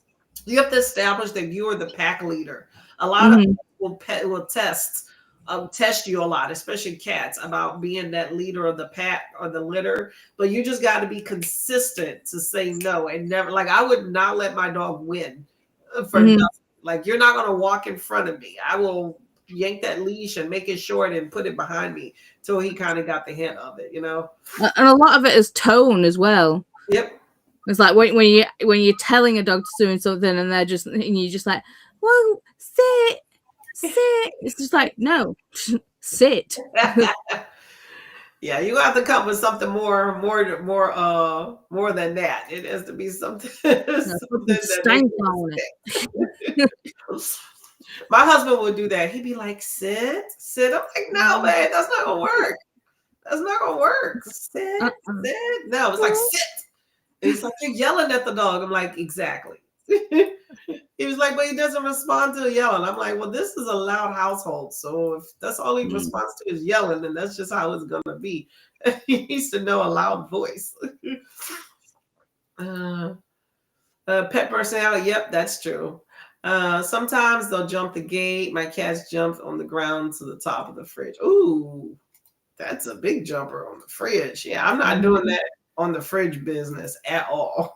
you have to establish that you are the pack leader. A lot of people will test you a lot, especially cats, about being that leader of the pack or the litter. But you just got to be consistent to say no and never. Like I would not let my dog win for nothing. Like you're not going to walk in front of me. I will yank that leash and make it short and put it behind me till he kind of got the hint of it, you know. And a lot of it is tone as well. Yep. It's like when you're telling a dog to do something and you're just like, whoa, sit. It's just like, no, sit. Yeah, you have to come with something more than that. It has to be something. Something on it. My husband would do that. He'd be like, sit. I'm like, no, man, that's not gonna work. That's not gonna work. Sit. No, it's like sit. And he's like, you're yelling at the dog. I'm like, exactly. He was like, but he doesn't respond to yelling. I'm like, well, this is a loud household. So if that's all he responds to is yelling, then that's just how it's gonna be. He needs to know a loud voice. Pet personality, yep, that's true. Sometimes they'll jump the gate. My cats jumped on the ground to the top of the fridge. Ooh, that's a big jumper on the fridge. Yeah, I'm not doing that on the fridge business at all.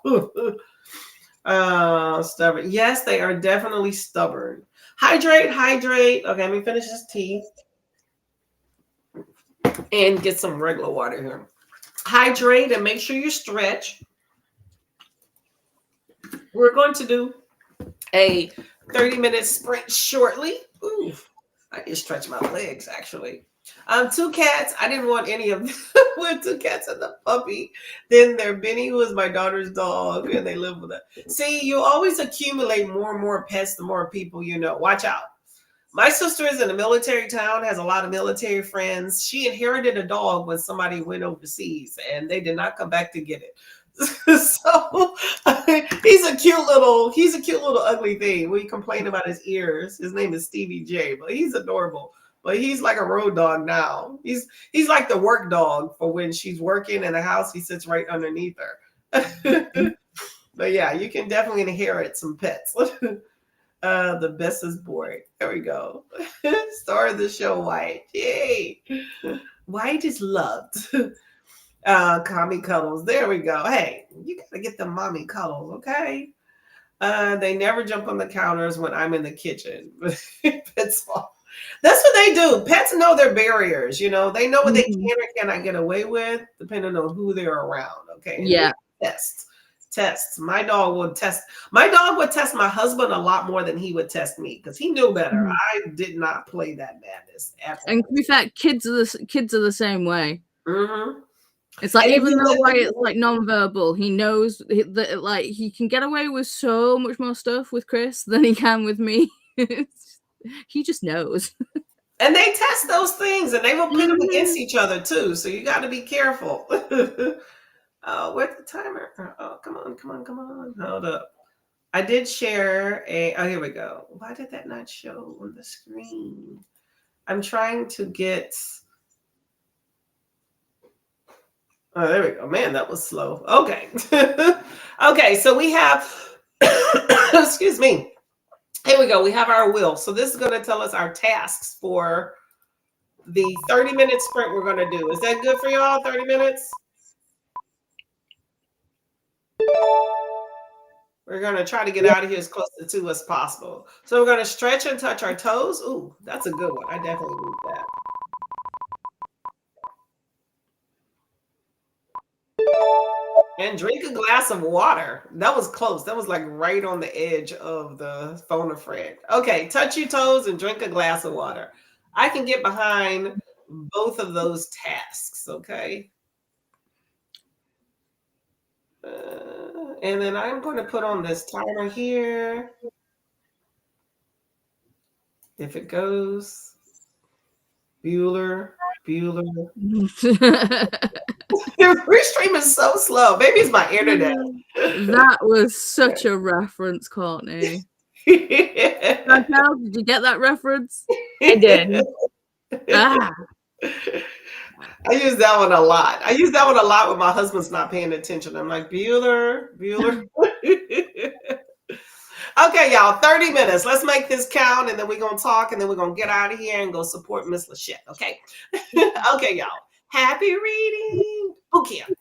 Stubborn. Yes, they are definitely stubborn. Hydrate. Okay, let me finish this tea and get some regular water here. Hydrate and make sure you stretch. We're going to do a 30-minute sprint shortly. Ooh, I can stretch my legs actually. 2 cats. I didn't want any of them with 2 cats and the puppy. Then there Benny, who is my daughter's dog, and they live with her. See, you always accumulate more and more pets the more people you know. Watch out. My sister is in a military town, has a lot of military friends. She inherited a dog when somebody went overseas, and they did not come back to get it. So he's a cute little ugly thing. We complain about his ears. His name is Stevie J, but he's adorable. But he's like a road dog now. He's like the work dog for when she's working in the house. He sits right underneath her. But yeah, you can definitely inherit some pets. The bestest boy. There we go. Star of the show, White. Yay. White is loved. Mommy cuddles. There we go. Hey, you gotta get the mommy cuddles, okay? They never jump on the counters when I'm in the kitchen. Pets fall. That's what they do. Pets know their barriers. You know, they know what they can or cannot get away with, depending on who they're around. Okay. And yeah. Tests. My dog would test my husband a lot more than he would test me because he knew better. I did not play that madness at all. And to be fair, kids are the same way. Mm-hmm. It's like, even though it's like non-verbal, he knows that like he can get away with so much more stuff with Chris than he can with me. He just knows. And they test those things, and they will pit them against Mhm. each other too. So you got to be careful. Where's the timer? Oh, come on, come on, come on. Hold up. I did share a. Oh, here we go. Why did that not show on the screen? I'm trying to get. Oh, there we go. Man, that was slow. Okay. Okay, so we have. Excuse me. Here we go. We have our wheel. So this is going to tell us our tasks for the 30-minute sprint we're going to do. Is that good for y'all? 30 minutes? We're going to try to get out of here as close to 2 as possible. So we're going to stretch and touch our toes. Ooh, that's a good one. I definitely need that. And drink a glass of water. That was close. That was like right on the edge of the phone a friend. Okay, touch your toes and drink a glass of water. I can get behind both of those tasks, okay? And then I'm going to put on this timer here. If it goes, Bueller. Your restream is so slow. Maybe it's my internet. That was such a reference, Courtney. Raquel, did you get that reference? I did. Ah. I use that one a lot. I use that one a lot when my husband's not paying attention. I'm like, Bueller. Okay, y'all, 30 minutes. Let's make this count, and then we're going to talk, and then we're going to get out of here and go support Miss Lachette, okay? Okay, y'all. Happy reading. Boot Camp.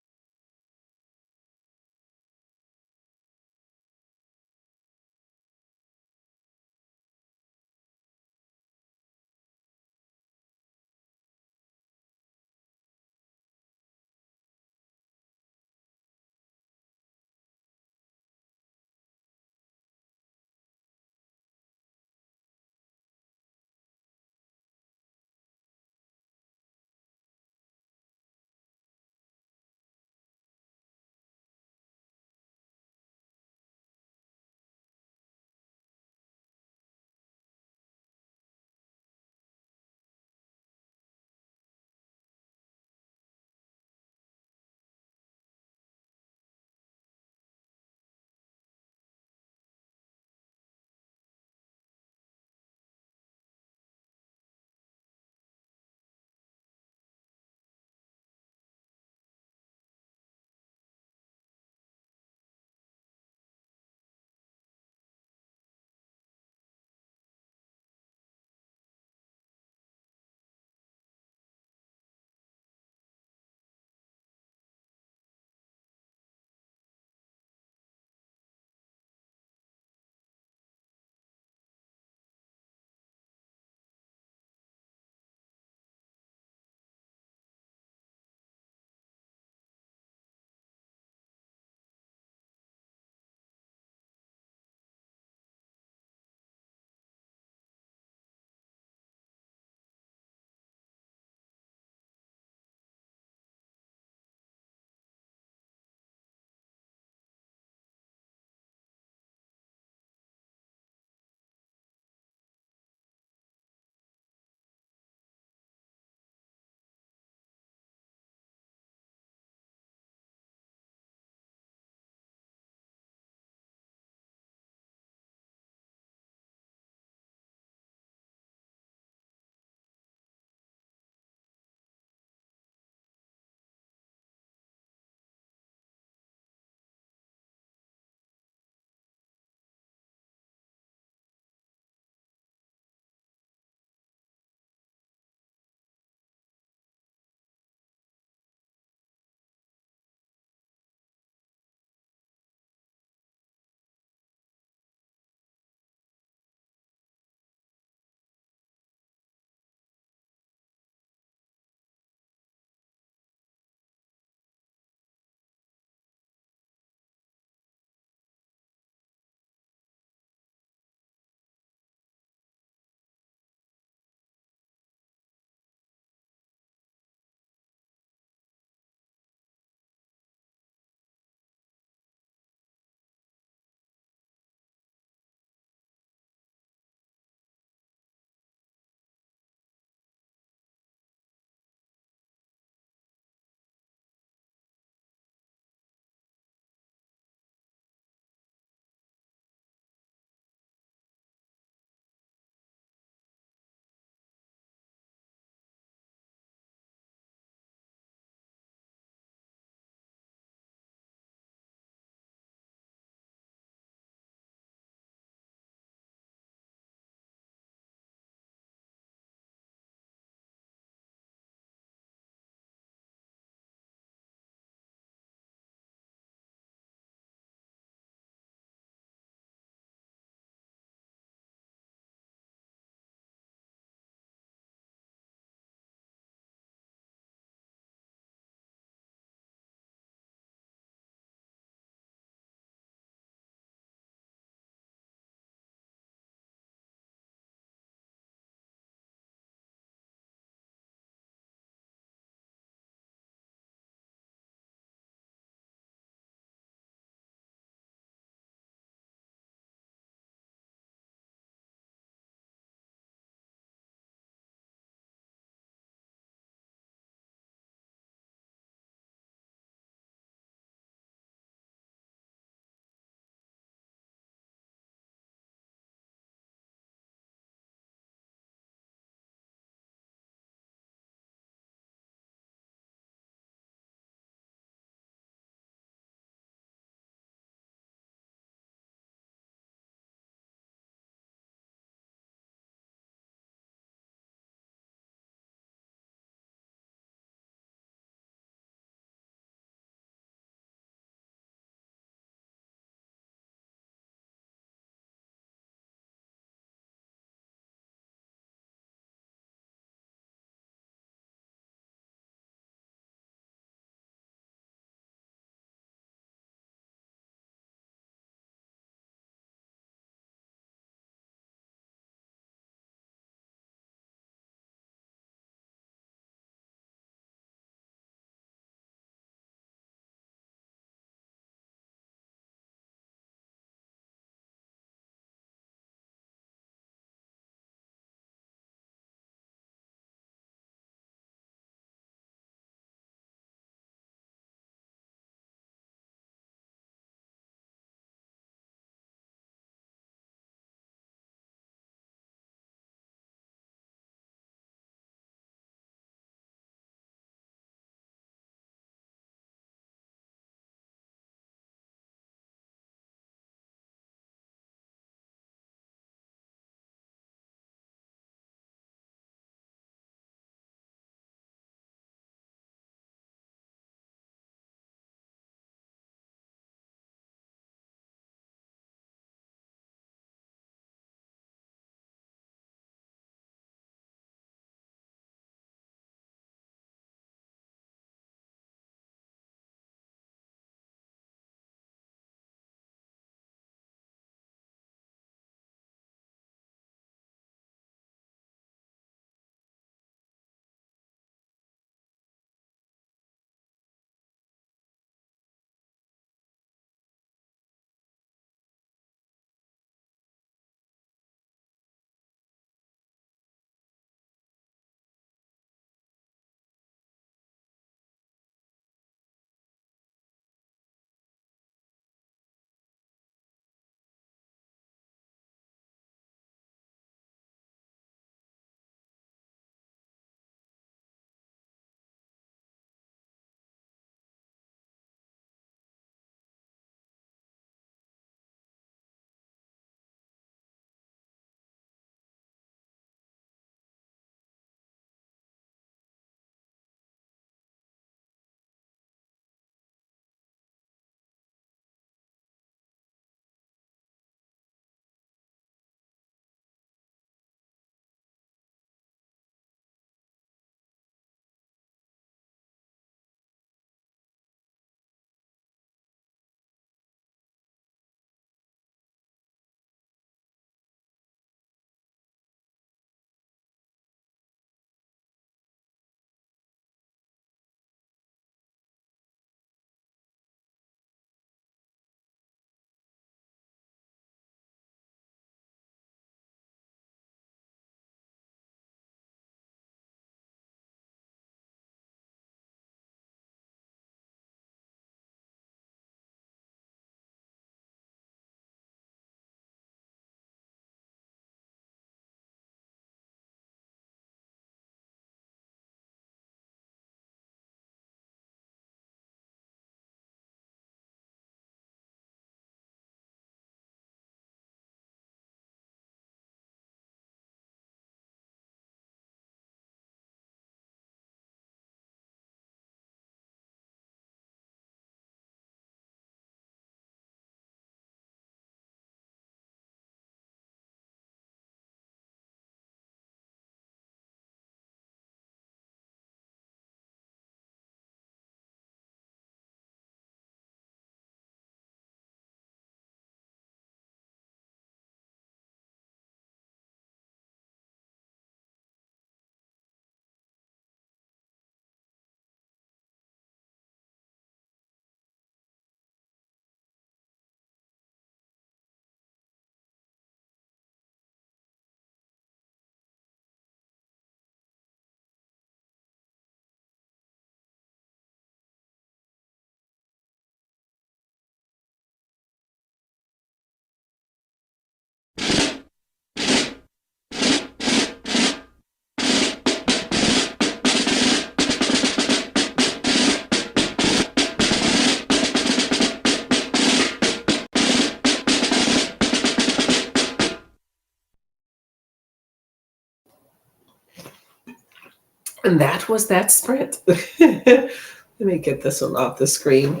And that was that sprint. Let me get this one off the screen.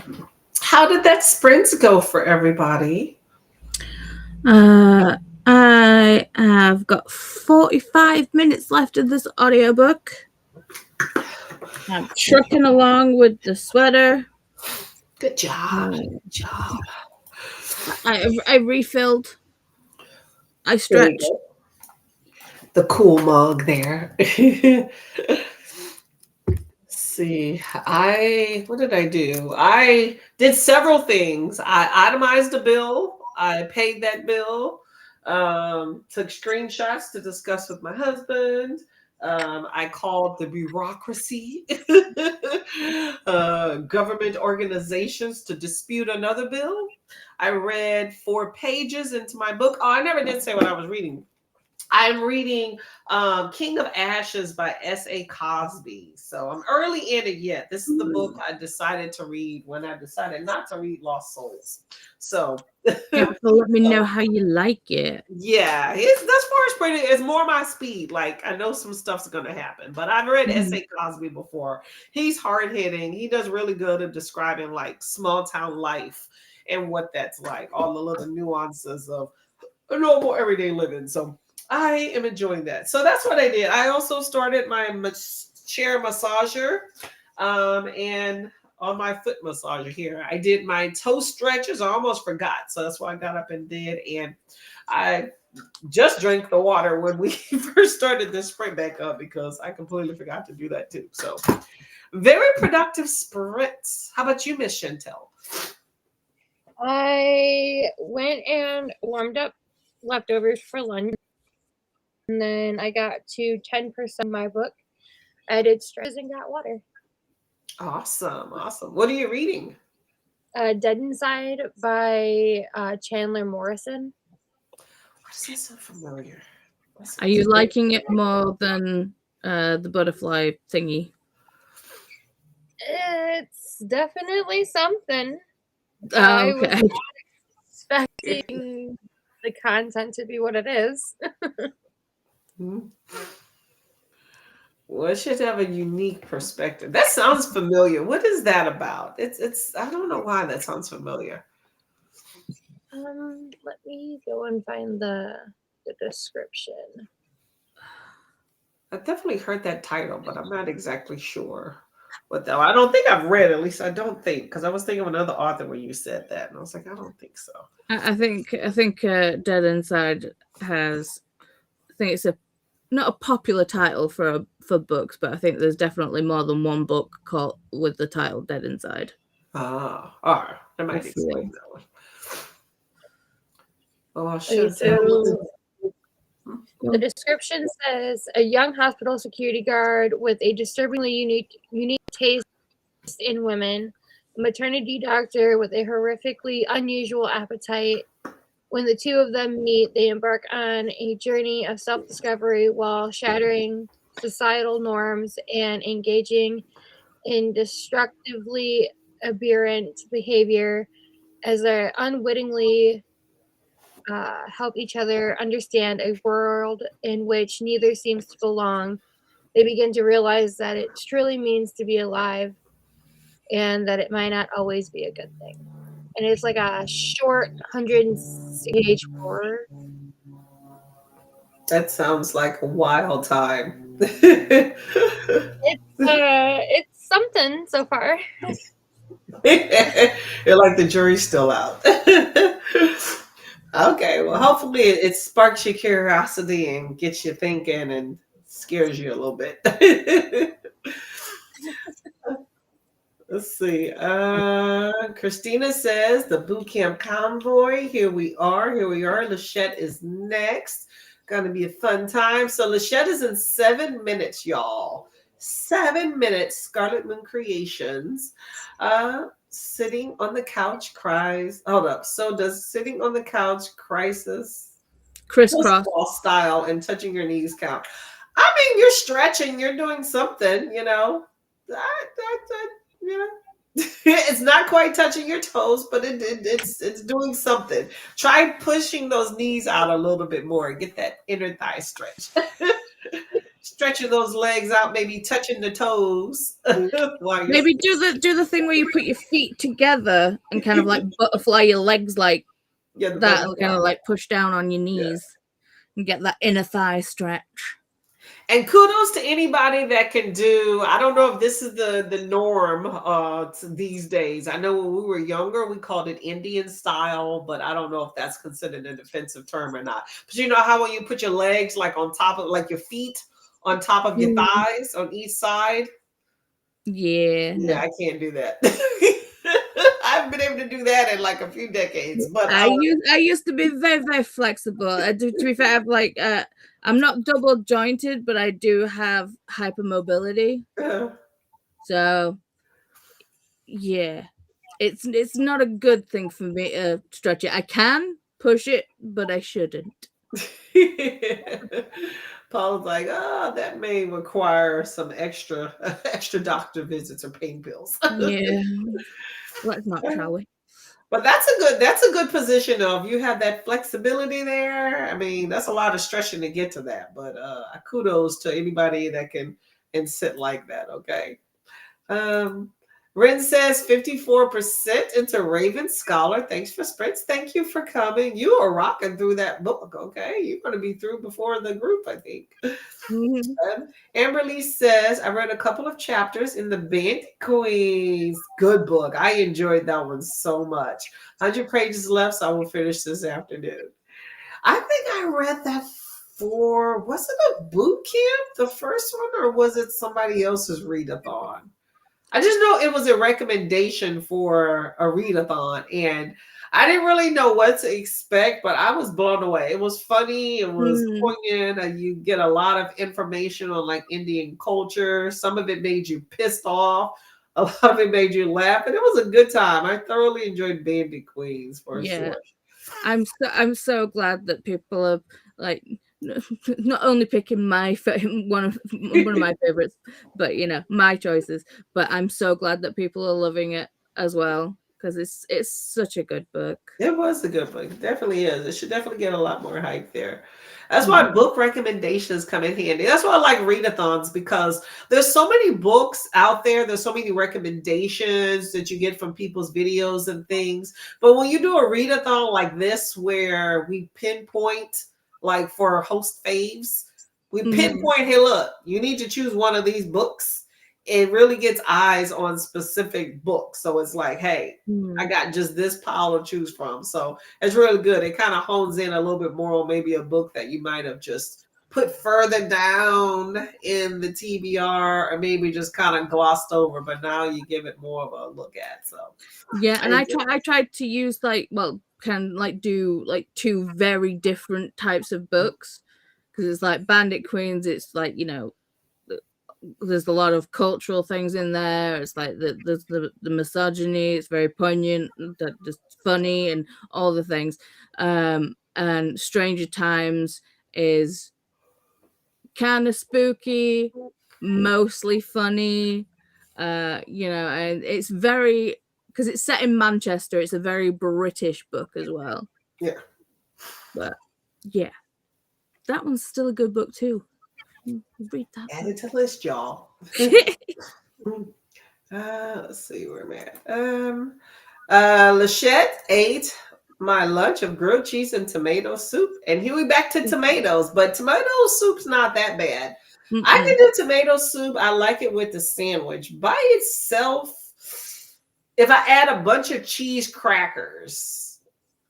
How did that sprint go for everybody? I have got 45 minutes left of this audiobook. I'm trucking along with the sweater. Good job. Good job. I refilled. I stretched. The cool mug there. See, what did I do? I did several things. I itemized a bill. I paid that bill. Took screenshots to discuss with my husband. I called the bureaucracy, government organizations to dispute another bill. I read 4 pages into my book. Oh, I never did say what I was reading. I'm reading King of Ashes by S.A. Cosby. So I'm early in it yet. This is the book I decided to read when I decided not to read Lost Souls. So let me know how you like it. Yeah, that's far as pretty. It's more my speed. Like I know some stuff's gonna happen, but I've read S.A. Cosby before. He's hard hitting. He does really good at describing like small town life and what that's like, all the little nuances of normal everyday living. So I am enjoying that. So that's what I did. I also started my chair massager, and on my foot massager here, I did my toe stretches. I almost forgot, so that's why I got up and did. And I just drank the water when we first started this sprint back up because I completely forgot to do that too. So very productive sprints. How about you, Miss Chantel? I went and warmed up leftovers for lunch. And then I got to 10% of my book. I did stretches and got water. Awesome. What are you reading? Dead Inside by Chandler Morrison. Why does that sound familiar? Are you liking it more than the butterfly thingy? It's definitely something. Oh, I was okay. not expecting the content to be what it is. Well, it should have a unique perspective. That sounds familiar. What is that about? It's I don't know why that sounds familiar. Let me go and find the description. I've definitely heard that title, but I'm not exactly sure what that. I don't think I've read. At least I don't think, because I was thinking of another author when you said that, and I was like, I don't think so. I think Dead Inside has. I think it's not a popular title for books, but I think there's definitely more than one book called with the title Dead Inside. All right. That might explain that one. Oh, the description says a young hospital security guard with a disturbingly unique taste in women, a maternity doctor with a horrifically unusual appetite. When the two of them meet, they embark on a journey of self-discovery while shattering societal norms and engaging in destructively aberrant behavior as they unwittingly help each other understand a world in which neither seems to belong. They begin to realize that it truly means to be alive and that it might not always be a good thing. And it's like a short 160-page horror. That sounds like a wild time. It's something so far. You're like the jury's still out. Okay, well, hopefully it sparks your curiosity and gets you thinking and scares you a little bit. Let's see. Christina says the boot camp convoy. Here we are. Lachette is next. Gonna be a fun time. So Lachette is in 7 minutes, y'all. 7 minutes. Scarlet Moon Creations. Sitting on the couch cries. Hold up. So does sitting on the couch crisis crisscross style and touching your knees count? I mean, you're stretching. You're doing something. You know. It's not quite touching your toes, but it's doing something. Try pushing those knees out a little bit more and get that inner thigh stretch. stretching those legs out, maybe touching the toes. while you're Maybe do the thing where you put your feet together and kind of like butterfly your legs like yeah, the that, butterfly. kind of like push down on your knees and get that inner thigh stretch. And kudos to anybody that can do. I don't know if this is the norm these days. I know when we were younger, we called it Indian style, but I don't know if that's considered an offensive term or not. But you know how when you put your legs like on top of like your feet on top of your thighs on each side? Yeah. Yeah, I can't do that. I haven't been able to do that in like a few decades. But I used to be very, very flexible. To be fair, I've like I'm not double jointed, but I do have hypermobility. So yeah, it's not a good thing for me to stretch it. I can push it, but I shouldn't. Paul's like, oh, that may require some extra doctor visits or pain pills. Yeah, let's not, shall we? But that's a good position of you have that flexibility there. I mean, that's a lot of stretching to get to that. But kudos to anybody that can and sit like that. Okay. Ren says 54% into Raven Scholar. Thanks for sprints. Thank you for coming. You are rocking through that book. Okay. You're going to be through before the group, I think. Amberly says, I read a couple of chapters in the Bandit Queens. Good book. I enjoyed that one so much. 100 pages left, so I will finish this afternoon. I think I read that was it a boot camp, the first one, or was it somebody else's readathon? I just know it was a recommendation for a readathon, and I didn't really know what to expect, but I was blown away. It was funny. It was poignant. And you get a lot of information on like Indian culture. Some of it made you pissed off. A lot of it made you laugh, and it was a good time. I thoroughly enjoyed Bandit Queens for sure. I'm so glad that people are like not only picking one of my favorites, but you know, my choices. But I'm so glad that people are loving it as well, because it's such a good book. It was a good book. It definitely is. It should definitely get a lot more hype there. That's why book recommendations come in handy. That's why I like readathons, because there's so many books out there. There's so many recommendations that you get from people's videos and things. But when you do a readathon like this, where we pinpoint, like for host faves, we pinpoint, hey, look, you need to choose one of these books. It really gets eyes on specific books. So it's like, hey, I got just this pile to choose from. So it's really good. It kind of hones in a little bit more on maybe a book that you might have just put further down in the TBR, or maybe just kind of glossed over, but now you give it more of a look at. So yeah, and I tried to use do like two very different types of books, because it's like Bandit Queens, it's like, you know, there's a lot of cultural things in there. It's like the misogyny. It's very poignant, just funny, and all the things. And Stranger Times is kind of spooky, mostly funny. You know, and it's very, because it's set in Manchester. It's a very British book as well. Yeah, but yeah, that one's still a good book too. Read that. Add it to the list, y'all. Let's see where I'm at. Lachette ate my lunch of grilled cheese and tomato soup, and here we back to tomatoes, but tomato soup's not that bad. I can do tomato soup. I like it with the sandwich. By itself, if I add a bunch of cheese crackers,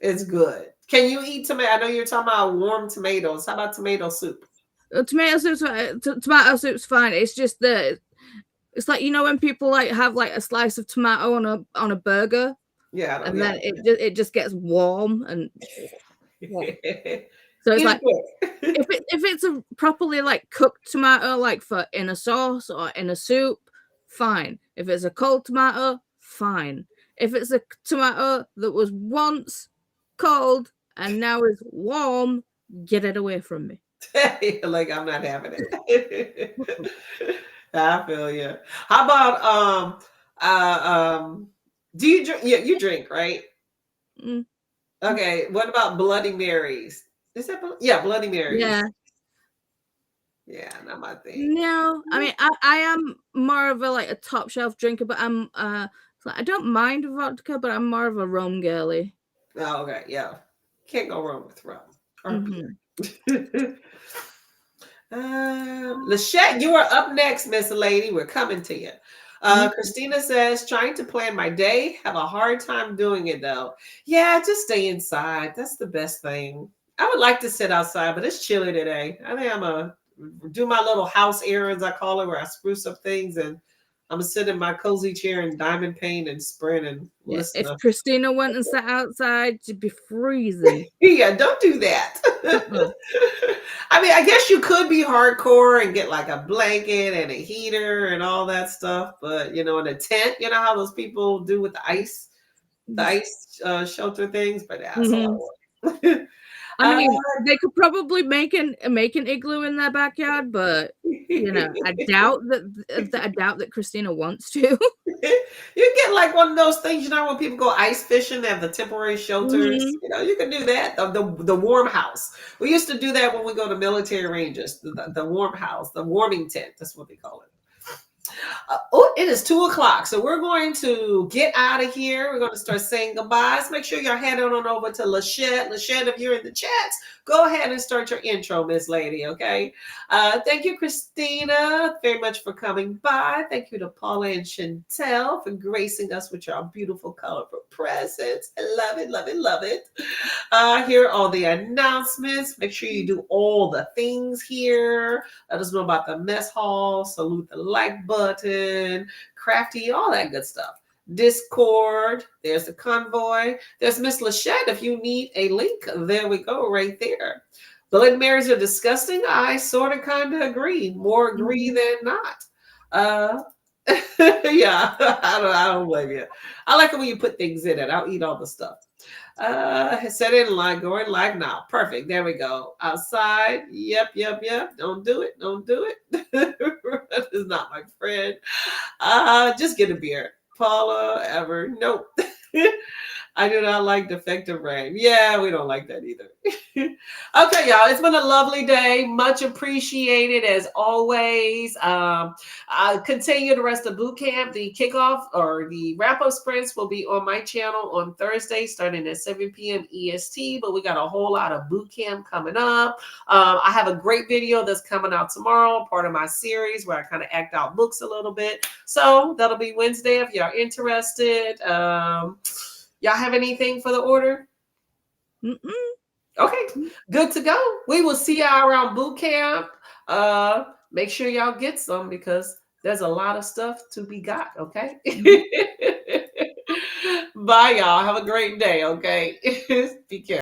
it's good. Can you eat tomato? I know you're talking about warm tomatoes. How about tomato soup? Tomato soup's fine. It's just that it's like, you know, when people like have like a slice of tomato on a burger, and then it just gets warm and so it's like if it's a properly like cooked tomato, like for in a sauce or in a soup, fine. If it's a cold tomato, fine. If it's a tomato that was once cold and now is warm, get it away from me. Like, I'm not having it. I feel you. How about do you drink? Yeah, you drink, right? Okay. What about Bloody Marys? Is that Bloody Marys? Yeah. Yeah, not my thing. No, I mean I am more of a like a top shelf drinker, but I'm I don't mind vodka, but I'm more of a rum girly. Oh, okay, yeah. Can't go wrong with rum or beer. Lachette, you are up next, Miss Lady. We're coming to you. Christina says, trying to plan my day. Have a hard time doing it though. Yeah, just stay inside. That's the best thing. I would like to sit outside, but it's chilly today. I think I'm going to do my little house errands, I call it, where I spruce up things, and I'm going to sit in my cozy chair and diamond paint and sprint and Yeah, listen if to. Christina went and sat outside, she'd be freezing. Yeah, don't do that. I mean, I guess you could be hardcore and get like a blanket and a heater and all that stuff, but in a tent, you know how those people do with the ice shelter things, but that's a lot of work. I mean, they could probably make an igloo in their backyard, but I doubt that Christina wants to. You get like one of those things, when people go ice fishing, they have the temporary shelters. You can do that. The warm house. We used to do that when we go to military ranges. The warm house, the warming tent. That's what they call it. It is 2:00, so we're going to get out of here. We're going to start saying goodbyes. Make sure you're heading on over to Lachette. Lachette, if you're in the chats, go ahead and start your intro, Miss Lady, okay? Thank you, Christina, very much for coming by. Thank you to Paula and Chantel for gracing us with your beautiful, colorful presents. I love it, love it, love it. Here are all the announcements. Make sure you do all the things here. Let us know about the mess hall. Salute the like button. Crafty, all that good stuff. Discord. There's the convoy. There's Miss Lachette. If you need a link, there we go, right there. Blood Marys are disgusting. I sort of kind of agree. More agree than not. Yeah, I don't blame you. I like it when you put things in it. I'll eat all the stuff. Set it in line, go in live now. Perfect. There we go. Outside. Yep. Don't do it. That is not my friend. Just get a beer. Paula, ever. Nope. I do not like defective rain. Yeah, we don't like that either. Okay, y'all. It's been a lovely day. Much appreciated as always. I'll continue the rest of boot camp. The kickoff or the wrap-up sprints will be on my channel on Thursday, starting at 7 p.m. EST. But we got a whole lot of boot camp coming up. I have a great video that's coming out tomorrow, part of my series where I kind of act out books a little bit. So that'll be Wednesday if y'all interested. Y'all have anything for the order? Okay, good to go. We will see y'all around boot camp. Make sure y'all get some because there's a lot of stuff to be got, okay? Bye, y'all. Have a great day, okay? Be careful.